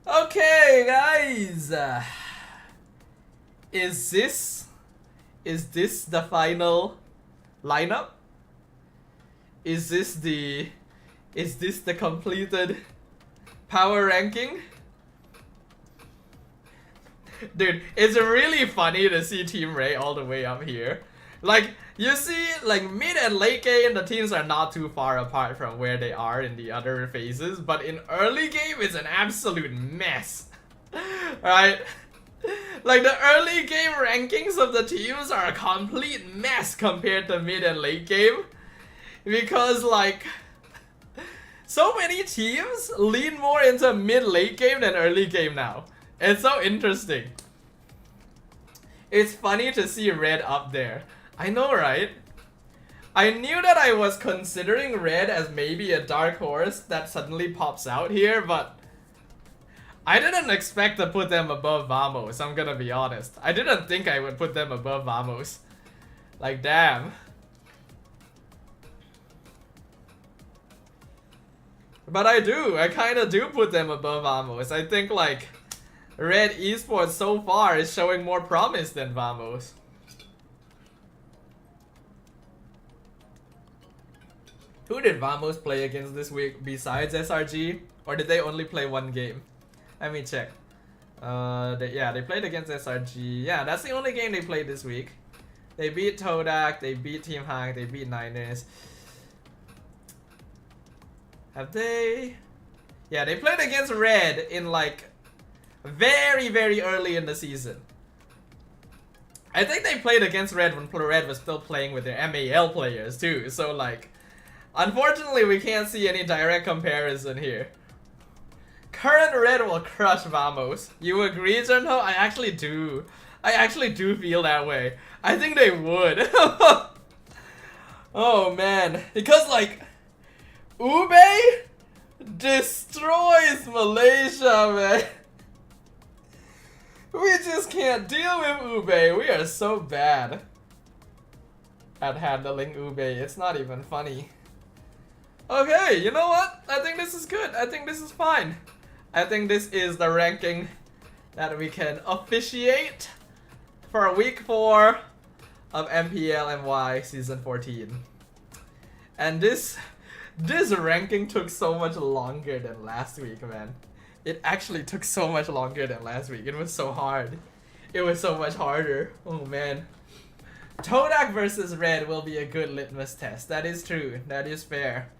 A: Okay, guys. Is this the final lineup? Is this the completed power ranking? Dude, it's really funny to see Team Ray all the way up here. Like, You see, like mid and late game, the teams are not too far apart from where they are in the other phases, but in early game, it's an absolute mess. Right? Like the early game rankings of the teams are a complete mess compared to mid and late game. Because like, so many teams lean more into mid-late game than early game now. It's so interesting. It's funny to see Red up there. I know, right? I knew that I was considering Red as maybe a dark horse that suddenly pops out here, but I didn't expect to put them above Vamos, I'm gonna be honest. I didn't think I would put them above Vamos. Like, damn. But I do. I kinda do put them above Vamos. I think, like, Red Esports so far is showing more promise than Vamos. Who did Vamos play against this week besides SRG? Or did they only play one game? Let me check. Yeah, they played against SRG. Yeah, that's the only game they played this week. They beat Todak, they beat Team Hack, they beat Niners. Have they? Yeah, they played against Red in like very, very early in the season. I think they played against Red when Red was still playing with their MAL players too. So like, unfortunately we can't see any direct comparison here. Current Red will crush Vamos. You agree, Junho? I actually do. I actually do feel that way. I think they would. Oh man. Because like, Ube destroys Malaysia, man. We just can't deal with Ube. We are so bad at handling Ube. It's not even funny. Okay, you know what? I think this is good. I think this is fine. I think this is the ranking that we can officiate for week 4 of MPL MY Season 14. And this ranking took so much longer than last week, man. It actually took so much longer than last week. It was so hard. It was so much harder. Oh man. Todak versus Red will be a good litmus test. That is true. That is fair.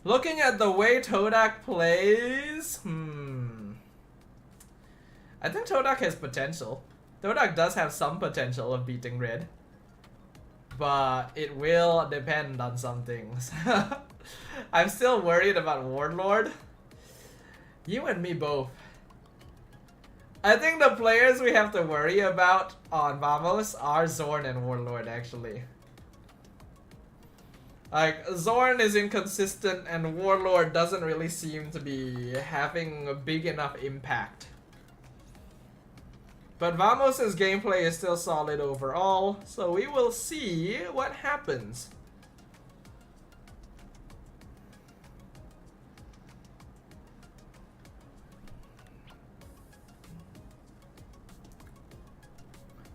A: Looking at the way Todak plays, I think Todak has potential. Todak does have some potential of beating Red. But it will depend on some things. I'm still worried about Warlord. You and me both. I think the players we have to worry about on Vamos are Zorn and Warlord, actually. Like, Zorn is inconsistent and Warlord doesn't really seem to be having a big enough impact. But Vamos' gameplay is still solid overall, so we will see what happens.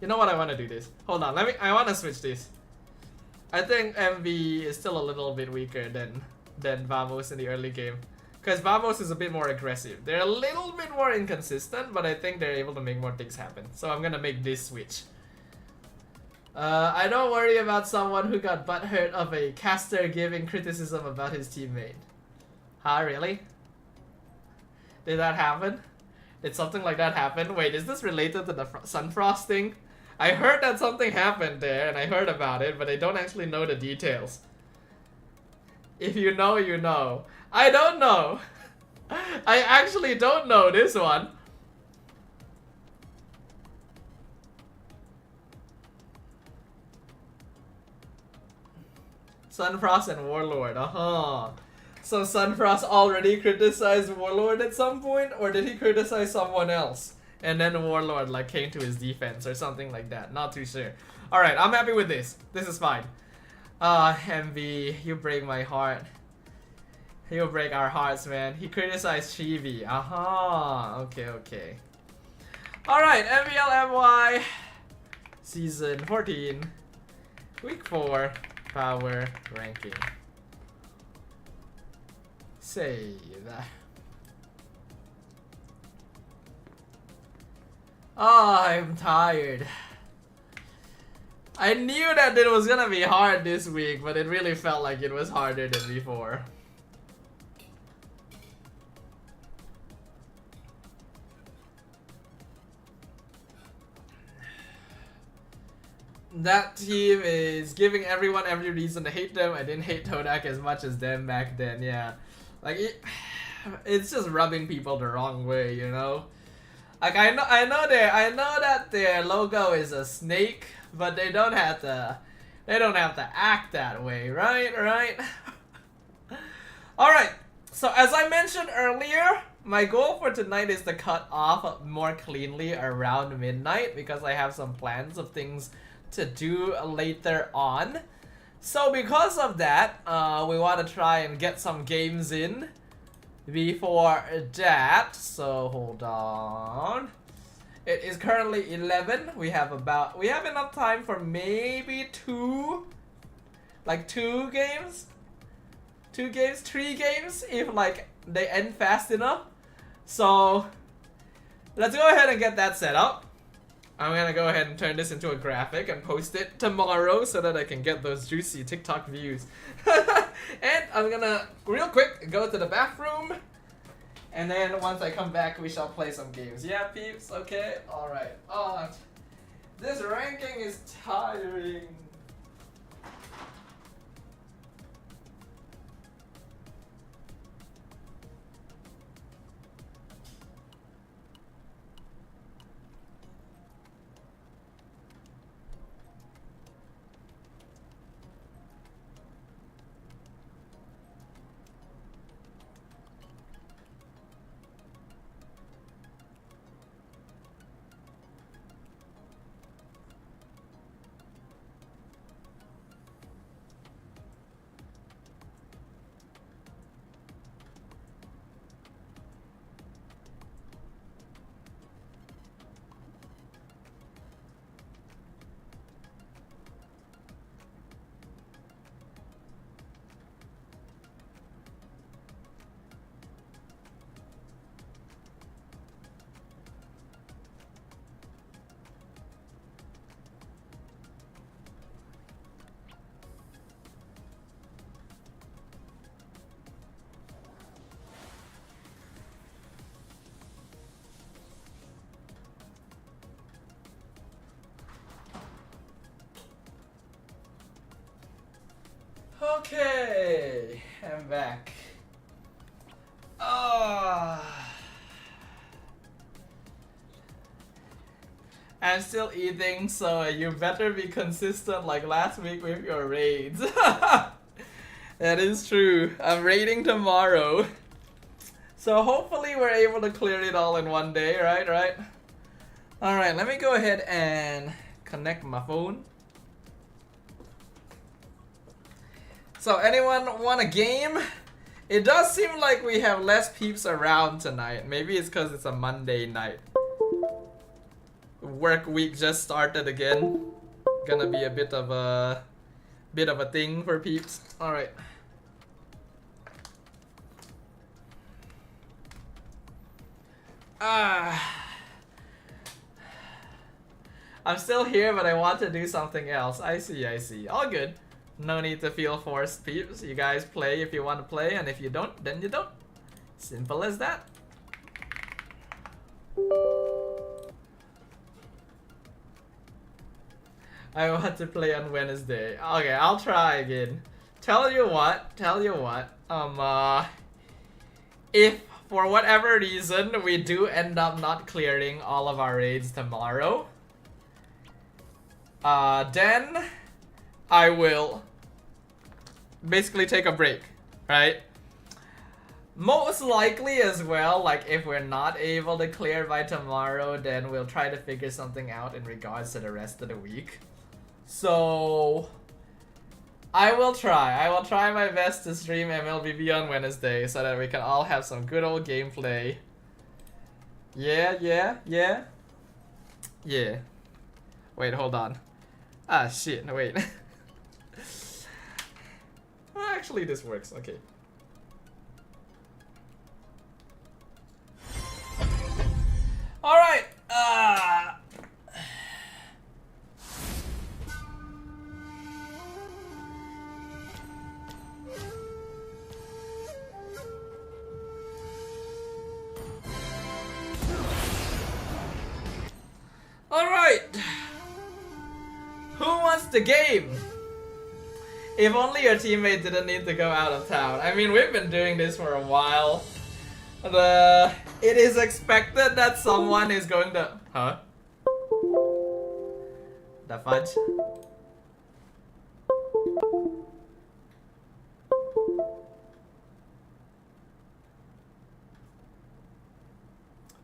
A: You know what? I want to do this. Hold on, I want to switch this. I think MV is still a little bit weaker than Vamos in the early game. Because Vamos is a bit more aggressive. They're a little bit more inconsistent, but I think they're able to make more things happen. So I'm gonna make this switch. I don't worry about someone who got butthurt of a caster giving criticism about his teammate. Huh, really? Did that happen? Did something like that happen? Wait, is this related to the Sunfrost thing? I heard that something happened there, and I heard about it, but I don't actually know the details. If you know, you know. I don't know. I actually don't know this one. Sunfrost and Warlord, So Sunfrost already criticized Warlord at some point, or did he criticize someone else? And then Warlord like came to his defense or something like that. Not too sure. Alright, I'm happy with this. This is fine. MV, you break my heart. He'll break our hearts, man. He criticized Chibi. Okay. Alright, MPL MY Season 14 Week 4 Power Ranking. Say that. I'm tired. I knew that it was gonna be hard this week, but it really felt like it was harder than before. That team is giving everyone every reason to hate them. I didn't hate Todak as much as them back then, yeah. Like, it's just rubbing people the wrong way, you know? Like, I know that their logo is a snake, but they don't have to act that way, right? Alright, so as I mentioned earlier, my goal for tonight is to cut off more cleanly around midnight because I have some plans of things to do later on. So because of that, we want to try and get some games in before that. So hold on. It is currently 11. We have enough time for maybe two games, 3 games if like they end fast enough. So let's go ahead and get that set up. I'm gonna go ahead and turn this into a graphic and post it tomorrow so that I can get those juicy TikTok views. And I'm gonna real quick go to the bathroom, and then once I come back we shall play some games. Yeah, peeps? Okay, alright. Oh, this ranking is tiring. Okay, I'm back. I'm still eating, so you better be consistent like last week with your raids. That is true. I'm raiding tomorrow. So hopefully we're able to clear it all in one day, right? Alright, let me go ahead and connect my phone. So anyone want a game? It does seem like we have less peeps around tonight. Maybe it's because it's a Monday night. Work week just started again. Gonna be a bit of a thing for peeps. Alright. I'm still here, but I want to do something else. I see. All good. No need to feel forced, peeps. You guys play if you want to play, and if you don't, then you don't. Simple as that. I want to play on Wednesday. Okay, I'll try again. Tell you what. If for whatever reason we do end up not clearing all of our raids tomorrow, then I will basically take a break, right? Most likely as well, like if we're not able to clear by tomorrow, then we'll try to figure something out in regards to the rest of the week. So I will try my best to stream MLBB on Wednesday so that we can all have some good old gameplay. Yeah. Wait, hold on. Ah, shit, no, wait. Actually, this works, okay. Alright, the game. If only your teammate didn't need to go out of town. I mean, we've been doing this for a while. It is expected that someone is going to... Huh? The fudge?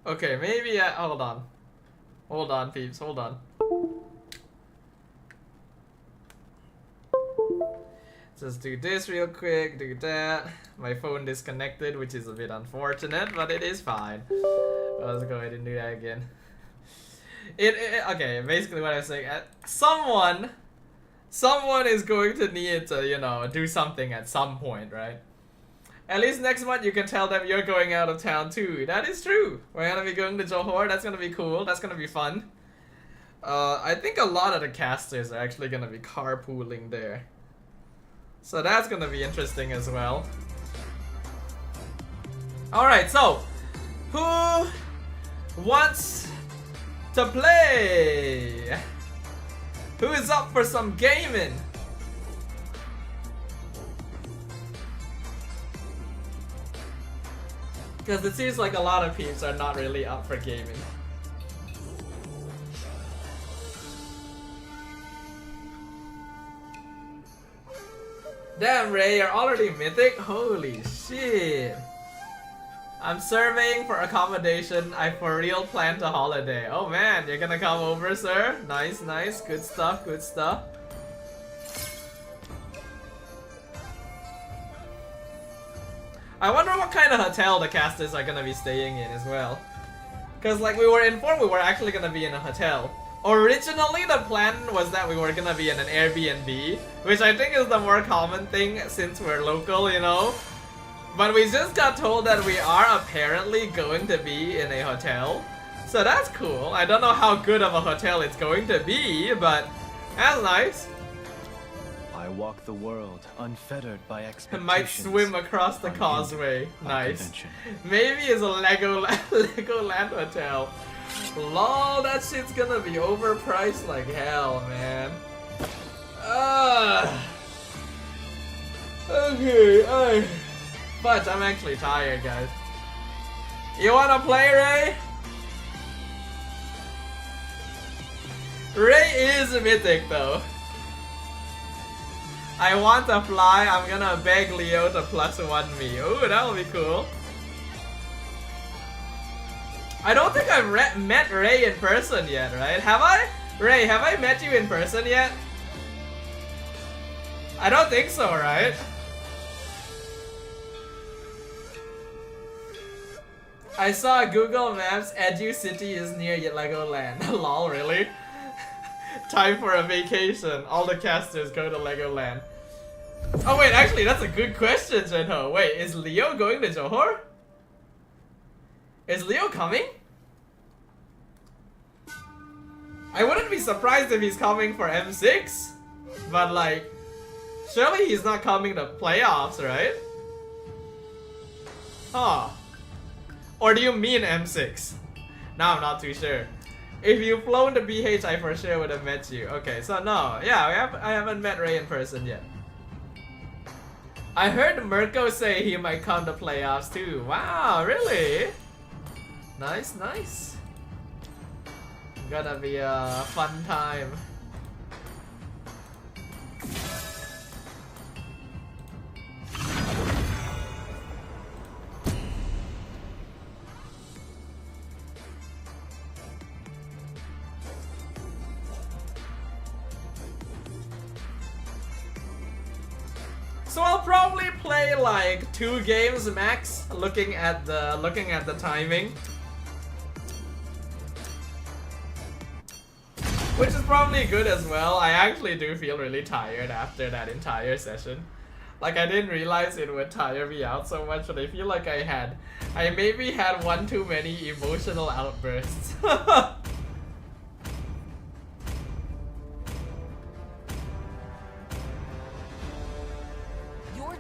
A: Okay, maybe hold on. Hold on, peeps, hold on. Just do this real quick, do that. My phone disconnected, which is a bit unfortunate, but it is fine. Let's go ahead and do that again. Okay, basically what I'm saying, someone is going to need to, you know, do something at some point, right? At least next month you can tell them you're going out of town too. That is true. We're gonna be going to Johor. That's gonna be cool. That's gonna be fun. I think a lot of the casters are actually gonna be carpooling there. So that's gonna be interesting as well. Alright, so who wants to play? Who is up for some gaming? Because it seems like a lot of peeps are not really up for gaming. Damn, Ray, you're already mythic? Holy shit. I'm surveying for accommodation. I for real plan to holiday. Oh man, you're gonna come over, sir? Nice, nice. Good stuff, good stuff. I wonder what kind of hotel the casters are gonna be staying in as well. Cause like we were informed we were actually gonna be in a hotel. Originally the plan was that we were gonna be in an Airbnb, which I think is the more common thing since we're local, you know. But we just got told that we are apparently going to be in a hotel. So that's cool. I don't know how good of a hotel it's going to be, but that's nice.
D: I walk the world unfettered by expectations.
A: Might swim across the causeway. Nice. Maybe it's a Legoland hotel. Lol, that shit's gonna be overpriced like hell, man. Okay, but I'm actually tired, guys. You wanna play, Ray? Ray is mythic though. I want to fly. I'm gonna beg Leo to +1 me. Ooh, that would be cool. I don't think I've met Ray in person yet, right? Have I? Ray, have I met you in person yet? I don't think so, right? I saw Google Maps. Edu City is near Legoland. Lol, really? Time for a vacation. All the casters go to Legoland. Oh wait, actually that's a good question, Jinho. Wait, is Leo going to Johor? Is Leo coming? I wouldn't be surprised if he's coming for M6. But like, surely he's not coming to playoffs, right? Huh. Or do you mean M6? Now I'm not too sure. If you've flown to BH, I for sure would have met you. Okay, so no. Yeah, I haven't met Ray in person yet. I heard Mirko say he might come to playoffs too. Wow, really? Nice, nice. Gonna be a fun time. So I'll probably play like 2 games max, looking at the timing. Which is probably good as well. I actually do feel really tired after that entire session. Like I didn't realize it would tire me out so much, but I feel like I maybe had one too many emotional outbursts.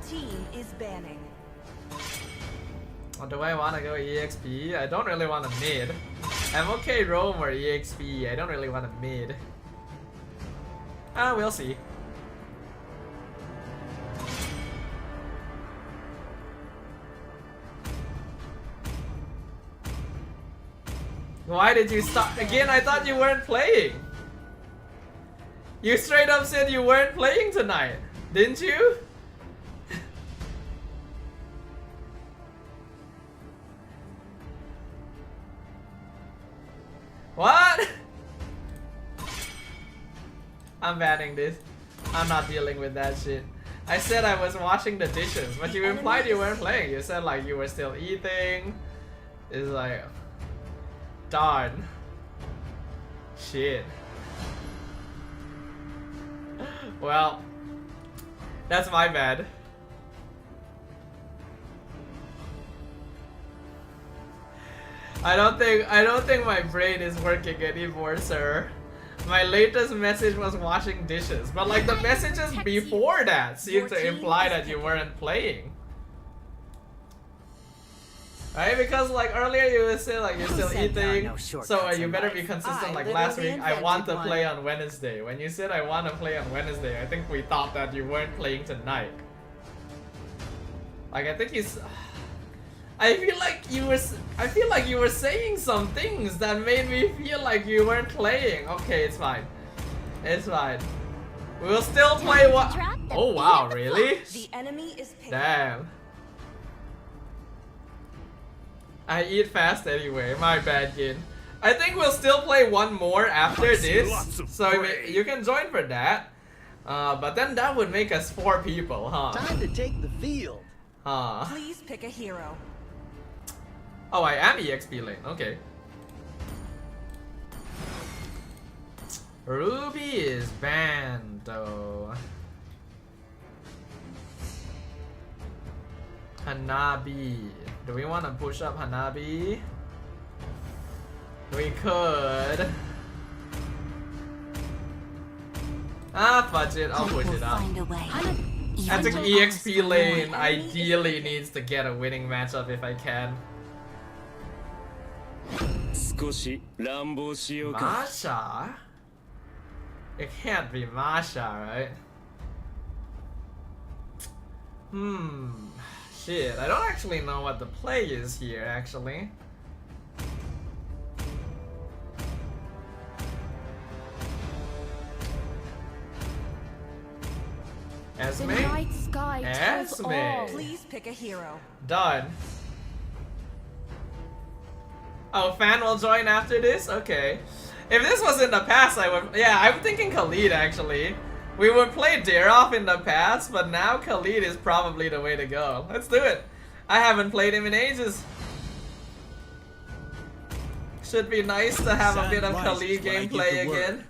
E: Team is banning.
A: Or do I want to go EXP? I don't really want to mid. I'm okay roam or EXP. I don't really want to mid. We'll see. Why did you stop? Again, I thought you weren't playing. You straight up said you weren't playing tonight, didn't you? What? I'm banning this. I'm not dealing with that shit. I said I was washing the dishes, but you implied you weren't playing. You said like you were still eating. It's like... Darn. Shit. Well, that's my bad. I don't think my brain is working anymore, sir. My latest message was washing dishes, but like the messages before that seemed to imply that you weren't playing. Right? Because like earlier you were saying like you're still eating, so you better be consistent. Like last week, I want to play on Wednesday. When you said I want to play on Wednesday, I think we thought that you weren't playing tonight. Like I think he's... I feel like you were saying some things that made me feel like you weren't playing. Okay, it's fine. It's fine. We'll still play what? Oh wow, really?
E: The enemy is
A: damn. I eat fast anyway. My bad, kid. I think we'll still play one more after this, so you can join for that. But then that would make us 4 people, huh?
F: Time to take the field.
A: Huh.
E: Please pick a hero.
A: Oh, I am EXP lane. Okay. Ruby is banned though. Hanabi. Do we want to push up Hanabi? We could. Ah, fudge it. I'll push it up. I think EXP lane ideally needs to get a winning matchup if I can. Masha? It can't be Masha, right? Shit, I don't actually know what the play is here, actually. Esme? Esme!
E: Please pick a hero.
A: Done. Oh, fan will join after this? Okay. If this was in the past, I would... Yeah, I'm thinking Khalid, actually. We would play Daroff in the past, but now Khalid is probably the way to go. Let's do it. I haven't played him in ages. Should be nice to have a bit of Khalid gameplay again.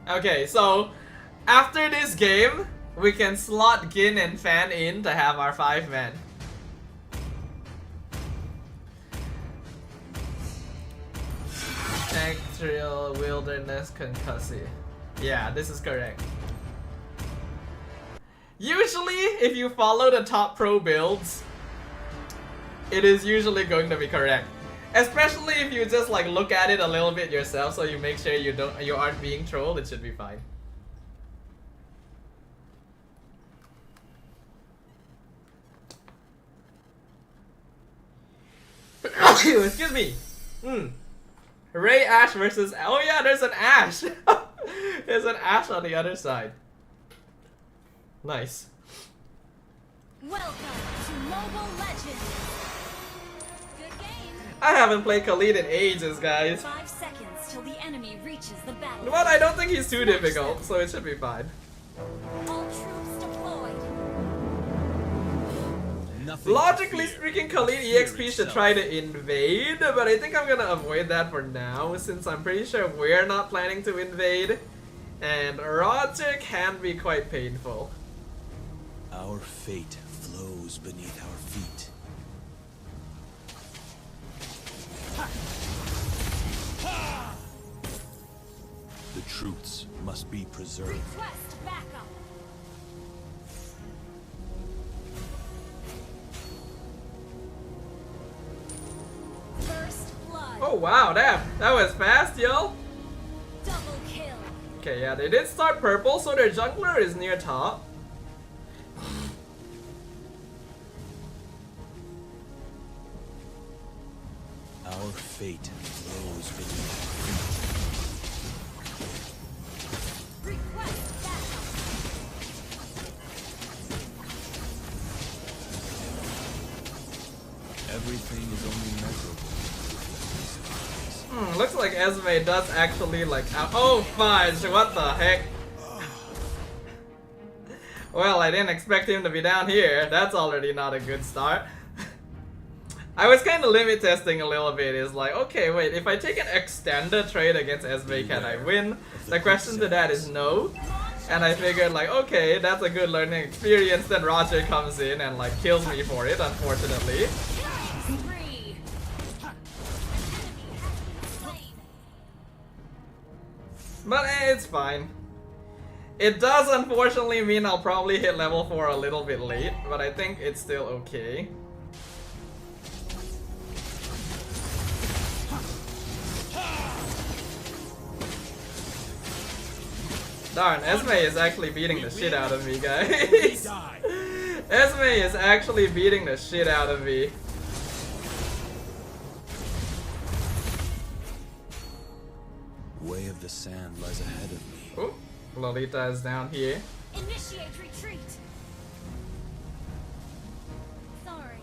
A: Okay, so after this game, we can slot Gin and Fan in to have our 5 men. Actual Wilderness Concussy. Yeah, this is correct. Usually, if you follow the top pro builds, it is usually going to be correct. Especially if you just like look at it a little bit yourself, so you make sure you aren't being trolled. It should be fine. Excuse me. Ray Ash versus... Oh yeah, there's an Ash. There's an Ash on the other side. Nice.
E: Welcome to Mobile Legends. Good game.
A: I haven't played Khalid in ages, guys.
E: 5 seconds till the enemy reaches the battle.
A: But I don't think he's too difficult, so it should be fine.
E: All troops deployed.
A: Logically speaking, Khalid EXP should try to invade, but I think I'm gonna avoid that for now, since I'm pretty sure we're not planning to invade, and Roger can be quite painful.
G: Our fate flows beneath our feet. The truths must be preserved.
E: Request backup.
A: Oh wow, damn, that was fast, yo.
E: Double kill.
A: Okay, yeah, they did start purple, so their jungler is near top.
G: Our fate flows beneath our feet.
E: Request backup.
G: Everything is only measurable.
A: Looks like Esme does actually like. Oh, fudge! What the heck? Well, I didn't expect him to be down here. That's already not a good start. I was kind of limit testing a little bit. It's like, okay, wait, if I take an extended trade against Esme, can I win? The question to that is no. And I figured like, okay, that's a good learning experience. Then Roger comes in and like kills me for it, unfortunately.
E: Spree. An enemy has been slain.
A: But it's fine. It does unfortunately mean I'll probably hit level 4 a little bit late, but I think it's still okay. Darn, Esme is actually beating the shit out of me, guys. Esme is actually beating the shit out of me.
G: Way of the sand lies ahead of me.
A: Oh, Lolita is down here.
E: Initiate retreat. Sorry.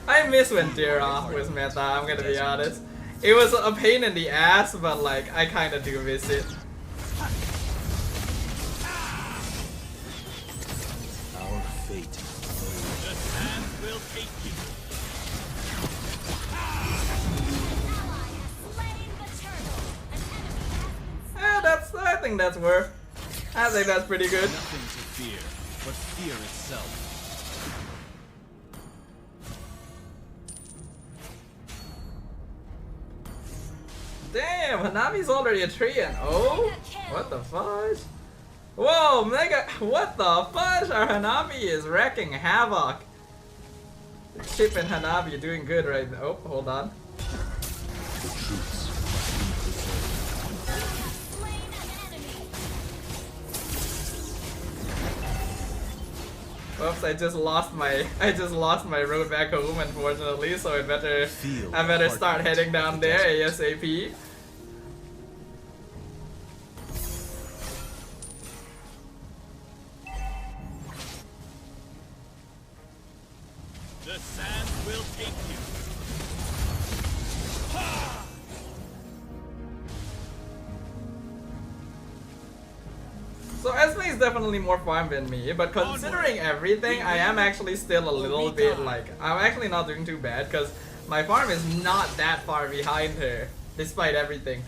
A: I miss when Dira was meta, I'm gonna be honest. It was a pain in the ass, but like, I kinda do miss it.
G: Our fate flows.
B: The sand will take you.
A: I think that's worth. I think that's pretty good.
G: Nothing to fear, but fear itself.
A: Damn, Hanabi's already a 3-0. What the fudge? Whoa, Mega, what the fudge? Our Hanabi is wrecking havoc. Chip and Hanabi doing good right now. Oh, hold on.
G: The truths
E: Slain an enemy.
A: Oops, I just lost my road back home, unfortunately, so I better start heading down there ASAP.
B: The sand will take you.
A: So Esme is definitely more farm than me, but considering everything, I am actually still a little bit like, I'm actually not doing too bad because my farm is not that far behind her, despite everything.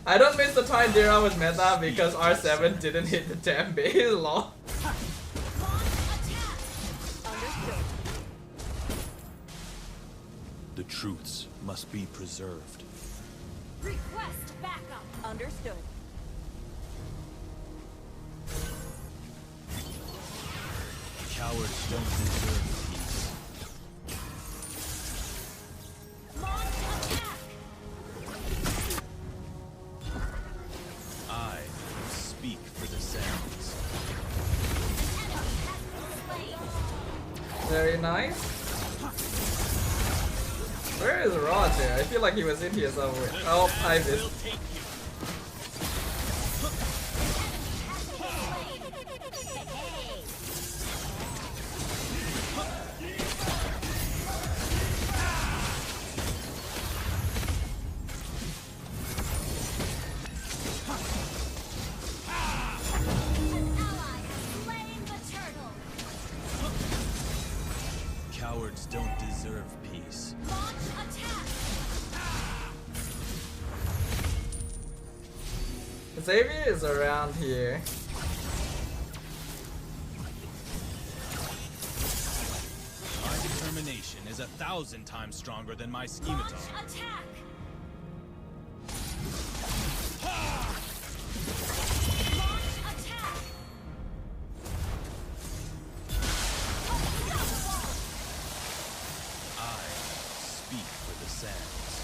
A: I don't miss the time Dira was meta because R7 didn't hit the damn base, lol.
G: The truths must be preserved.
E: Request backup. Understood.
G: Cowards don't deserve peace.
E: Launch attack.
G: I will speak for the sands.
E: An enemy has been slain.
A: Very nice. Where is Roger? I feel like he was in here somewhere. Oh, I missed.
B: Will take you.
G: Cowards don't deserve peace.
E: Launch attack.
A: Xavier is around here.
G: My determination is 1,000 times stronger than my schematon.
E: Launch attack. Launch attack.
G: I speak for the sands.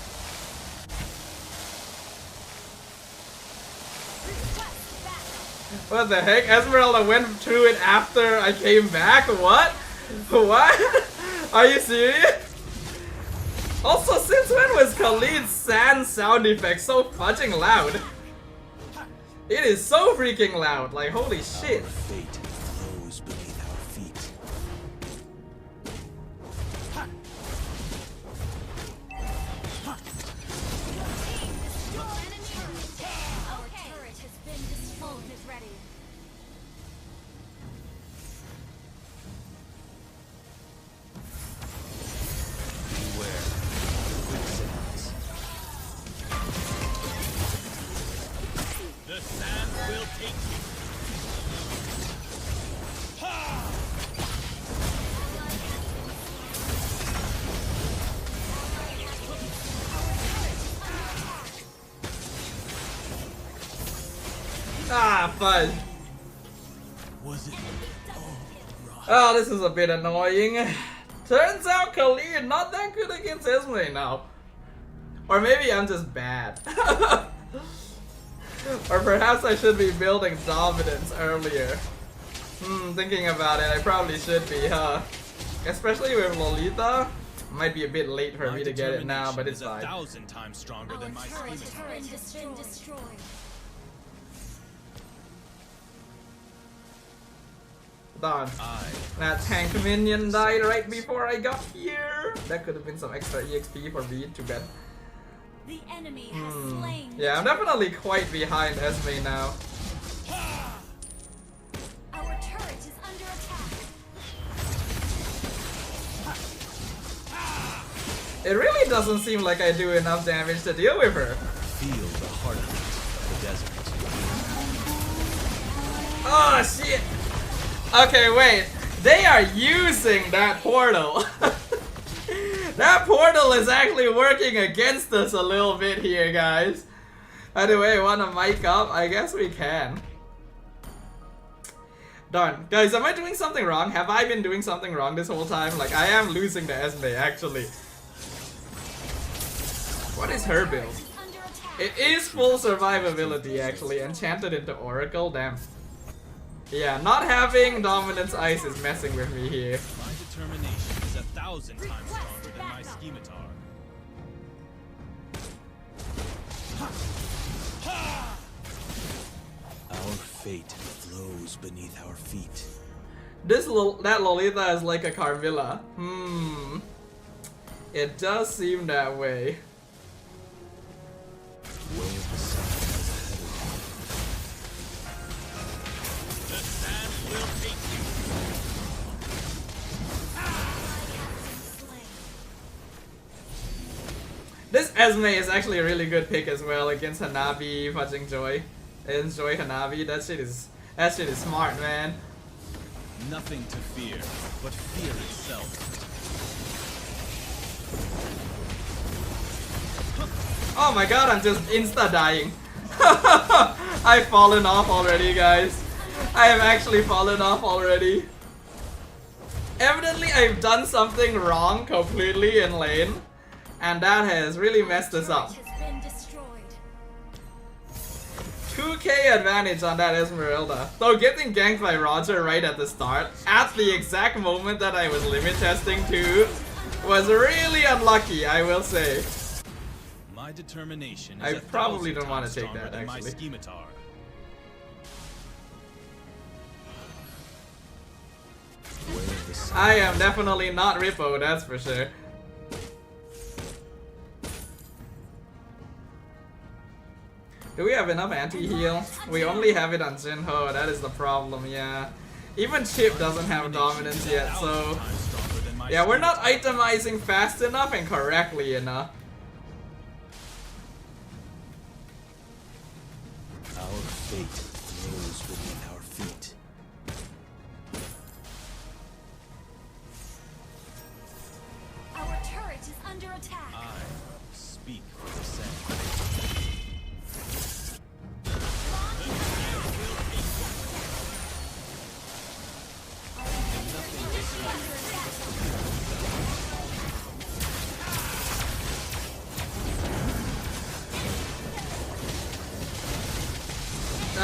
A: What the heck? Esmeralda went through it after I came back? What? What? Are you serious? Also, since when was Khalid's sand sound effect so fudging loud? It is so freaking loud, like holy shit.
G: Our fate flows beneath our feet.
E: Our turret has been destroyed. Is ready.
G: Beware. Quicksands.
C: The sand will take you.
A: Ah, fudge.
G: Was it?
A: Oh, this is a bit annoying. Turns out Khalid not that good against Esme now. Or maybe I'm just bad. Or perhaps I should be building dominance earlier. Thinking about it, I probably should be, huh? Especially with Lolita. Might be a bit late for me to get it now, but it's fine.
C: 1,000 times stronger than my
E: Turret
C: scimitar.
E: has been destroyed.
A: Darn.
C: I
A: That tank minion died right before I got here. That could have been some extra EXP for me, too bad.
E: The enemy has slain.
A: Yeah, I'm definitely quite behind Esme now.
E: Our turret is under attack.
A: It really doesn't seem like I do enough damage to deal with her.
G: Feel the heartbeat of the desert.
A: Oh shit! Okay, wait. They are using that portal. That portal is actually working against us a little bit here, guys. Anyway, wanna mic up? I guess we can. Darn. Guys, am I doing something wrong? Have I been doing something wrong this whole time? Like, I am losing to Esme, actually. What is her build?
E: Is under attack.
A: It is full survivability, actually. Enchanted into Oracle, damn. Yeah, not having Dominance Ice is messing with me here.
C: My determination is 1,000 times stronger than my scimitar.
G: Our fate flows beneath our feet.
A: That Lolita is like a Carmilla. It does seem that way.
G: Where the sun is ahead of
C: The sand will take you.
A: This Esme is actually a really good pick as well against Hanabi, fudging Joy. Enjoy Hanabi. That shit is smart, man.
C: Nothing to fear, but fear itself.
A: Oh my god, I'm just insta dying. I've fallen off already, guys. I have actually fallen off already. Evidently, I've done something wrong completely in lane, and that has really messed us up.
E: Turret has been destroyed.
A: 2k advantage on that Esmeralda. Though getting ganked by Roger right at the start, at the exact moment that I was limit testing too, was really unlucky, I will say.
C: My determination is
A: I probably
C: 1,000
A: don't wanna
C: times
A: take
C: stronger
A: that,
C: than my
A: actually.
C: scimitar.
G: where the sun.
A: I am definitely not Rippo, that's for sure. Do we have enough anti-heal? We only have it on Jinho, that is the problem, yeah. Even Chip doesn't have dominance yet, so... Yeah, we're not itemizing fast enough and correctly enough.
G: Our fate flows beneath our feet.
E: Our turret is under attack.
C: I speak for the sand.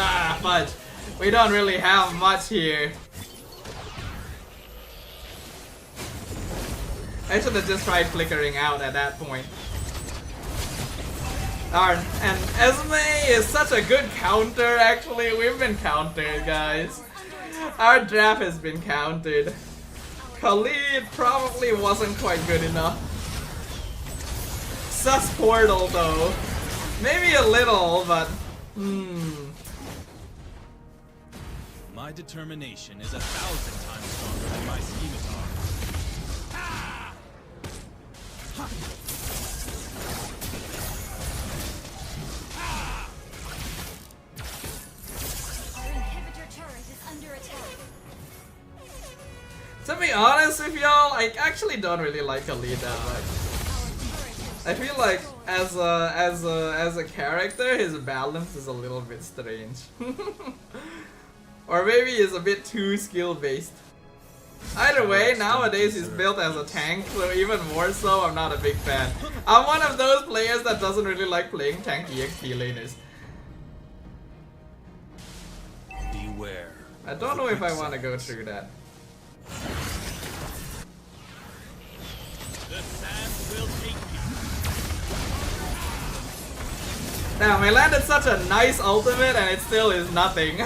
A: Ah, fudge. We don't really have much here. I should have just tried flickering out at that point. Darn, and Esme is such a good counter actually. We've been countered, guys. Our draft has been countered. Khalid probably wasn't quite good enough. Sus Portal though. Maybe a little, but
G: My determination is 1,000 times stronger than my scimitar.
E: Our inhibitor turret is under attack.
A: to be honest with y'all, I actually don't really like Khalid that much. I feel like as a character, his balance is a little bit strange. Or maybe he's a bit too skill based. Either way, nowadays he's built as a tank, so even more so, I'm not a big fan. I'm one of those players that doesn't really like playing tank EXP laners.
G: Beware.
A: I don't know if I want to go through that.
G: The sand will take you.
A: Damn, I landed such a nice ultimate and it still is nothing. We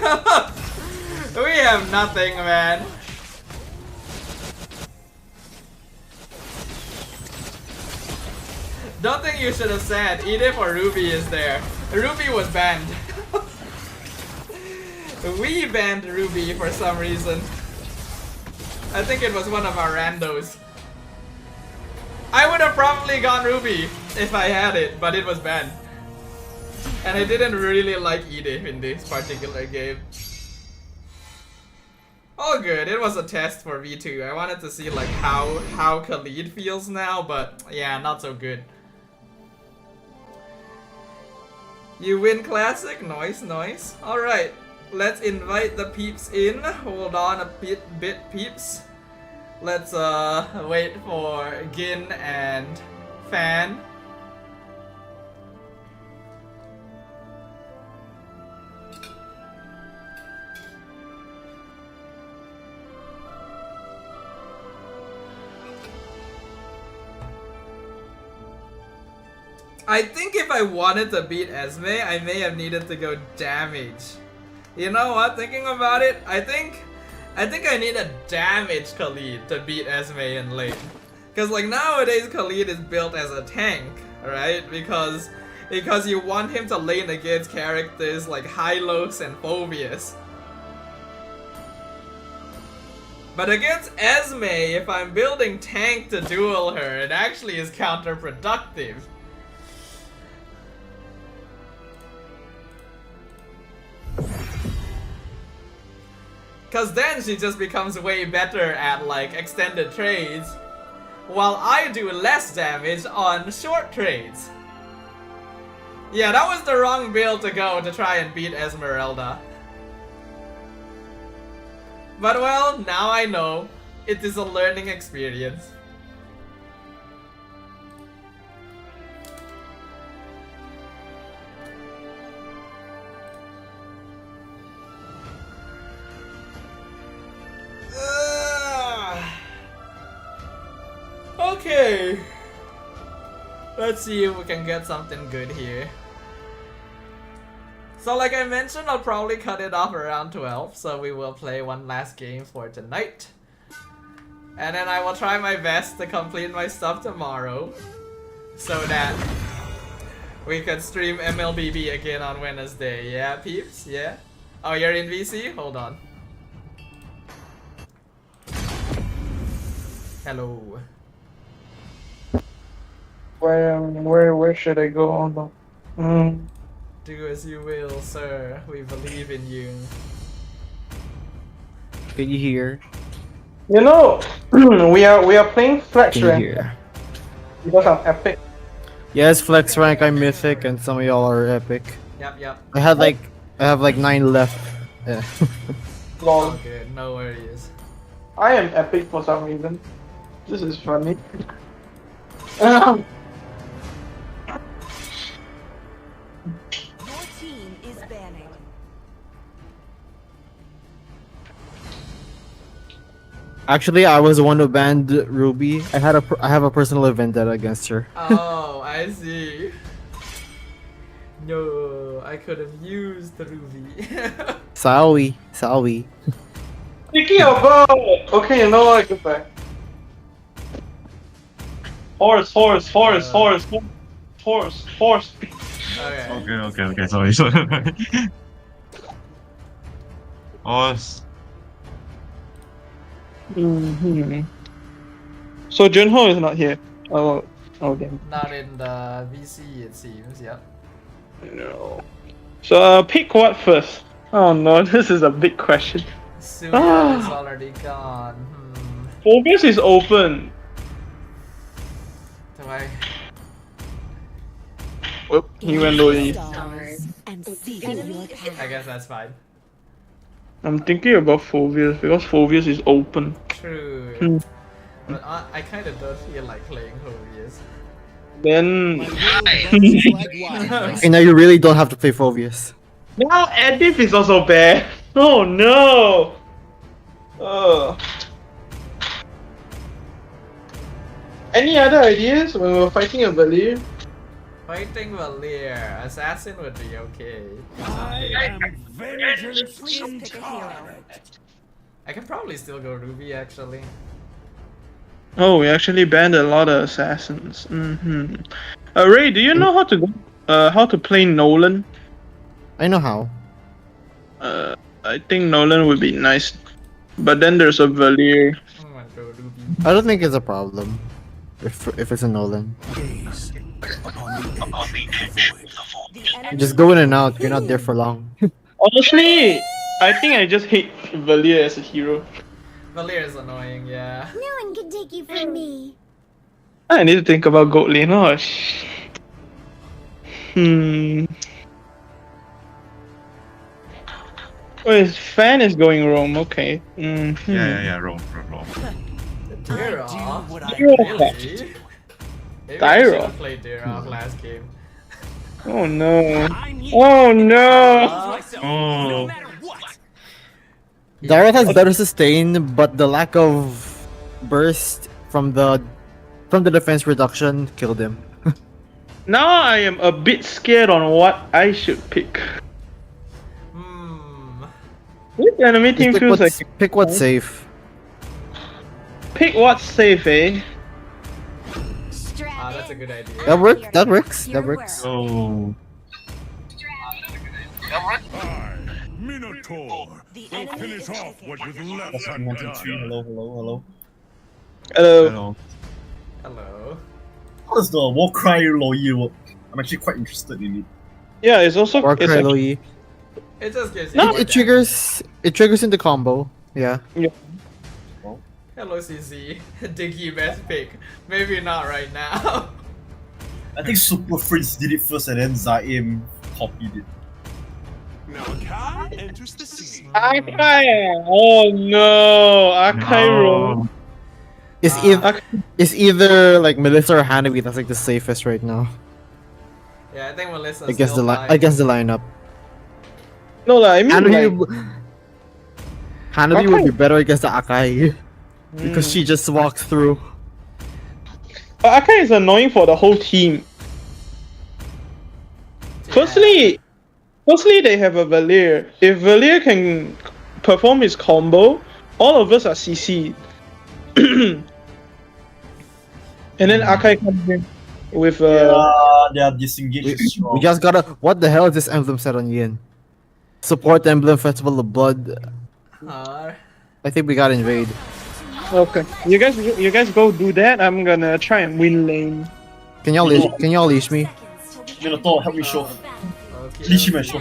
A: have nothing, man. Don't think you should have said Edith or Ruby is there. Ruby was banned. We banned Ruby for some reason. I think it was one of our randos. I would have probably gone Ruby if I had it, but it was banned. And I didn't really like Edith in this particular game. All good, it was a test for V2. I wanted to see like how Khalid feels now, but yeah, not so good. You win classic, nice. Alright, let's invite the peeps in. Hold on a bit peeps. Let's wait for Gin and Fan. I think if I wanted to beat Esme, I may have needed to go damage. You know what? Thinking about it, I think I need a damage Khalid to beat Esme in lane. Cause like nowadays Khalid is built as a tank, right? Because you want him to lane against characters like Hylos and Phobius. But against Esme, if I'm building tank to duel her, it actually is counterproductive. Cause then she just becomes way better at like extended trades, while I do less damage on short trades. Yeah, that was the wrong build to go to try and beat Esmeralda. But well, now I know. It is a learning experience. Okay, let's see if we can get something good here. So like I mentioned, I'll probably cut it off around 12, so we will play one last game for tonight. And then I will try my best to complete my stuff tomorrow, so that we can stream MLBB again on Wednesday. Yeah, peeps? Yeah? Oh, you're in VC? Hold on. Hello.
F: Where should I go on the
A: Do as you will, sir. We believe in you.
H: Can you hear?
F: You know, we are playing flex
H: Can you
F: rank
H: hear?
F: because I'm epic.
H: Yes, flex rank. I'm mythic, and some of y'all are epic.
A: Yep.
H: I have like 9 left. Yeah.
F: Lol.
A: Oh, good. No worries.
F: I am epic for some reason. This is funny.
E: Your team is banning.
H: Actually, I was the one who banned Ruby. I have a personal vendetta against her.
A: Oh, I see. No, I could have used the Ruby.
H: Sorry.
F: Thinking about. Okay, you know what? Goodbye. Horse.
A: Okay.
I: Okay, sorry. Oh,
F: So Junho is not here. Oh, okay.
A: Not in the VC, it seems. Yep.
F: No. So pick what first? Oh no, this is a big question.
A: Suya is already gone.
F: Phobius is open.
A: Do I?
F: Whoop, he went low.
E: And see your
A: I guess that's fine.
F: I'm thinking about Phobius because Phobius is open.
A: True. But I kind of don't feel like playing Hobius.
F: Then
H: And now you really don't have to play Phobius.
F: now Edith is also bad. Oh no. Any other ideas when we're fighting a Valir?
A: Fighting Valir, Assassin would be okay. I can probably still go Ruby actually.
F: Oh, we actually banned a lot of assassins. Ray, do you know how to how to play Nolan?
H: I know how.
F: I think Nolan would be nice, but then there's a Valir.
A: I'm gonna go Ruby.
H: I don't think it's a problem. If it's a Nolan. Just go in and out, you're not there for long.
F: Honestly, I think I just hate Valir as a hero.
A: Valir is annoying, yeah.
E: No one can take you from me.
F: I need to think about goat lane. Oh, Oh, his fan is going roam. Okay.
I: yeah, wrong.
A: Dira.
F: Really?
A: Maybe I
F: Dyra.
A: should have played Dira last game.
F: Oh no. Oh no.
I: Oh,
H: Dyreth has better sustain, but the lack of burst from the defense reduction killed him.
F: Now I am a bit scared on what I should pick. This enemy team feels like
H: Pick what's safe.
F: pick what's safe, eh?
A: Ah, that's a good idea.
H: That works. That works.
I: oh.
G: Minotaur will finish off what was left undone.
D: Hello.
F: Hello.
A: Hello.
D: How does the war cry Loyi work? I'm actually quite interested in it.
F: Yeah, it's also
H: Warcry
F: it's
H: Loyi.
A: It just gives you
H: No,
A: more
H: it
A: damage.
H: triggers into combo. Yeah.
A: Hello CC. Diggy best pick. Maybe not right now.
D: I think Super Fritz did it first and then Zaim copied it.
G: Now Kai enters the scene.
F: Akai. Oh no, Akai roll.
H: It's either like Melissa or Hanabi that's like the safest right now
A: Yeah, I think Melissa
H: against the
A: still
H: against the lineup.
F: No, I mean
H: Hanabi would be better against the Akai because she just walks through.
F: but Akai is annoying for the whole team. Firstly, they have a Valir. If Valir can perform his combo, all of us are CC. And then Akai comes in with
D: they are disengaged.
H: We just gotta. What the hell is this emblem set on Yin? Support emblem, Festival of Blood. I think we got invade.
F: Okay, you guys go do that. I'm gonna try and win lane.
H: Can y'all leash me?
D: Minotaur, help me show.
A: Okay.
D: Leash him and show.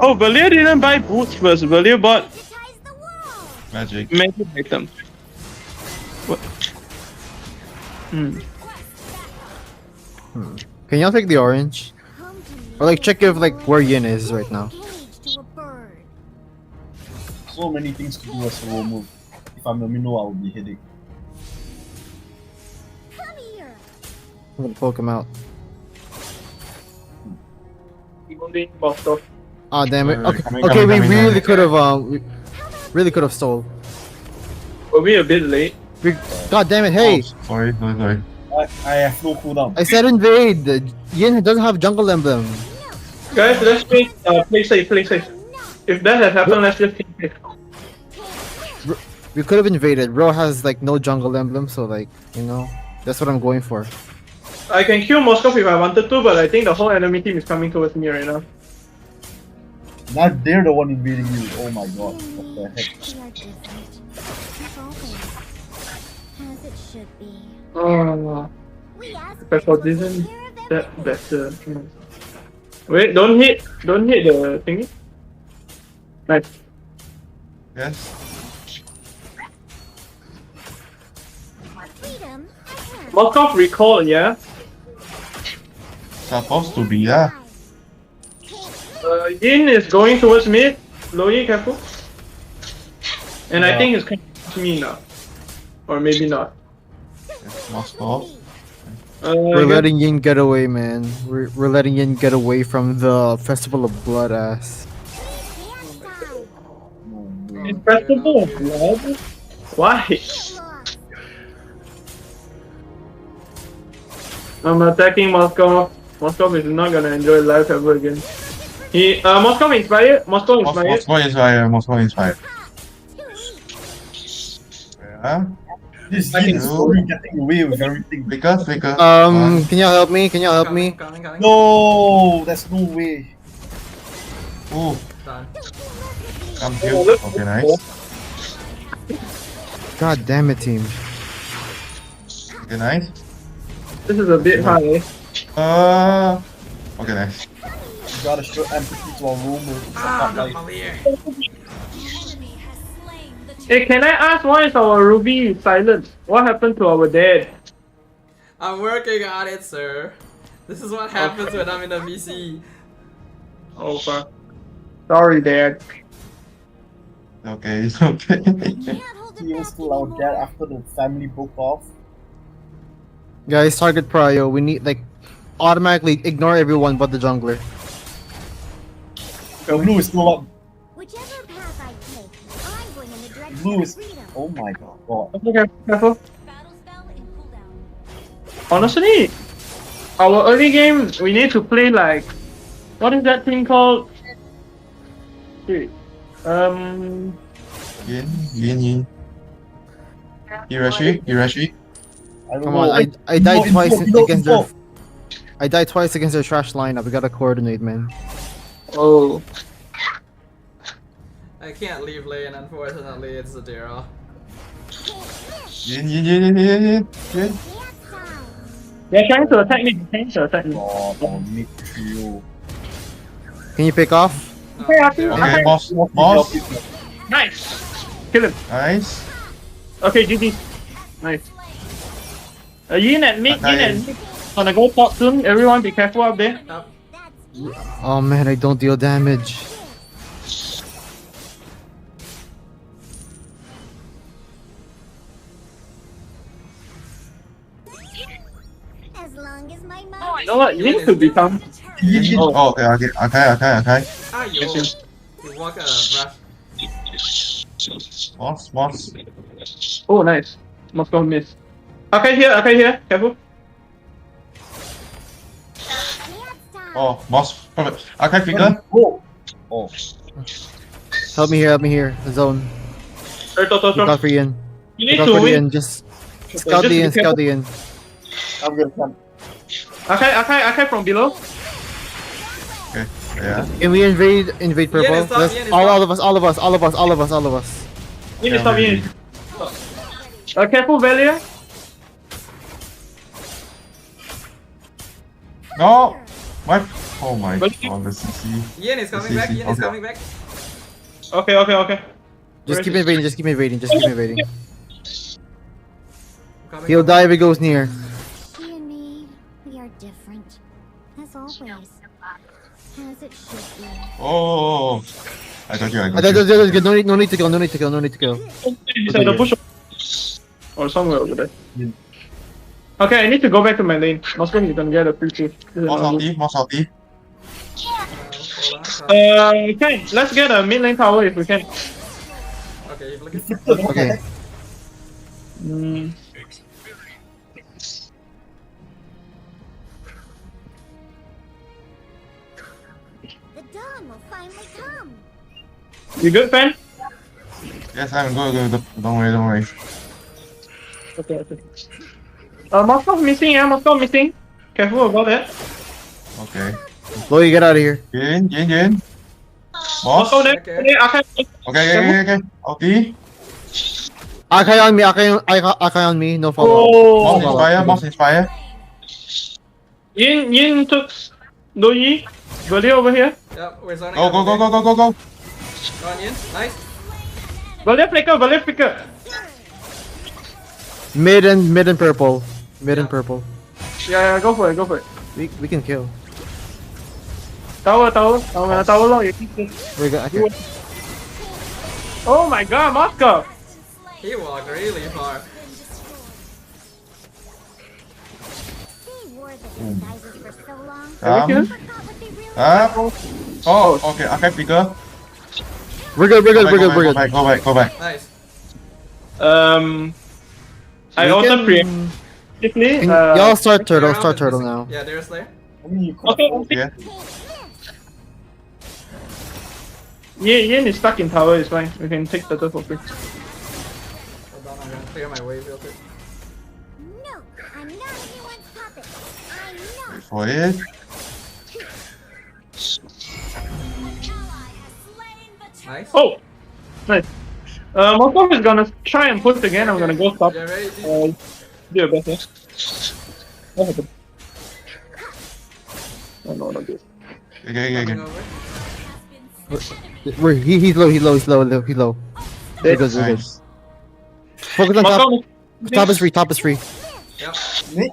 F: Oh, Valir didn't buy boots first. Valir bought
I: Magic.
F: magic item. What?
H: Can y'all take the orange? Or like check if like where Yin is right now.
D: So many things to do as a roll move. If I'm a Mino, I will be heading.
H: I'm gonna poke him out.
F: Only bottle.
H: Oh damn it. Okay,
I: Coming,
H: okay,
I: coming,
H: we
I: coming,
H: really
I: coming.
H: could have really could have stole.
F: Were we a bit late?
H: God damn it! Hey,
I: Oh, sorry, sorry, sorry.
D: I have no cooldown.
H: I said invade. Yin doesn't have jungle emblem.
F: Guys, let's play safe, play safe. If that had happened, let's just play safe.
H: We could have invaded. Bro has like no jungle emblem, so like you know, that's what I'm going for.
F: I can kill Moscow if I wanted to, but I think the whole enemy team is coming towards me right now.
D: Now they're the one invading you. Oh my god. What the heck?
E: We are different. As always. As it should be.
F: Oh,
E: We ask
F: if I didn't that better. Wait, don't hit the thingy. Nice.
I: Yes.
E: freedom.
F: Moscow recall, yeah.
I: Supposed to be, yeah.
F: Yin is going towards mid. Loyi, careful. And I think it's coming to me now. Or maybe not.
I: Moscow.
H: We're letting Yin get away, man. We're letting Yin get away from the Festival of Blood ass.
F: It's Festival of Blood? Why? I'm attacking Moscow. Moscow is not gonna enjoy life ever again. Moscow inspired. Moscow inspired.
I: Moscow inspired. Moscow inspired. Yeah.
D: This Yin is slowly getting away with everything.
I: Because.
H: Can y'all help me? Can y'all help me?
A: Coming.
D: No, there's no way.
I: Ooh,
A: Done.
I: come here. Okay, nice.
H: God damn it, team.
I: Okay, nice.
F: This is a bit high.
I: Okay, nice.
D: You gotta show empathy to our roamer.
A: Ah, got my ear.
E: Enemy has slain the
F: Hey, can I ask why is our Ruby silent? What happened to our dad?
A: I'm working on it, sir. This is what happens when I'm in a VC.
F: Oh fuck. Sorry, Dad.
I: Okay, it's okay.
D: He was still our dad after the family broke off.
H: Guys, target prio. We need like automatically ignore everyone but the jungler.
D: Blue is still up.
E: whichever path I take, I'm going in the direction
D: Blue
E: of
D: is.
E: freedom.
D: Oh my god.
F: Okay, careful.
E: Battle spell in cooldown.
F: Honestly, our early game, we need to play like, what is that thing called? Wait,
I: Yin. Hirashi.
D: I don't
H: Come
D: know.
H: on, I died
D: Info,
H: twice
D: info,
H: against
D: info.
H: their. I died twice against their trash lineup. We gotta coordinate, man.
F: Oh,
A: I can't leave lane, unfortunately, it's a Dara.
I: Yin.
F: they're trying to attack me. They're trying to attack me.
D: God, our mid trio.
H: Can you pick off?
I: Okay, boss.
F: Nice! Kill him.
I: Nice.
F: Okay, GG. Nice. Yin and mid. Gonna go top soon. Everyone be careful up there.
A: Up.
H: Oh man, I don't deal damage.
E: As long as my mind
F: You know what? Yin could become.
I: Oh, okay.
A: Ah, you walk a brush.
I: Boss.
F: Oh, nice. Moscow miss. Okay, here. Careful.
I: Oh, boss. Okay, finger.
D: Oh. Oh.
H: Help me here. Zone. Look out for Ian.
F: You need
H: Look out
F: to
H: for
F: win.
H: Ian. Just scout the Ian. Scout the Ian.
D: I'm gonna come.
F: Okay, from below.
I: Okay, yeah.
H: Can we invade purple?
A: Ian is top,
H: Let's-
A: Ian is
H: all
A: top.
H: of us.
F: You need to stop Yin. Careful, Valia.
I: No! What? Oh my god, the CC.
A: Ian is coming back, Ian is coming back.
F: Okay.
H: Just keep invading.
A: Coming.
H: He'll die if he goes near.
E: She and me, we are different. As always. As it should be.
I: Oh! I got you.
H: No need to kill.
F: He's at the bush. Or somewhere over there. Okay, I need to go back to my lane. Moscow, you can get a free kill.
I: More salty.
A: Hold
F: Okay, let's get a mid lane tower if we can.
A: Okay, look at
H: Okay.
E: The dawn will finally come.
F: You good, fan?
I: Yes, I'm good. Don't worry.
F: Okay. Moscow missing, yeah, Moscow missing. Careful about that.
I: Okay.
H: Lo, you get out of here.
I: Yin. Boss.
F: Moscow there.
A: Okay.
I: Okay. Okay.
H: Akai on me, Akai on me, no follow.
F: Oh,
I: Boss inspire.
F: Yin took Doji. Golia over here.
A: Yep, we're zoning
I: Go.
A: out.
I: Go.
A: Go on in. Nice.
F: Golia flicker.
H: Mid and purple. Mid and purple.
F: Yeah, go for it.
H: We can kill.
F: Tower long.
H: We're good. Okay.
F: Oh my god, Moscow.
A: He walked really far.
E: They wore the disguises for so long.
F: Okay.
E: Forgot what they really
I: Oh, okay. Okay, bigger.
H: We're good.
I: Go back.
A: Nice.
F: I
H: We
F: also
H: can-
F: preemptively.
H: Y'all start
A: They're
H: turtle.
A: out
H: Start
A: and
H: turtle
A: missing.
H: now.
A: Yeah, there's Slayer.
D: I mean, you could
F: Okay.
I: Yeah.
F: Yin is stuck in tower. It's fine. We can take turtle for free.
A: Hold on, I'm gonna clear my wave real quick.
E: No, I'm not anyone's puppet. I'm not.
I: For it.
A: Nice.
F: Oh, nice. Moscow is gonna try and push again. I'm gonna go stop.
A: Yeah, ready?
F: Do your best. Yeah. What happened? Oh no, not good.
I: Okay.
A: Coming over.
H: He's low. We're good.
I: Nice.
H: Focus on top.
F: Moscow,
H: Top is free.
A: Yep.
D: me. I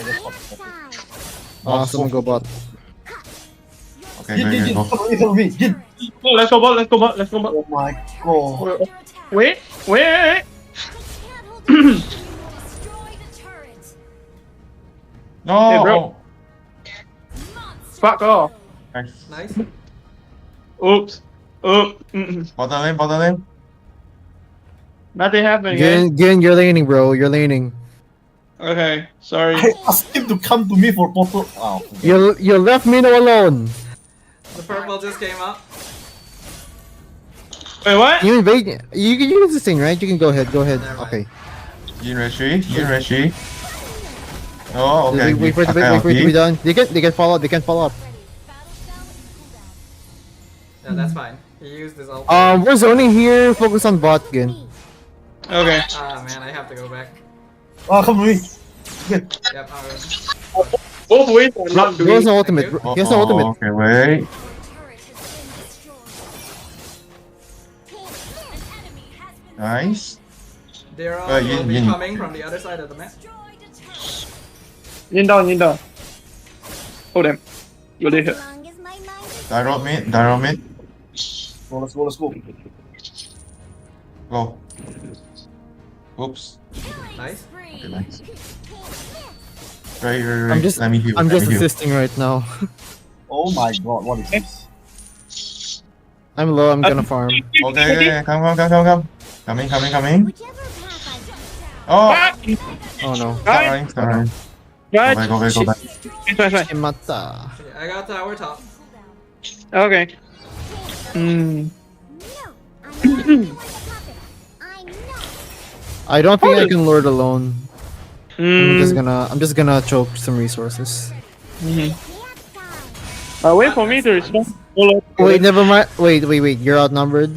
D: just popped it.
H: Oh, someone go bot.
I: Okay,
D: Jin,
I: go.
D: follow me, Jin.
F: oh, let's go bot.
D: Oh my god.
F: Wait.
E: They can't hold it. Destroy the turret.
I: No.
F: Hey, bro. Fuck off.
I: Nice.
A: Nice.
F: Oops.
I: Bottom lane.
F: Nothing happened again.
H: Gin, you're laning, bro. You're laning.
F: Okay, sorry.
D: I asked him to come to me for portal. Wow.
H: You left me alone.
A: The purple just came up.
F: Wait, what?
H: You invade. You can use this thing, right? You can go ahead.
A: Never mind.
H: Okay.
I: Yin Reshi. Oh, okay.
H: Wait for it to be done. They can follow up.
A: Yeah, that's fine. He used his ult.
H: We're zoning here. Focus on bot, Gin.
F: Okay.
A: Ah man, I have to go back.
D: Oh, come to me. Good.
A: Yep.
F: Both ways are not
H: He has
F: doing.
H: no ultimate. He has no ultimate.
I: Okay, wait. Nice.
A: They're all
I: Yin,
A: will be
I: Yin.
A: coming from the other side of the map.
F: Yin down. Hold them. You're there.
E: As long as my mind is
I: Gyro mid.
D: Let's go.
I: Go. Oops.
A: Nice.
I: Okay, nice. Right. Let me heal.
H: I'm
I: let
H: just
I: me heal.
H: assisting right now.
D: Oh my god, what is this?
H: I'm low. I'm gonna farm.
I: Okay, come. Coming.
E: whichever path I
I: Oh!
H: Oh no.
F: Right.
I: Start running.
F: Right.
I: Go back.
F: It's fine.
H: Mata.
A: Okay, I got tower top.
F: Okay.
E: No, I'm not anyone's puppet. I'm not.
H: I don't think I can lord alone. I'm
F: Mm.
H: just gonna choke some resources.
F: Wait for me to respond.
H: Wait, never mind. Wait. You're outnumbered.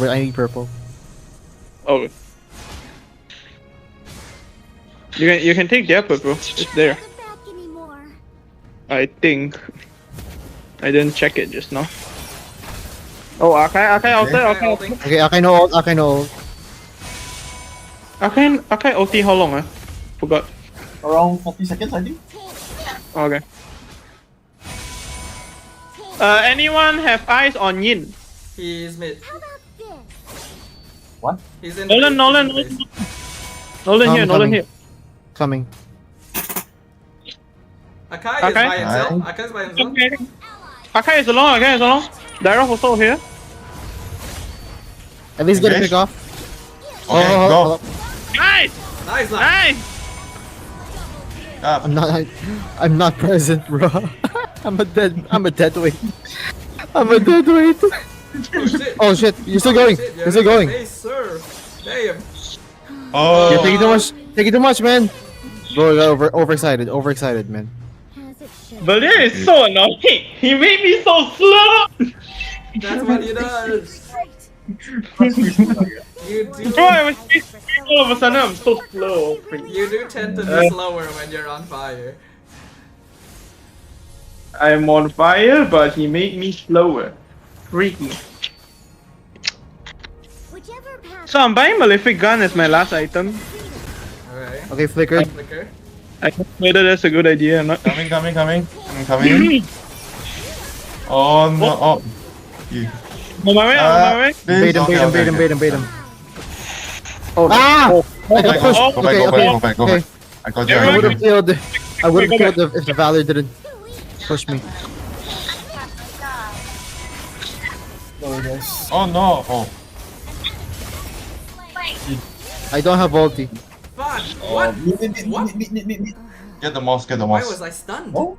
H: I need purple.
F: Oh. You can take their purple. It's there.
E: Not back anymore.
F: I think. I didn't check it just now. Oh, Akai out there.
A: Okay,
F: Okay.
A: ulting.
H: Okay, I know ult.
F: Akai OT how long? Forgot.
D: Around 40 seconds, I think.
F: Okay. Anyone have eyes on Yin?
A: He's mid.
E: How about this?
D: What?
A: He's in.
F: Nolan
A: the base.
F: here. Nolan
H: coming.
F: here.
H: Coming.
A: Akai is
F: Okay.
A: by himself. Akai's by himself.
F: Okay. Akai is along, Akai is along. Daira also here.
H: At least get a pick off.
I: Okay,
H: hold
I: go.
H: up.
F: Nice!
A: Nice,
F: Nice!
I: Up.
H: I'm not present, bro. I'm a dead weight. I'm a dead weight.
A: Oh shit.
H: Oh shit, you're still going.
A: Shit,
H: You're still going.
A: Hey, sir. Damn.
I: Oh.
H: You're taking too much. Taking too much, man. Bro, you got overexcited, man.
E: As it should
F: Valir is so annoying. He made me so slow.
A: That's what he does. You do.
F: Bro, I was all of a sudden I'm so slow.
A: You do tend to be slower when you're on fire.
F: I'm on fire, but he made me slower. Freaky.
E: Whichever path
F: So I'm buying Malefic Gun as my last item.
A: Alright.
H: Okay, flicker.
A: Flicker.
F: I don't know whether that's a good idea or not.
I: Coming. I'm coming. Oh no. Oh. You.
F: On my way, on my way.
H: Bait him, bait him. Oh, I got
I: Go
H: pushed.
I: back.
H: Okay.
I: I got
H: I would
I: you.
H: have killed. I would have killed if the Valor didn't push me.
D: Sorry, guys.
I: Oh no. Oh.
H: I don't have ulti.
A: Fuck. What? What?
D: Mid.
I: Get the mouse.
A: Why was I stunned?
D: Oh.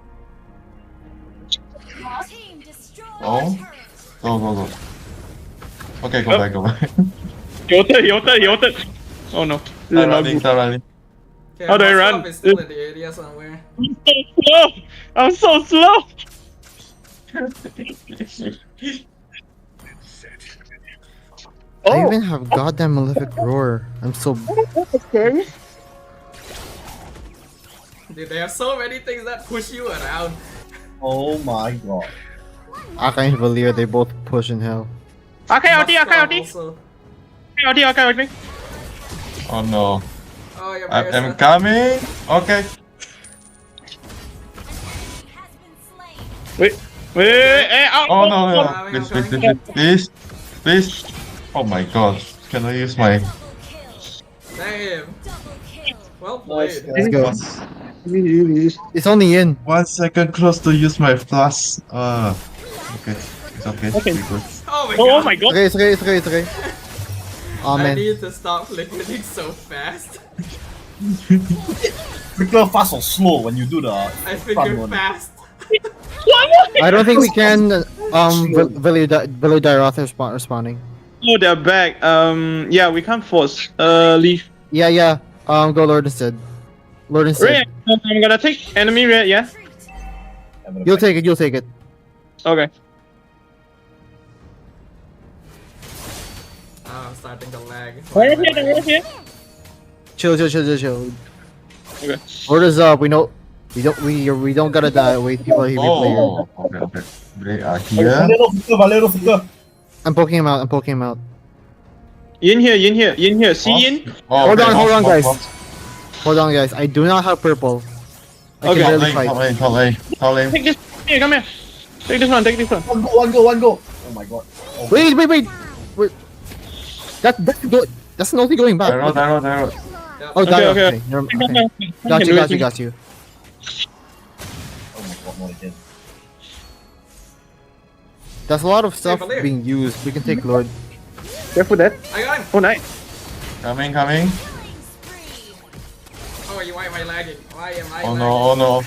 I: Oh. Go. Okay, go back.
F: Your turn. Oh no. This is not good.
I: Start running.
A: Okay,
F: How do I
A: my
F: run?
A: stuff is still in the area somewhere.
F: I'm so slow.
H: I even have goddamn Malefic Roar. I'm so.
A: Dude, they have so many things that push you around.
D: Oh my god.
H: Akai and Valir, they both push in hell.
F: Okay, ulti.
A: Also.
F: Okay.
I: Oh no.
A: Oh, your
I: I'm coming. Okay.
F: Wait.
I: Oh no.
A: Coming.
I: Please. Oh my god. Can I use my?
A: Damn. Well
D: Nice,
A: played.
D: guys.
H: Let's go. It's only in.
I: 1 second close to use my flash. Okay. It's okay.
F: Okay.
I: We're good.
A: Oh my god.
F: Oh my god.
H: It's okay. Oh
A: I
H: man.
A: need to stop flickering so fast.
D: Flicker fast or slow when you do the
A: I
D: front
A: figured
D: one.
A: fast.
H: I don't think we can. Valir Dairoth is responding.
F: Oh, they're back. Yeah, we can't force. Leave.
H: Yeah. Go Lord instead.
F: Red. I'm gonna take enemy red. Yeah.
H: You'll take it.
F: Okay.
A: Oh, I'm starting to lag.
F: Right here.
H: Chill.
F: Okay.
H: Lord is up. We don't gotta die. Wait, people are here.
I: Oh. Okay. They are here.
D: Valero flicker.
H: I'm poking him out.
F: Yin here. See Yin.
I: Oh,
H: Hold
I: okay,
H: on,
I: mouse.
H: Hold on, guys. I do not have purple. I
F: Okay.
H: can barely fight.
I: Top lane.
F: Take this. Here, come here. Take this one.
D: One go. Oh my god. Oh,
H: Wait. That's not going back.
I: Arrow.
H: Oh, Dairo.
F: Okay.
H: Okay. Got you.
D: Oh my god, not again.
H: There's a lot of stuff
A: Valir.
H: being used. We can take Lord.
F: Careful that.
A: I got him.
F: Oh, nice.
I: Coming.
A: Oh, why am I lagging? Why am I
I: Oh
A: lagging?
I: no.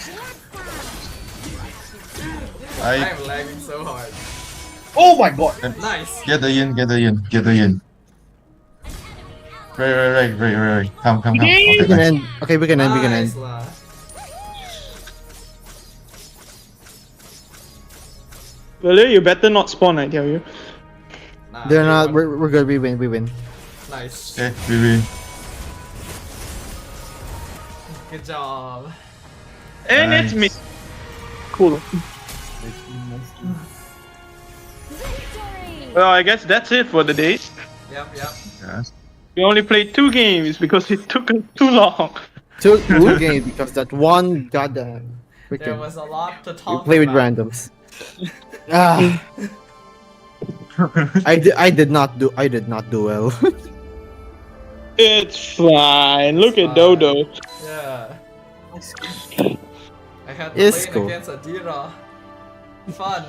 A: I am lagging so hard.
D: Oh my god.
A: Nice.
I: Get the yin. Right. Come.
H: We
I: Okay,
H: can
I: nice.
H: end. Okay, we can end.
A: Nice, lah.
F: Valir, you better not spawn, I tell you.
A: Nah,
H: They're
A: you
H: not.
A: won.
H: We're good. We win.
A: Nice.
I: Okay, we win.
A: Good job.
F: And
I: Nice.
F: it's me. Cool. Well, I guess that's it for the day.
A: Yep.
I: Yes.
F: We only played 2 games because it took us too long.
H: Two games because that one goddamn
A: There
H: freaking.
A: was a lot to
H: We
A: talk
H: play with
A: about.
H: randoms. I did not do well.
F: It's fine. Look at
A: Fine.
F: Dodo.
A: Yeah. I had to
H: It's
A: play
H: cool.
A: against Adira. Fun.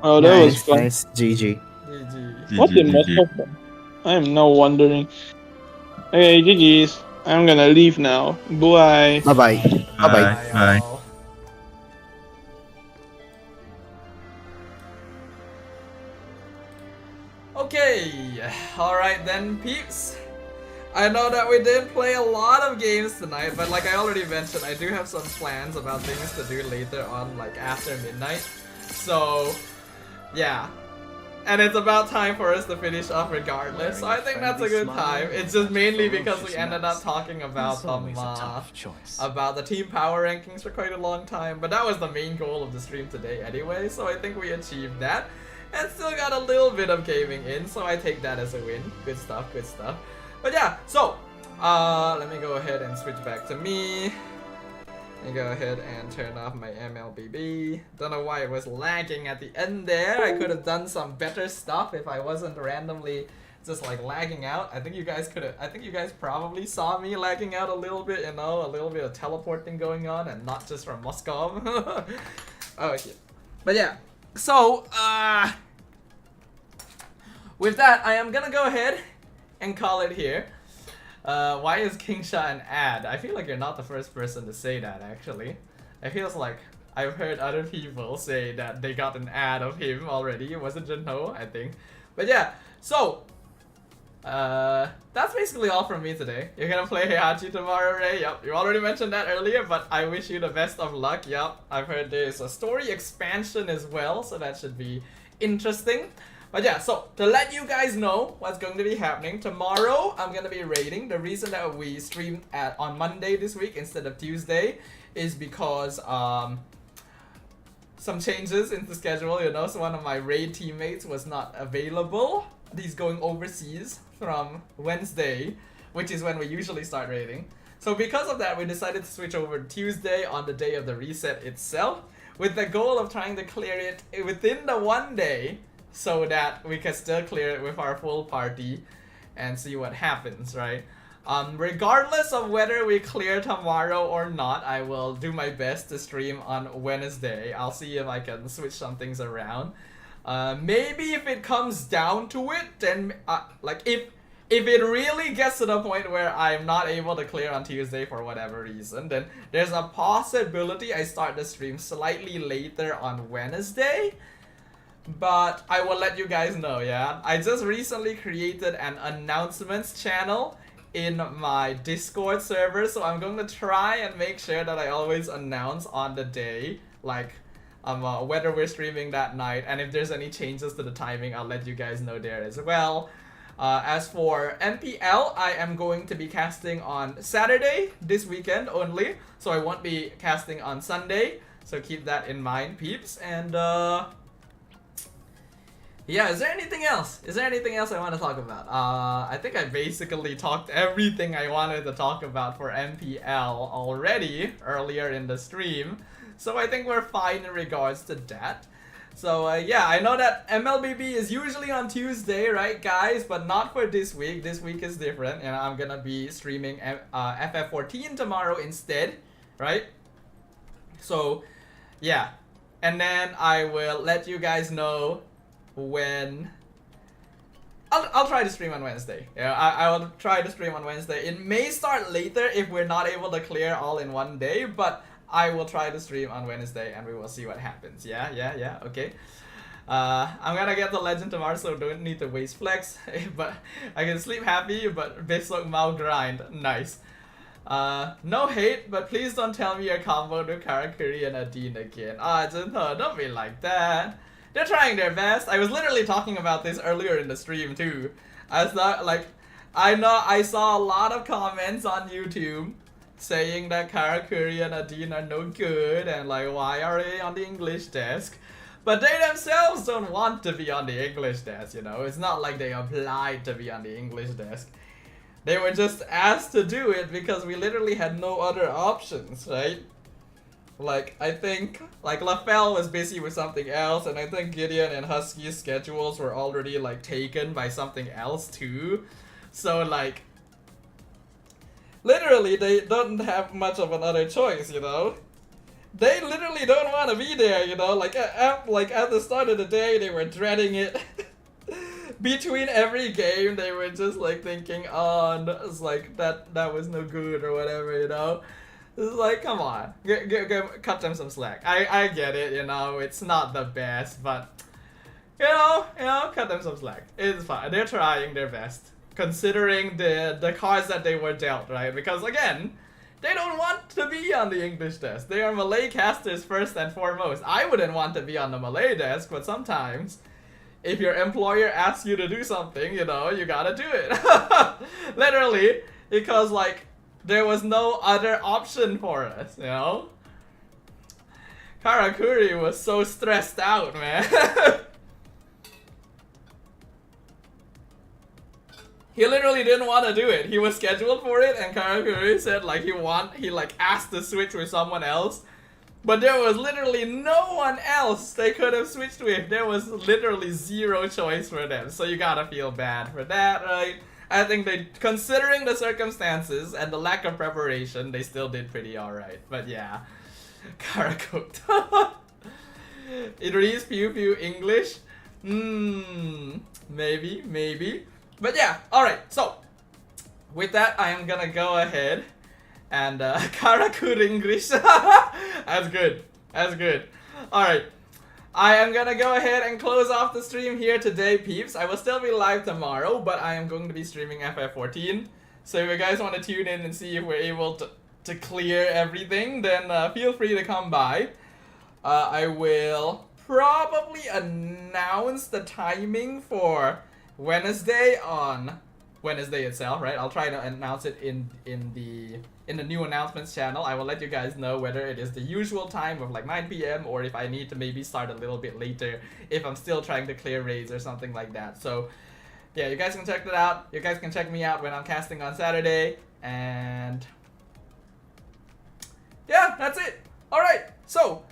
F: Oh, that was fun.
H: Nice. GG.
A: GG.
F: What the motherfucker? I am now wondering. Okay, GG's. I'm gonna leave now. Bye.
H: Bye bye. Bye bye.
I: Bye.
A: y'all. Okay, alright then, peeps. I know that we didn't play a lot of games tonight, but like I already mentioned, I do have some plans about things to do later on, like after midnight. So, yeah. And it's about time for us to finish off regardless, so I think that's a good time. It's just mainly because we ended up talking about about the team power rankings for quite a long time, but that was the main goal of the stream today anyway, so I think we achieved that. And still got a little bit of gaming in, so I take that as a win. Good stuff, good stuff. But yeah, so, let me go ahead and switch back to me. Let me go ahead and turn off my MLBB. Don't know why it was lagging at the end there. I could have done some better stuff if I wasn't randomly just like lagging out. I think you guys probably saw me lagging out a little bit, you know, a little bit of teleporting going on and not just from Moscow. Oh, okay. But yeah, so, with that, I am gonna go ahead and call it here. Why is Kingsha an ad? I feel like you're not the first person to say that, actually. It feels like I've heard other people say that they got an ad of him already. Was it Jinho? I think. But yeah, so that's basically all from me today. You're gonna play Heihachi tomorrow, Ray? Yep, you already mentioned that earlier, but I wish you the best of luck. Yep, I've heard there's a story expansion as well, so that should be interesting. But yeah, so to let you guys know what's going to be happening, tomorrow I'm going to be raiding. The reason that we streamed on Monday this week instead of Tuesday is because some changes in the schedule, you know, so one of my raid teammates was not available. He's going overseas from Wednesday, which is when we usually start raiding. So because of that, we decided to switch over to Tuesday on the day of the reset itself, with the goal of trying to clear it within the one day, so that we can still clear it with our full party and see what happens, right? Regardless of whether we clear tomorrow or not, I will do my best to stream on Wednesday. I'll see if I can switch some things around. Maybe if it comes down to it, then like if it really gets to the point where I'm not able to clear on Tuesday for whatever reason, then there's a possibility I start the stream slightly later on Wednesday. But I will let you guys know, yeah? I just recently created an announcements channel in my Discord server, so I'm going to try and make sure that I always announce on the day, like whether we're streaming that night, and if there's any changes to the timing, I'll let you guys know there as well. As for MPL, I am going to be casting on Saturday this weekend only, so I won't be casting on Sunday, so keep that in mind, peeps. And yeah, is there anything else? Is there anything else I want to talk about? I think I basically talked everything I wanted to talk about for MPL already earlier in the stream. So I think we're fine in regards to that. So yeah, I know that MLBB is usually on Tuesday, right guys? But not for this week. This week is different, and I'm gonna be streaming FF14 tomorrow instead, right? So yeah, and then I will let you guys know when I'll try to stream on Wednesday. Yeah, I will try to stream on Wednesday. It may start later if we're not able to clear all in one day, but I will try to stream on Wednesday and we will see what happens. Yeah, okay. I'm gonna get the legend tomorrow, so don't need to waste flex. But I can sleep happy, but besok mau grind. Nice. No hate, but please don't tell me your combo to Karakuri and Adine again. Jinho, don't be like that. They're trying their best. I was literally talking about this earlier in the stream too. I thought, like, I saw a lot of comments on YouTube saying that Karakuri and Adine are no good and like, why are they on the English desk? But they themselves don't want to be on the English desk, you know? It's not like they applied to be on the English desk. They were just asked to do it because we literally had no other options, right? Like, I think, like, LaFell was busy with something else, and I think Gideon and Husky's schedules were already, like, taken by something else, too. So, like, literally, they don't have much of another choice, you know? they literally don't want to be there, you know, like at the start of the day they were dreading it. Between every game they were just like thinking, oh, it's like that was no good or whatever, you know. It's like, come on, cut them some slack. I get it, you know, it's not the best, but you know, cut them some slack. It's fine. They're trying their best considering the cards that they were dealt, right? Because again, they don't want to be on the English desk. They are Malay casters first and foremost. I wouldn't want to be on the Malay desk, but sometimes if your employer asks you to do something, you know, you gotta do it. Literally, because like there was no other option for us, you know? Karakuri was so stressed out, man. He literally didn't want to do it. He was scheduled for it, and Karakuri said like he like asked to switch with someone else, but there was literally no one else they could have switched with. There was literally zero choice for them, so you gotta feel bad for that, right? I think they, considering the circumstances and the lack of preparation, they still did pretty alright. But yeah, Kara cooked. It reads Pew Pew English. Maybe. But yeah, alright, so with that, I am gonna go ahead and Karakud English. That's good. Alright, I am gonna go ahead and close off the stream here today, peeps. I will still be live tomorrow, but I am going to be streaming FF14. So if you guys want to tune in and see if we're able to clear everything, then feel free to come by. I will probably announce the timing for Wednesday on Wednesday itself, right? I'll try to announce it in the new announcements channel. I will let you guys know whether it is the usual time of like 9 PM or if I need to maybe start a little bit later if I'm still trying to clear raids or something like that. So yeah, you guys can check that out. You guys can check me out when I'm casting on Saturday, and yeah, that's it. Alright, so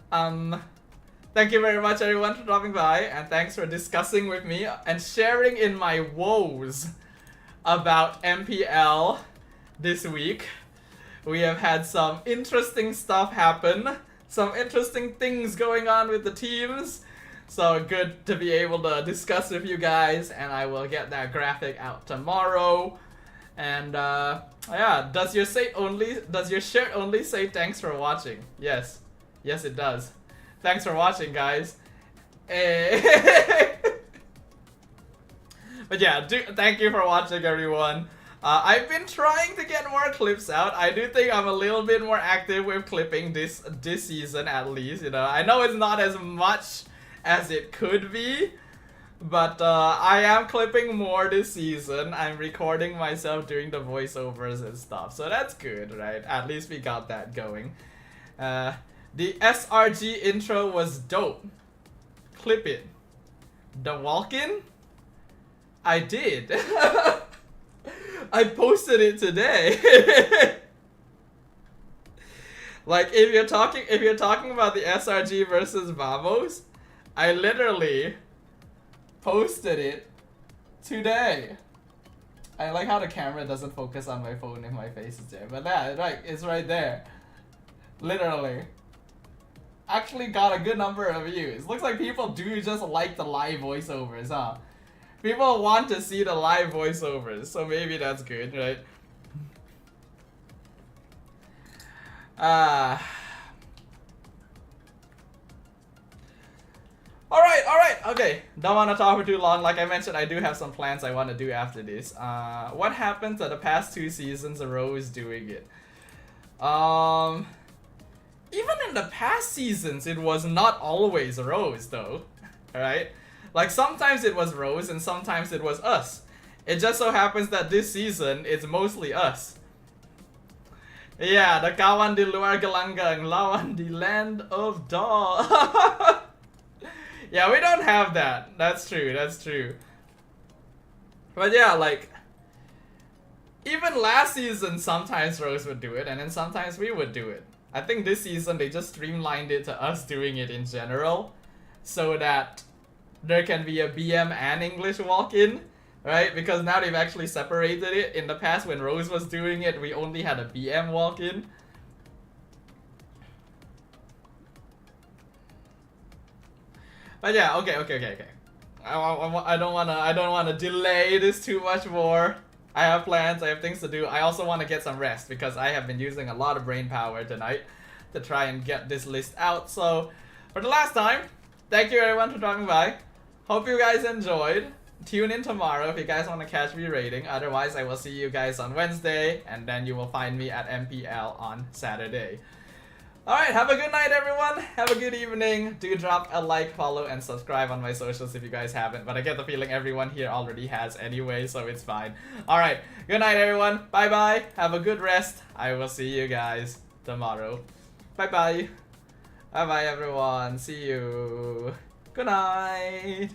A: thank you very much everyone for dropping by, and thanks for discussing with me and sharing in my woes about MPL this week. We have had some interesting stuff happen, some interesting things going on with the teams, so good to be able to discuss with you guys, and I will get that graphic out tomorrow. And yeah, does your shirt only say thanks for watching? Yes it does. Thanks for watching, guys. But yeah, thank you for watching, everyone. I've been trying to get more clips out. I do think I'm a little bit more active with clipping this season, at least. You know, I know it's not as much as it could be, but I am clipping more this season. I'm recording myself doing the voiceovers and stuff, so that's good, right? At least we got that going. The SRG intro was dope. Clip it. The walk-in? I did. I posted it today. Like if you're talking about the SRG versus Vamos, I literally posted it today. I like how the camera doesn't focus on my phone if my face is there, but that, right, it's right there. Literally. Actually got a good number of views. Looks like people do just like the live voiceovers, huh? People want to see the live voiceovers, so maybe that's good, right? Alright, okay. Don't want to talk for too long. Like I mentioned, I do have some plans I want to do after this. What happened to the past 2 seasons of Rose doing it? Even in the past seasons, it was not always Rose, though. Alright? Like, sometimes it was Rose and sometimes it was us. It just so happens that this season, it's mostly us. Yeah, the kawan di luar gelanggang, lawan di land of dawn. Yeah, we don't have that. That's true, that's true. But yeah, like, even last season, sometimes Rose would do it, and then sometimes we would do it. I think this season, they just streamlined it to us doing it in general, so that there can be a BM and English walk-in, right? Because now they've actually separated it. In the past, when Rose was doing it, we only had a BM walk-in. But yeah, okay. I don't wanna delay this too much more. I have plans, I have things to do. I also want to get some rest because I have been using a lot of brain power tonight to try and get this list out. So for the last time, thank you everyone for dropping by. Hope you guys enjoyed. Tune in tomorrow if you guys want to catch me raiding. Otherwise, I will see you guys on Wednesday, and then you will find me at MPL on Saturday. Alright, have a good night everyone. Have a good evening. Do drop a like, follow, and subscribe on my socials if you guys haven't. But I get the feeling everyone here already has anyway, so it's fine. Alright, good night everyone. Bye bye. Have a good rest. I will see you guys tomorrow. Bye bye. Bye bye everyone. See you. Good night.